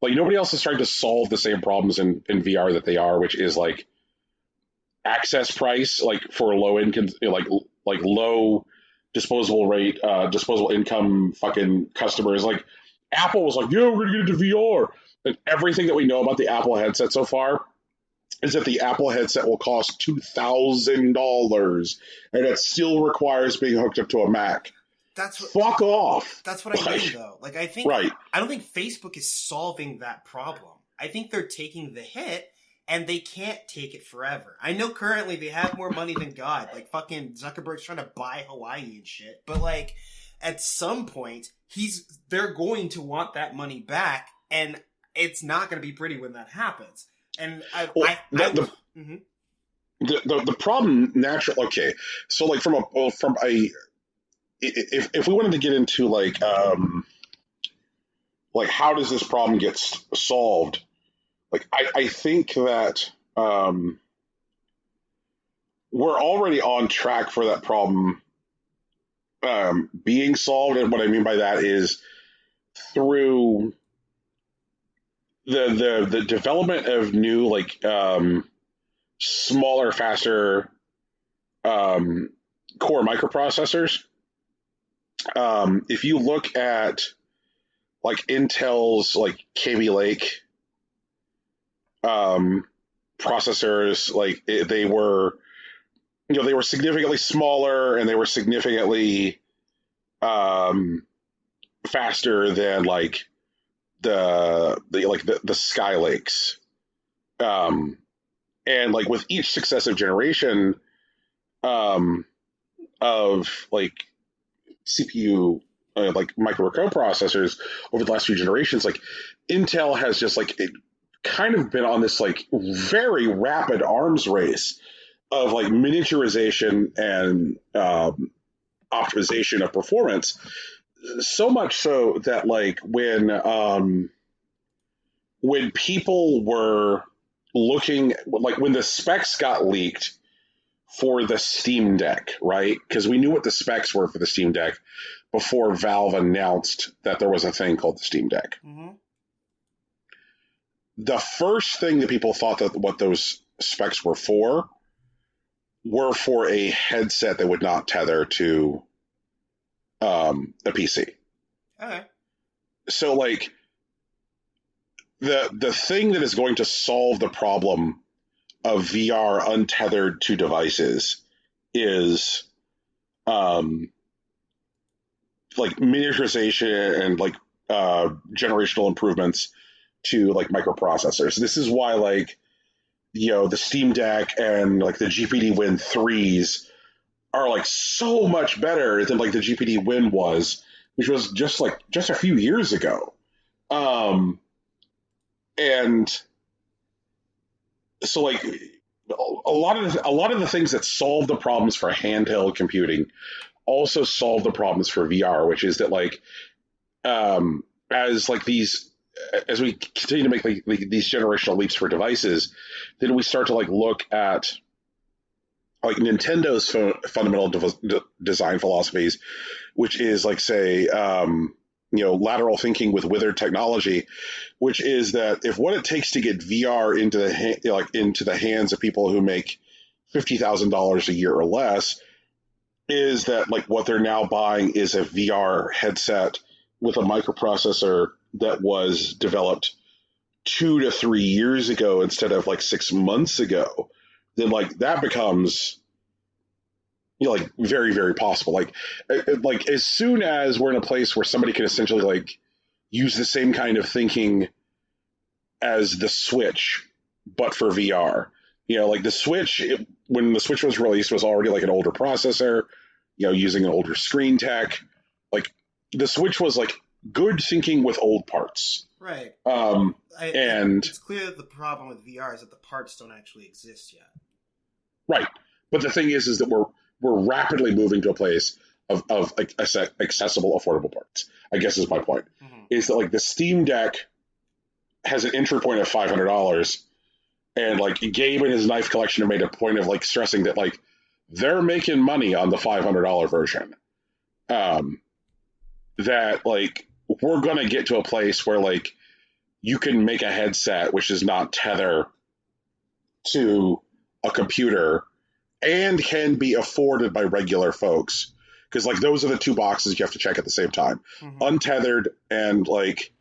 [SPEAKER 1] Like, nobody else is trying to solve the same problems in VR that they are, which is, like, access price, like, for low income, like low disposable income fucking customers. Like, Apple was like, yeah, we're going to get into VR. And everything that we know about the Apple headset so far is that the Apple headset will cost $2,000 and it still requires being hooked up to a Mac. Fuck off.
[SPEAKER 3] That's what I mean, though. Like, I don't think Facebook is solving that problem. I think they're taking the hit, and they can't take it forever. I know currently they have more money than God. Like, fucking Zuckerberg's trying to buy Hawaii and shit. But, like, at some point, they're going to want that money back, and it's not going to be pretty when that happens. And
[SPEAKER 1] the problem naturally. Okay, so like if we wanted to get into like how does this problem get solved? Like, I think that we're already on track for that problem being solved, and what I mean by that is through the development of new, like, smaller, faster core microprocessors. If you look at like Intel's like Kaby Lake processors, like they were significantly smaller and they were significantly faster than like the Skylakes. And like with each successive generation of like CPU like microprocessors over the last few generations, like Intel has just like it kind of been on this like very rapid arms race of like miniaturization and optimization of performance, so much so that like when people were looking, like when the specs got leaked for the Steam Deck, right? Because we knew what the specs were for the Steam Deck before Valve announced that there was a thing called the Steam Deck.
[SPEAKER 3] Mm-hmm.
[SPEAKER 1] The first thing that people thought that what those specs were for a headset that would not tether to a PC.
[SPEAKER 3] Okay.
[SPEAKER 1] So like the thing that is going to solve the problem of VR untethered to devices is like miniaturization and like generational improvements to like microprocessors. This is why like the Steam Deck and like the GPD Win 3s are like so much better than like the GPD Win was, which was just a few years ago. And so like a lot of the things that solve the problems for handheld computing also solve the problems for VR, which is that like as we continue to make like these generational leaps for devices, then we start to like look at like Nintendo's fundamental design philosophies, which is like say lateral thinking with withered technology, which is that if what it takes to get VR into the hands of people who make $50,000 a year or less is that like what they're now buying is a VR headset with a microprocessor that was developed 2 to 3 years ago instead of like 6 months ago, then like that becomes like very, very possible. Like as soon as we're in a place where somebody can essentially like use the same kind of thinking as the Switch, but for VR. Like the Switch, when the Switch was released, was already like an older processor, using an older screen tech. Like the Switch was like good thinking with old parts.
[SPEAKER 3] Right.
[SPEAKER 1] And
[SPEAKER 3] it's clear that the problem with VR is that the parts don't actually exist yet.
[SPEAKER 1] Right. But the thing is that we're rapidly moving to a place of like accessible, affordable parts. I guess is my point.
[SPEAKER 3] Mm-hmm.
[SPEAKER 1] Is that like the Steam Deck has an entry point of $500, and like Gabe and his knife collection have made a point of like stressing that like they're making money on the $500 version. That like we're gonna get to a place where like you can make a headset which does not tether to a computer and can be afforded by regular folks, because like those are the two boxes you have to check at the same time. Mm-hmm. Untethered and like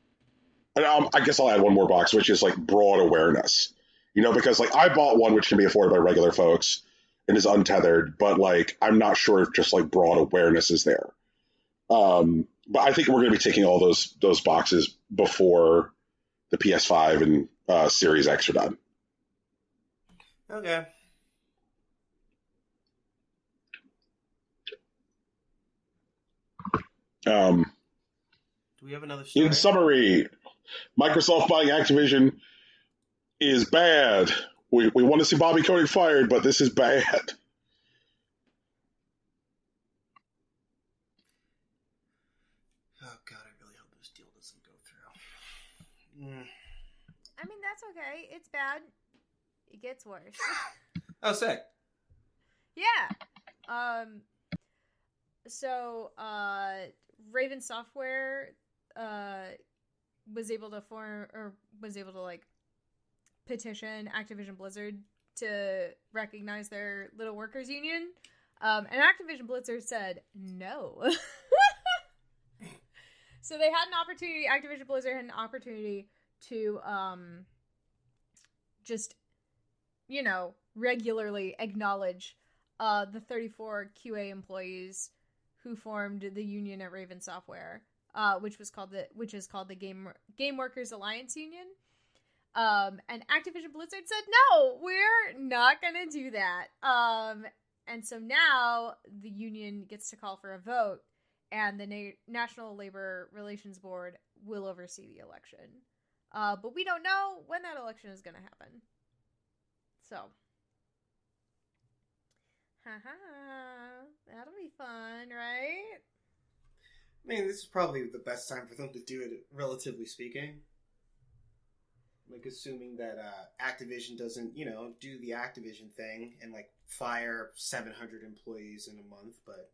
[SPEAKER 1] I guess I'll add one more box, which is like broad awareness, because like I bought one which can be afforded by regular folks and is untethered, but like I'm not sure if just like broad awareness is there. But I think we're going to be taking all those boxes before the PS5 and Series X are done.
[SPEAKER 3] Okay. Do we have another story?
[SPEAKER 1] In summary, Microsoft buying Activision is bad. We want to see Bobby Kotick fired, but this is bad.
[SPEAKER 3] Oh God, I really hope this deal doesn't go through.
[SPEAKER 2] I mean, that's okay. It's bad. It gets worse.
[SPEAKER 3] Oh, sick.
[SPEAKER 2] Yeah. So, Raven Software, was able to like petition Activision Blizzard to recognize their little workers union. And Activision Blizzard said no. So they had an opportunity, Activision Blizzard had an opportunity to, just, regularly acknowledge, the 34 QA employees who formed the union at Raven Software, which is called the Game Workers Alliance Union. And Activision Blizzard said, no, we're not gonna do that. And so now the union gets to call for a vote, and the National Labor Relations Board will oversee the election. But we don't know when that election is gonna happen. So, haha, that'll be fun, right?
[SPEAKER 3] I mean, this is probably the best time for them to do it, relatively speaking. Like, assuming that Activision doesn't, do the Activision thing and, like, fire 700 employees in a month, but,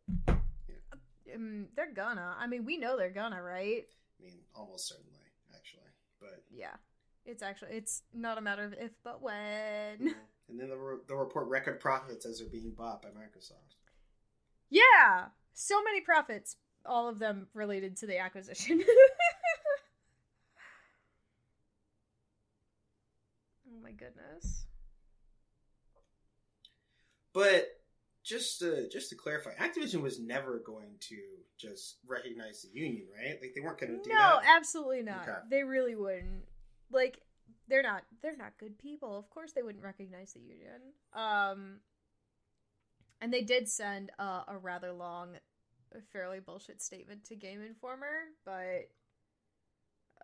[SPEAKER 2] they're gonna. I mean, we know they're gonna, right?
[SPEAKER 3] I mean, almost certainly, actually. But
[SPEAKER 2] yeah. It's not a matter of if, but when.
[SPEAKER 3] And then they'll report record profits as they're being bought by Microsoft.
[SPEAKER 2] Yeah! So many profits. All of them related to the acquisition. Oh my goodness.
[SPEAKER 3] But just to clarify, Activision was never going to just recognize the union, right? Like, they weren't going to do that?
[SPEAKER 2] No, absolutely not. Okay. They really wouldn't. Like, they're not good people. Of course they wouldn't recognize the union. And they did send a rather long, fairly bullshit statement to Game Informer, but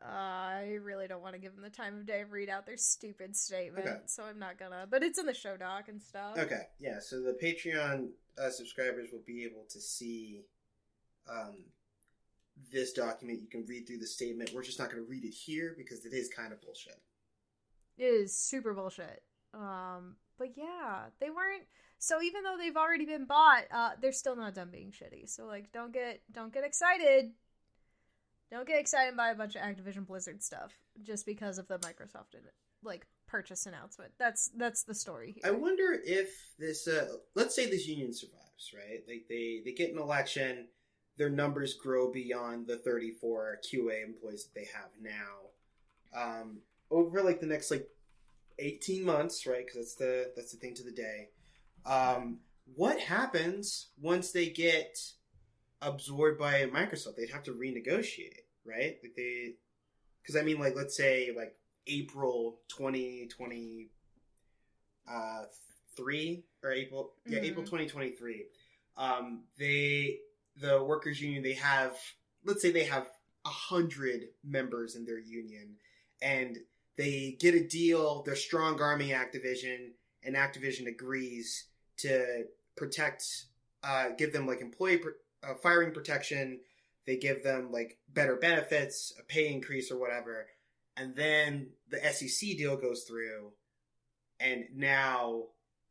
[SPEAKER 2] I really don't want to give them the time of day to read out their stupid statement, so I'm not gonna. But it's in the show doc and stuff.
[SPEAKER 3] Okay, yeah, so the Patreon subscribers will be able to see this document. You can read through the statement. We're just not going to read it here because it is kind of bullshit.
[SPEAKER 2] It is super bullshit. But yeah, they weren't. So even though they've already been bought, they're still not done being shitty. So like, don't get excited. Don't get excited by a bunch of Activision Blizzard stuff just because of the Microsoft purchase announcement. That's the story here.
[SPEAKER 3] I wonder if this let's say this union survives, right? Like they get an election, their numbers grow beyond the 34 QA employees that they have now. Over like the next 18 months, right? Because that's the thing to the day. what happens once they get absorbed by Microsoft? They'd have to renegotiate, right? Because I mean, like, let's say like April 2023 or April 2023. The workers union, let's say they have 100 members in their union, and they get a deal. They're strong arming Activision, and Activision agrees to protect, give them like employee firing protection. They give them like better benefits, a pay increase or whatever. And then the SEC deal goes through, and now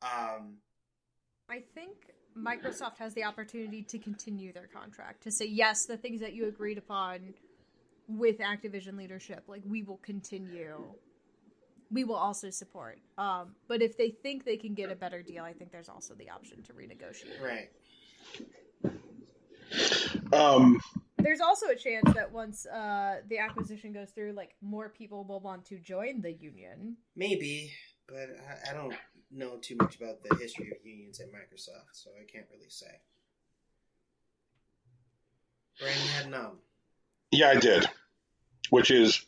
[SPEAKER 2] I think Microsoft has the opportunity to continue their contract, to say, yes, the things that you agreed upon with Activision leadership, like, we will continue. We will also support. But if they think they can get a better deal, I think there's also the option to renegotiate.
[SPEAKER 3] Right.
[SPEAKER 2] There's also a chance that once the acquisition goes through, like, more people will want to join the union.
[SPEAKER 3] Maybe, but I don't know too much about the history of unions at Microsoft, so I can't really say. Brandon had none.
[SPEAKER 1] Yeah, I did. Which is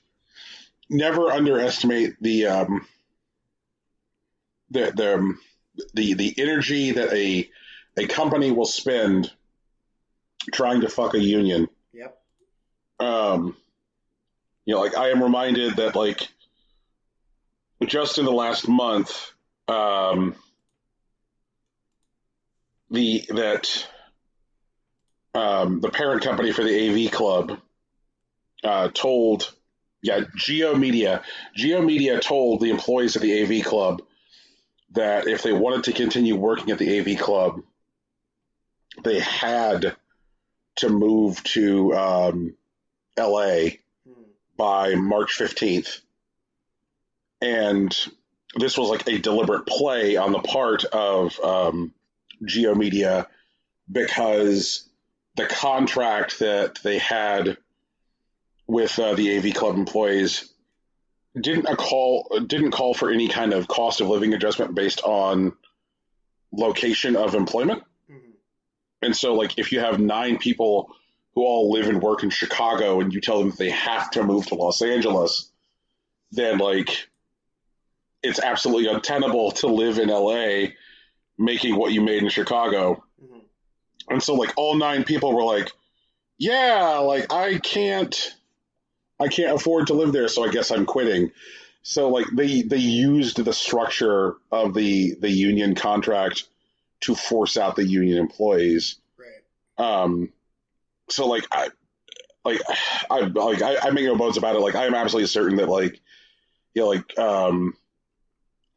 [SPEAKER 1] never underestimate the energy that a company will spend trying to fuck a union.
[SPEAKER 3] Yep.
[SPEAKER 1] Like, I am reminded that, like, just in the last month, the parent company for the AV Club told Geo Media told the employees of the AV Club that if they wanted to continue working at the AV Club, they had to move to LA by March 15th. And this was like a deliberate play on the part of Geo Media, because the contract that they had with the AV Club employees didn't call for any kind of cost of living adjustment based on location of employment.
[SPEAKER 3] Mm-hmm.
[SPEAKER 1] And so, like, if you have 9 people who all live and work in Chicago and you tell them that they have to move to Los Angeles, then, like, it's absolutely untenable to live in LA making what you made in Chicago.
[SPEAKER 3] Mm-hmm.
[SPEAKER 1] And so, like, all 9 people were like, yeah, like, I can't afford to live there, so I guess I'm quitting. So, like, they used the structure of the union contract to force out the union employees.
[SPEAKER 3] Right.
[SPEAKER 1] So, like, I make no bones about it. Like, I am absolutely certain that, like,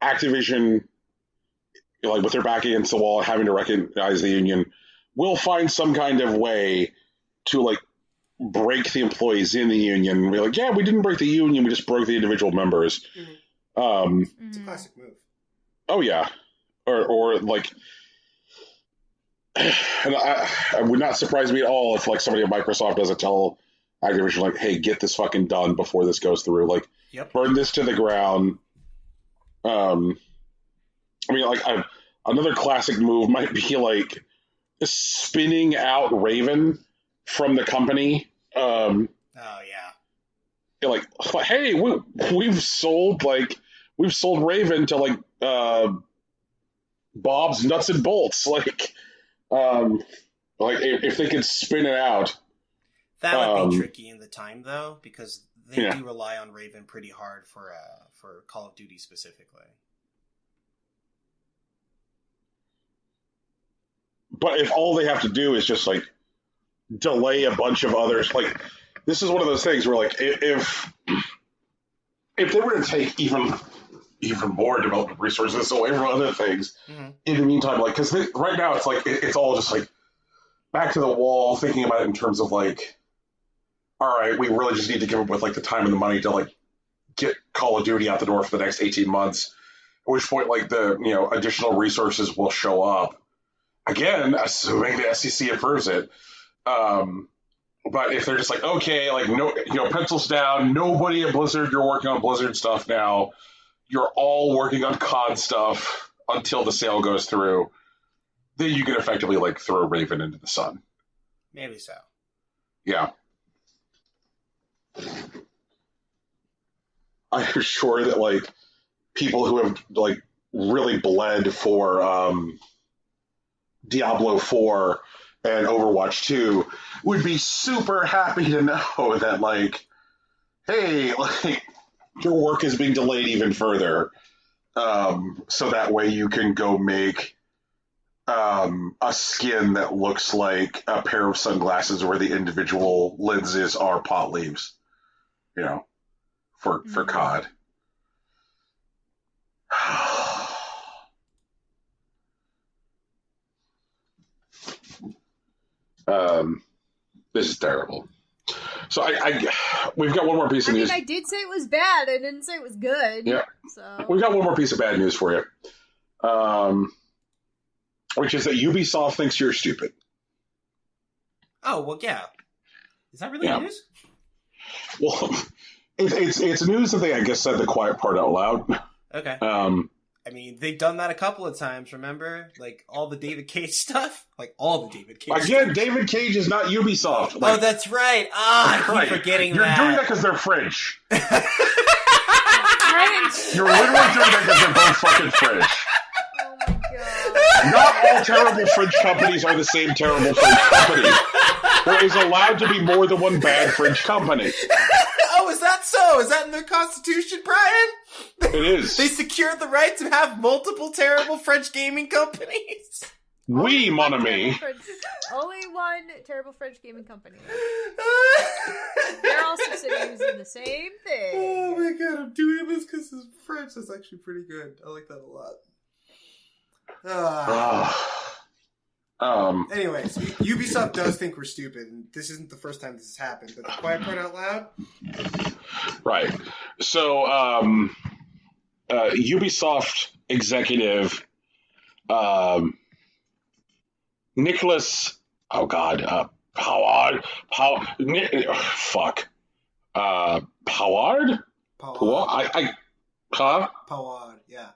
[SPEAKER 1] Activision, like, with their back against the wall, having to recognize the union, will find some kind of way to, like, break the employees in the union and be like, yeah, we didn't break the union, we just broke the individual members.
[SPEAKER 3] Mm-hmm. It's a classic move.
[SPEAKER 1] Oh yeah. Or like, and I would not surprise me at all if, like, somebody at Microsoft doesn't tell Activision, like, hey, get this fucking done before this goes through. Like,
[SPEAKER 3] yep.
[SPEAKER 1] Burn this to the ground. I mean, like, another classic move might be, like, spinning out Raven from the company.
[SPEAKER 3] Oh yeah.
[SPEAKER 1] Like, hey, we've sold Raven to, like, Bob's Nuts and Bolts. Like, if they could spin it out.
[SPEAKER 3] That would be tricky in the time, though, because they do rely on Raven pretty hard for Call of Duty specifically.
[SPEAKER 1] But if all they have to do is just, like, delay a bunch of others, like, this is one of those things where, like, if they were to take even more development resources away from other things, in the meantime, like, because right now it's like it's all just like back to the wall, thinking about it in terms of, like, all right, we really just need to give up with, like, the time and the money to, like, get Call of Duty out the door for the next 18 months, at which point, like, the additional resources will show up. Again, assuming the SEC approves it. But if they're just like, okay, like, no, pencils down, nobody at Blizzard, you're working on Blizzard stuff now. You're all working on COD stuff until the sale goes through. then you can effectively like throw Raven into the sun.
[SPEAKER 3] Maybe so.
[SPEAKER 1] Yeah. I'm sure that like people who have like really bled for Diablo 4 and Overwatch 2 would be super happy to know that like, hey, like your work is being delayed even further. So that way you can go make a skin that looks like a pair of sunglasses where the individual lenses are pot leaves, you know, for COD. This is terrible. So we've got one more piece of news.
[SPEAKER 2] I did say it was bad. I didn't say it was good.
[SPEAKER 1] Yeah.
[SPEAKER 2] So
[SPEAKER 1] we've got one more piece of bad news for you. Which is that Ubisoft thinks you're stupid.
[SPEAKER 3] Oh, well, yeah. Is that really news?
[SPEAKER 1] Well, it's news that they, I guess, said the quiet part out loud.
[SPEAKER 3] Okay. I mean, they've done that a couple of times, remember? Like, all the David Cage stuff? Like, all the David Cage
[SPEAKER 1] Again,
[SPEAKER 3] stuff.
[SPEAKER 1] David Cage is not Ubisoft. Like,
[SPEAKER 3] oh, that's right. I keep forgetting
[SPEAKER 1] You're
[SPEAKER 3] that.
[SPEAKER 1] doing that because they're French.
[SPEAKER 2] French.
[SPEAKER 1] You're literally doing that because they're both fucking French.
[SPEAKER 2] Oh my god.
[SPEAKER 1] Not all terrible French companies are the same terrible French company. There is allowed to be more than one bad French company.
[SPEAKER 3] Oh, is that so? Is that in their constitution, Brian?
[SPEAKER 1] It is.
[SPEAKER 3] They secured the right to have multiple terrible French gaming companies.
[SPEAKER 1] Oui, mon ami.
[SPEAKER 2] Only one terrible French gaming company. They're all subsidiaries in the same thing.
[SPEAKER 3] Oh my god, I'm doing this because it's French. That's actually pretty good. I like that a lot. Anyways, Ubisoft does think we're stupid, and this isn't the first time this has happened, but the quiet part out loud?
[SPEAKER 1] Right. So, Ubisoft executive, Nicholas, Paward? Paward?
[SPEAKER 3] Paward, yeah.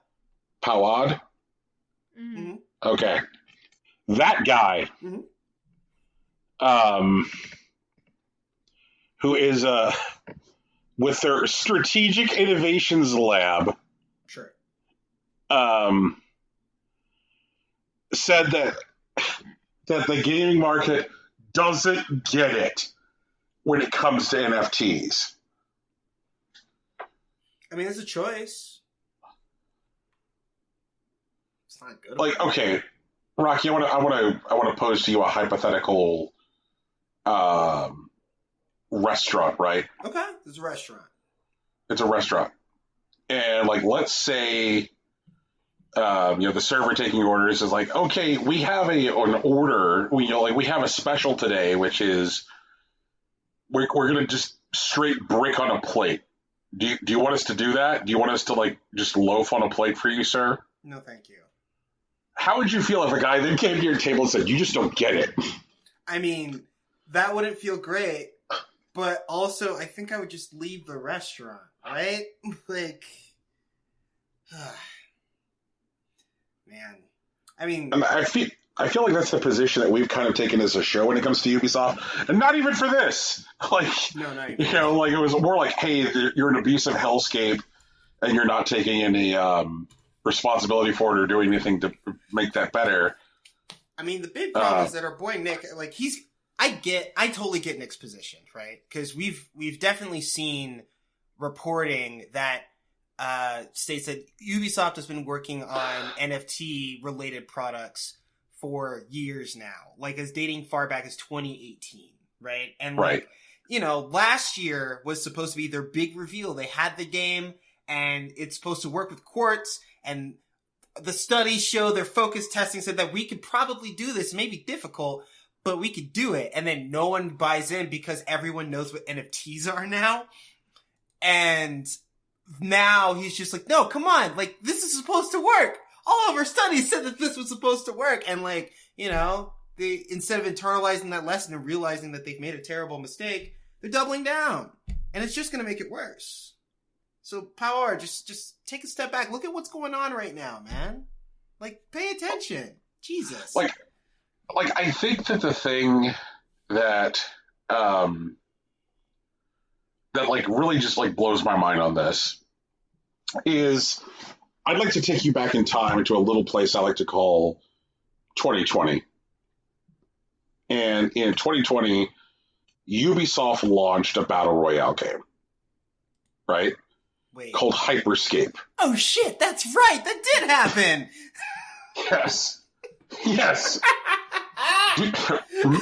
[SPEAKER 1] Paward?
[SPEAKER 2] Mm-hmm.
[SPEAKER 1] Okay. That guy, who is with their Strategic Innovations Lab,
[SPEAKER 3] sure,
[SPEAKER 1] said that the gaming market doesn't get it when it comes to NFTs.
[SPEAKER 3] I mean, it's a choice. It's not good.
[SPEAKER 1] Like, okay, Rocky, I want to pose to you a hypothetical restaurant, right?
[SPEAKER 3] Okay, it's a restaurant.
[SPEAKER 1] It's a restaurant, and like, let's say, the server taking orders is like, okay, we have an order. We have a special today, which is we're gonna just straight brick on a plate. Do you want us to do that? Do you want us to like just loaf on a plate for you, sir?
[SPEAKER 3] No, thank you.
[SPEAKER 1] How would you feel if a guy then came to your table and said, you just don't get it?
[SPEAKER 3] I mean, that wouldn't feel great, but also I think I would just leave the restaurant, right? Like, man. I mean,
[SPEAKER 1] I feel like that's the position that we've kind of taken as a show when it comes to Ubisoft, and not even for this. Like,
[SPEAKER 3] no, not even.
[SPEAKER 1] Like it was more like, hey, you're an abusive hellscape, and you're not taking any responsibility for it or doing anything to make that better.
[SPEAKER 3] I mean, the big problem is that our boy Nick, like, I totally get Nick's position, right? Because we've definitely seen reporting that states that Ubisoft has been working on NFT related products for years now, like as dating far back as 2018, right? And like, last year was supposed to be their big reveal. They had the game and it's supposed to work with Quartz, and the studies show, their focus testing said that we could probably do this. It may be difficult, but we could do it. And then no one buys in because everyone knows what NFTs are now. And now he's just like, no, come on. Like, this is supposed to work. All of our studies said that this was supposed to work. And like, they, instead of internalizing that lesson and realizing that they've made a terrible mistake, they're doubling down. And it's just going to make it worse. So, Power, just take a step back. Look at what's going on right now, man. Like, pay attention. Jesus.
[SPEAKER 1] Like I think that the thing that that like really just like blows my mind on this is I'd like to take you back in time into a little place I like to call 2020. And in 2020, Ubisoft launched a battle royale game, right?
[SPEAKER 3] Wait.
[SPEAKER 1] Called Hyperscape.
[SPEAKER 3] Oh shit, that's right. That did happen.
[SPEAKER 1] Yes. Yes.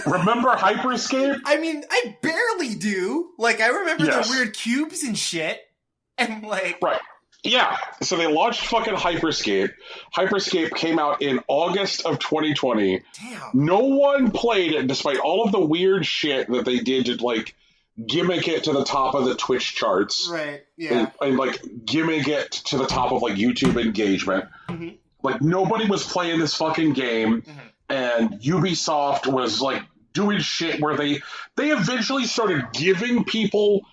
[SPEAKER 1] Remember Hyperscape?
[SPEAKER 3] I mean, I barely do. Like, I remember
[SPEAKER 1] Yes.
[SPEAKER 3] the weird cubes and shit. And like,
[SPEAKER 1] Right. Yeah. So they launched fucking Hyperscape. Hyperscape came out in August of 2020.
[SPEAKER 3] damn.
[SPEAKER 1] No one played it despite all of the weird shit that they did to like gimmick it to the top of the Twitch charts.
[SPEAKER 3] Right. Yeah.
[SPEAKER 1] And like gimmick it to the top of like YouTube engagement.
[SPEAKER 3] Mhm.
[SPEAKER 1] Like nobody was playing this fucking game.
[SPEAKER 3] Mhm.
[SPEAKER 1] And Ubisoft was like doing shit where they eventually started giving people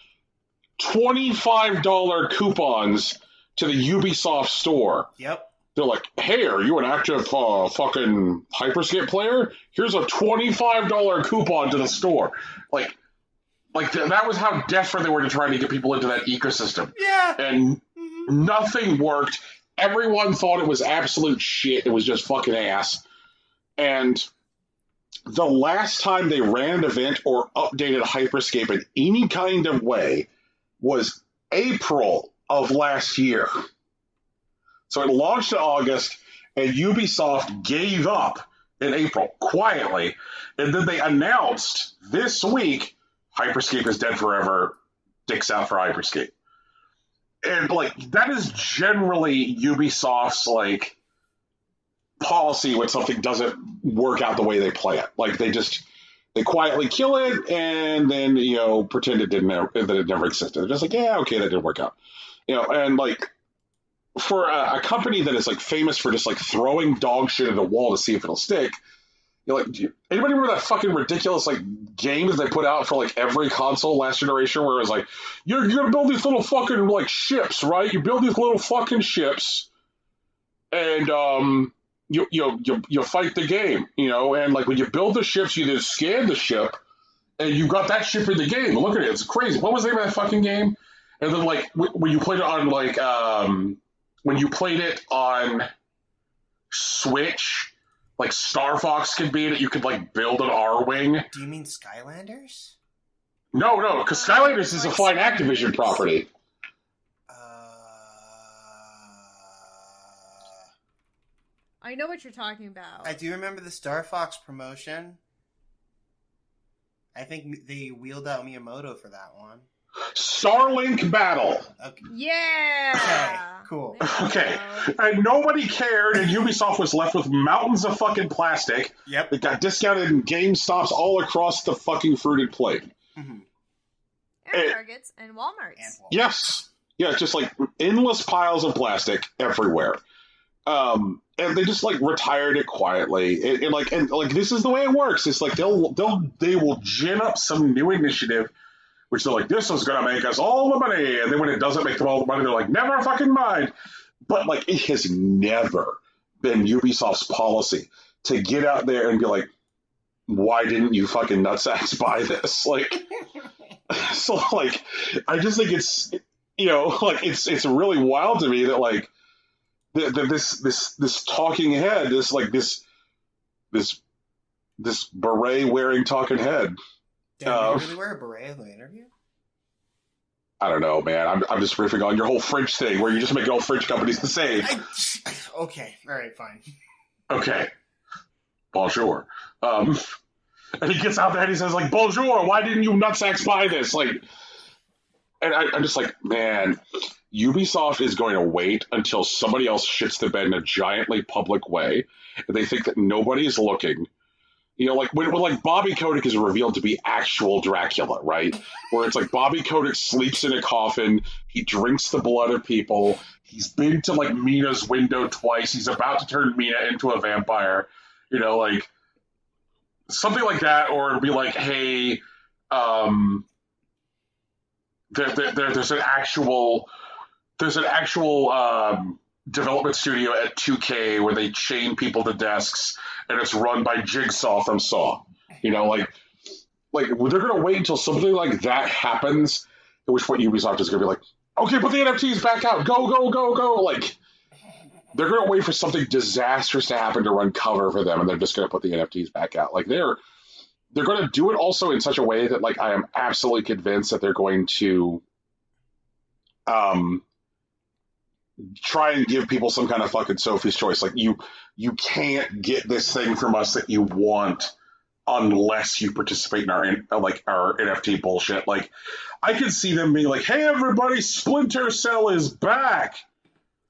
[SPEAKER 1] $25 coupons to the Ubisoft store.
[SPEAKER 3] Yep.
[SPEAKER 1] They're like, hey, are you an active fucking Hyperscape player? Here's a $25 coupon to the store. Like that was how desperate they were to try to get people into that ecosystem.
[SPEAKER 3] Yeah.
[SPEAKER 1] And
[SPEAKER 3] Mhm.
[SPEAKER 1] nothing worked. Everyone thought it was absolute shit. It was just fucking ass. And the last time they ran an event or updated Hyperscape in any kind of way was April of last year. So it launched in August, and Ubisoft gave up in April, quietly. And then they announced this week, Hyperscape is dead forever, dicks out for Hyperscape. And, like, that is generally Ubisoft's, like, policy when something doesn't work out the way they play it. Like they quietly kill it and then pretend that it never existed. They're just like, yeah, okay, that didn't work out. And like for a company that is like famous for just like throwing dog shit at a wall to see if it'll stick. Anybody remember that fucking ridiculous like game that they put out for like every console last generation where it was like you're gonna build these little fucking like ships, right? You build these little fucking ships and you fight the game, and like when you build the ships, you just scan the ship, and you got that ship in the game. Look at it, it's crazy. What was the name of that fucking game? And then like when you played it on like when you played it on Switch, like Star Fox could be in it. You could like build an R-wing.
[SPEAKER 3] Do you mean Skylanders?
[SPEAKER 1] No, because Skylanders is a fine Activision property.
[SPEAKER 2] I know what you're talking about.
[SPEAKER 3] I do remember the Star Fox promotion. I think they wheeled out Miyamoto for that one.
[SPEAKER 1] Starlink Battle.
[SPEAKER 3] Okay.
[SPEAKER 2] Yeah.
[SPEAKER 3] Okay, cool.
[SPEAKER 1] Okay. And nobody cared, and Ubisoft was left with mountains of fucking plastic.
[SPEAKER 3] Yep.
[SPEAKER 1] It got discounted in GameStops all across the fucking fruited plate.
[SPEAKER 3] Mm-hmm.
[SPEAKER 2] And Targets and Walmarts.
[SPEAKER 1] Yes. Yeah, just like endless piles of plastic everywhere. And they just like retired it quietly. And this is the way it works. It's like they will gin up some new initiative, which they're like, this is gonna make us all the money. And then when it doesn't make them all the money, they're like, never fucking mind. But like it has never been Ubisoft's policy to get out there and be like, why didn't you fucking nutsacks buy this? Like so like I just think it's it's really wild to me that like this talking head, this beret wearing talking head.
[SPEAKER 3] Did you really wear a beret in the interview?
[SPEAKER 1] I don't know, man. I'm just riffing on your whole French thing where you just make all French companies the same.
[SPEAKER 3] Okay, all right, fine.
[SPEAKER 1] Okay, bonjour. And he gets out there and he says like, bonjour. Why didn't you nutsacks buy this? Like, and I'm just like, man. Ubisoft is going to wait until somebody else shits the bed in a giantly public way, and they think that nobody is looking. Like when like Bobby Kotick is revealed to be actual Dracula, right? Where it's like Bobby Kotick sleeps in a coffin, he drinks the blood of people, he's been to like Mina's window twice, he's about to turn Mina into a vampire, like something like that, or it'd be like, hey, there's an actual development studio at 2K where they chain people to desks and it's run by Jigsaw from Saw. Like they're gonna wait until something like that happens, at which point Ubisoft is gonna be like, okay, put the NFTs back out, go, go, go, go. Like they're gonna wait for something disastrous to happen to run cover for them, and they're just gonna put the NFTs back out. Like they're gonna do it also in such a way that like I am absolutely convinced that they're going to try and give people some kind of fucking Sophie's choice. Like you can't get this thing from us that you want unless you participate in our NFT bullshit. Like I could see them being like, "Hey everybody, Splinter Cell is back."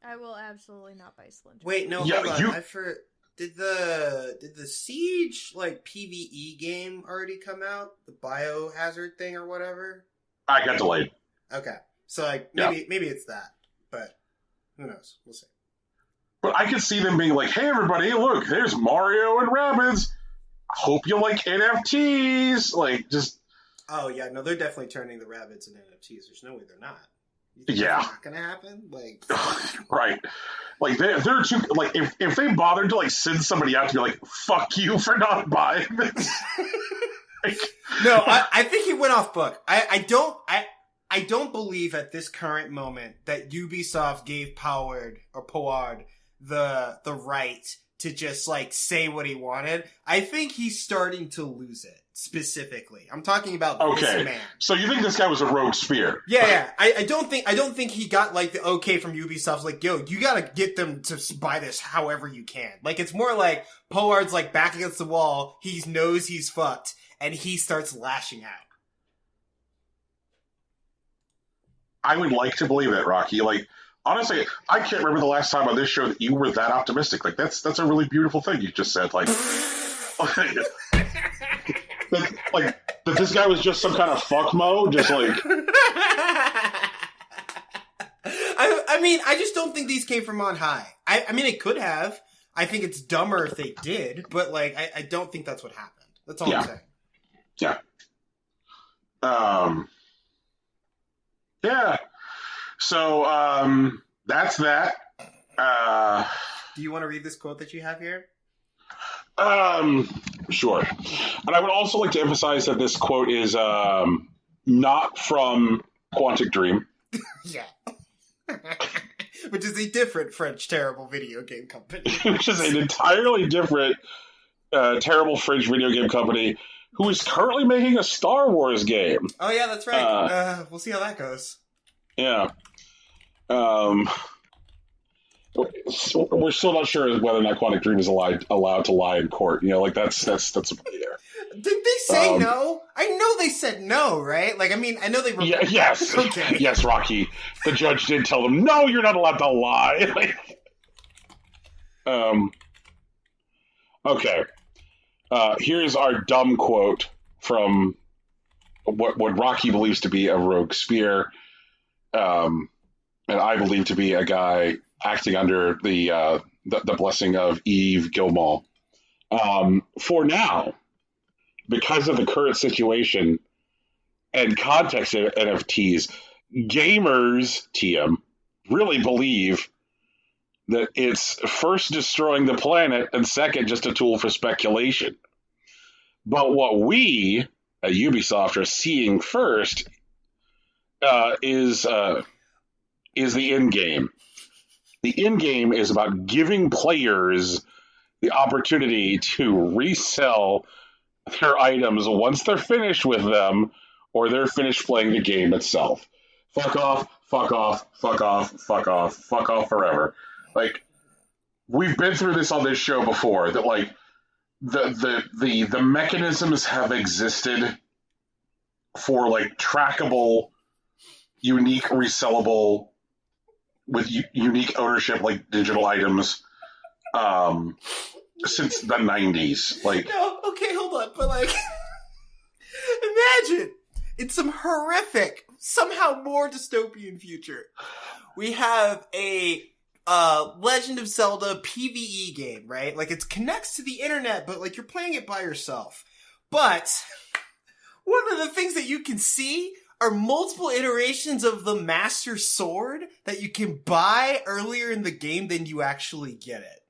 [SPEAKER 2] I will absolutely not buy Splinter.
[SPEAKER 3] Wait, no,
[SPEAKER 1] Yeah,
[SPEAKER 3] hold on. Did the Siege like PvE game already come out? The Biohazard thing or whatever?
[SPEAKER 1] I got delayed.
[SPEAKER 3] Okay. So like maybe it's that, but who knows? We'll see.
[SPEAKER 1] But I could see them being like, "Hey everybody, look, there's Mario and Rabbids. Hope you like NFTs." Like just
[SPEAKER 3] Oh yeah, no, they're definitely turning the rabbits into NFTs. There's no way they're not. You think
[SPEAKER 1] Yeah.
[SPEAKER 3] that's not gonna happen? Like
[SPEAKER 1] right. Like they're too like if they bothered to like send somebody out to be like, "Fuck you for not buying this." Like,
[SPEAKER 3] no, I think he went off book. I don't believe at this current moment that Ubisoft gave Poard the right to just like say what he wanted. I think he's starting to lose it. Specifically, I'm talking about this man.
[SPEAKER 1] So you think this guy was a rogue spear?
[SPEAKER 3] Yeah. I don't think he got like the okay from Ubisoft. Like, yo, you gotta get them to buy this however you can. Like, it's more like Poard's like back against the wall. He knows he's fucked, and he starts lashing out.
[SPEAKER 1] I would like to believe it, Rocky. Like, honestly, I can't remember the last time on this show that you were that optimistic. Like, that's a really beautiful thing you just said. Like, that this guy was just some kind of fuck mo, just like.
[SPEAKER 3] I mean, I just don't think these came from on high. I mean, it could have. I think it's dumber if they did, but like, I don't think that's what happened. That's all I'm saying.
[SPEAKER 1] Yeah. Yeah. So, that's that.
[SPEAKER 3] Do you want to read this quote that you have here?
[SPEAKER 1] Sure. And I would also like to emphasize that this quote is not from Quantic Dream.
[SPEAKER 3] Yeah. Which is a different French terrible video game company.
[SPEAKER 1] Which is an entirely different terrible French video game company who is currently making a Star Wars game.
[SPEAKER 3] Oh yeah, that's right. We'll see how that goes.
[SPEAKER 1] Yeah. We're still not sure whether or not Quantic Dream is allowed to lie in court. You know, like that's there.
[SPEAKER 3] Did they say no? I know they said no, right? Like, I mean, I know they were.
[SPEAKER 1] Yes.
[SPEAKER 3] Okay.
[SPEAKER 1] Yes, Rocky. The judge did tell them, no, you're not allowed to lie. Okay. Here's our dumb quote from what Rocky believes to be a rogue spear, and I believe to be a guy acting under the blessing of Yves Guillemot. For now, because of the current situation and context of NFTs, gamers, TM, really believe that it's first destroying the planet and second just a tool for speculation. But what we at Ubisoft are seeing first is the end game. The end game is about giving players the opportunity to resell their items once they're finished with them or they're finished playing the game itself. Fuck off, fuck off, fuck off, fuck off, fuck off forever. Like, we've been through this on this show before, that like the mechanisms have existed for like trackable, unique, resellable with unique ownership, like digital items, since the 90s. Like,
[SPEAKER 3] no, okay, hold on, but like, imagine it's some horrific, somehow more dystopian future. We have a Legend of Zelda PvE game, right? Like, it connects to the internet, but like you're playing it by yourself. But one of the things that you can see are multiple iterations of the Master Sword that you can buy earlier in the game than you actually get it.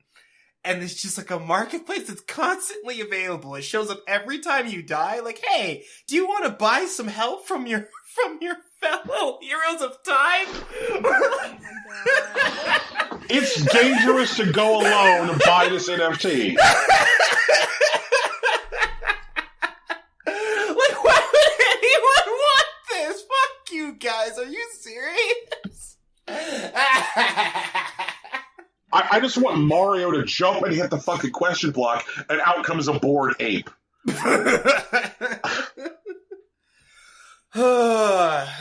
[SPEAKER 3] And it's just like a marketplace that's constantly available. It shows up every time you die. Like, hey, do you want to buy some help from your fellow heroes of time?
[SPEAKER 2] Oh my god.
[SPEAKER 1] It's dangerous to go alone and buy this NFT.
[SPEAKER 3] Like, why would anyone want this? Fuck you guys. Are you serious?
[SPEAKER 1] I just want Mario to jump and hit the fucking question block, and out comes a bored ape.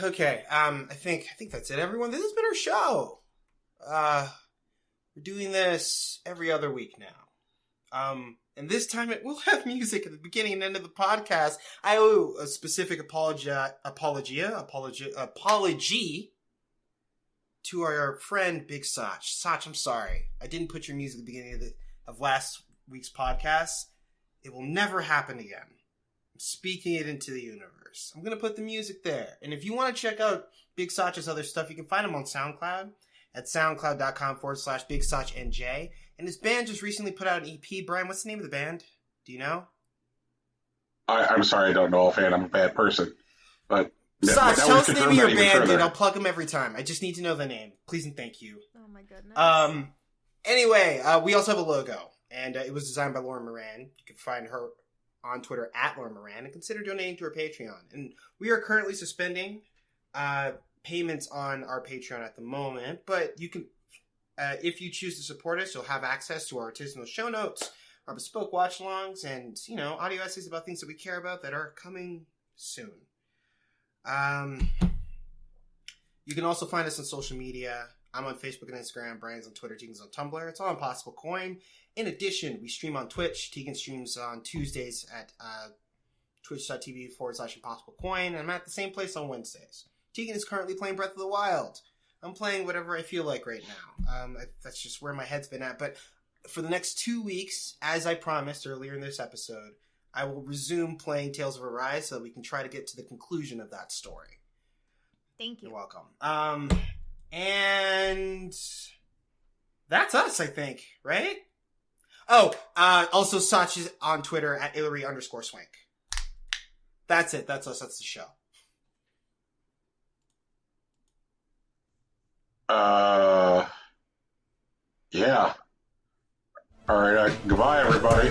[SPEAKER 3] Okay, I think that's it, everyone. This has been our show. We're doing this every other week now. And this time it will have music at the beginning and end of the podcast. I owe a specific apology to our friend Big Sach. Sach, I'm sorry. I didn't put your music at the beginning of last week's podcast. It will never happen again. I'm speaking it into the universe. I'm going to put the music there. And if you want to check out Big Sach's other stuff, you can find him on SoundCloud at soundcloud.com/BigSachNJ. And his band just recently put out an EP. Brian, what's the name of the band? Do you know?
[SPEAKER 1] I'm sorry, I don't know offhand. I'm a bad person. But
[SPEAKER 3] Sach, tell us the name of your band, dude. I'll plug them every time. I just need to know the name. Please and thank you.
[SPEAKER 2] Oh my goodness.
[SPEAKER 3] Anyway, we also have a logo. And it was designed by Lauren Moran. You can find her on Twitter at Lauren Moran. And consider donating to her Patreon. And we are currently suspending payments on our Patreon at the moment. But you can... if you choose to support us, you'll have access to our artisanal show notes, our bespoke watch-alongs, and, audio essays about things that we care about that are coming soon. You can also find us on social media. I'm on Facebook and Instagram. Brian's on Twitter. Tegan's on Tumblr. It's all on Possible Coin. In addition, we stream on Twitch. Tegan streams on Tuesdays at twitch.tv/ImpossibleCoin. And I'm at the same place on Wednesdays. Tegan is currently playing Breath of the Wild. I'm playing whatever I feel like right now. That's just where my head's been at. But for the next 2 weeks, as I promised earlier in this episode, I will resume playing Tales of Arise so that we can try to get to the conclusion of that story.
[SPEAKER 2] Thank you.
[SPEAKER 3] You're welcome. And that's us, I think, right? Oh, also Sach is on Twitter at Hillary_Swank. That's it. That's us. That's the show.
[SPEAKER 1] Yeah. All right. Goodbye, everybody.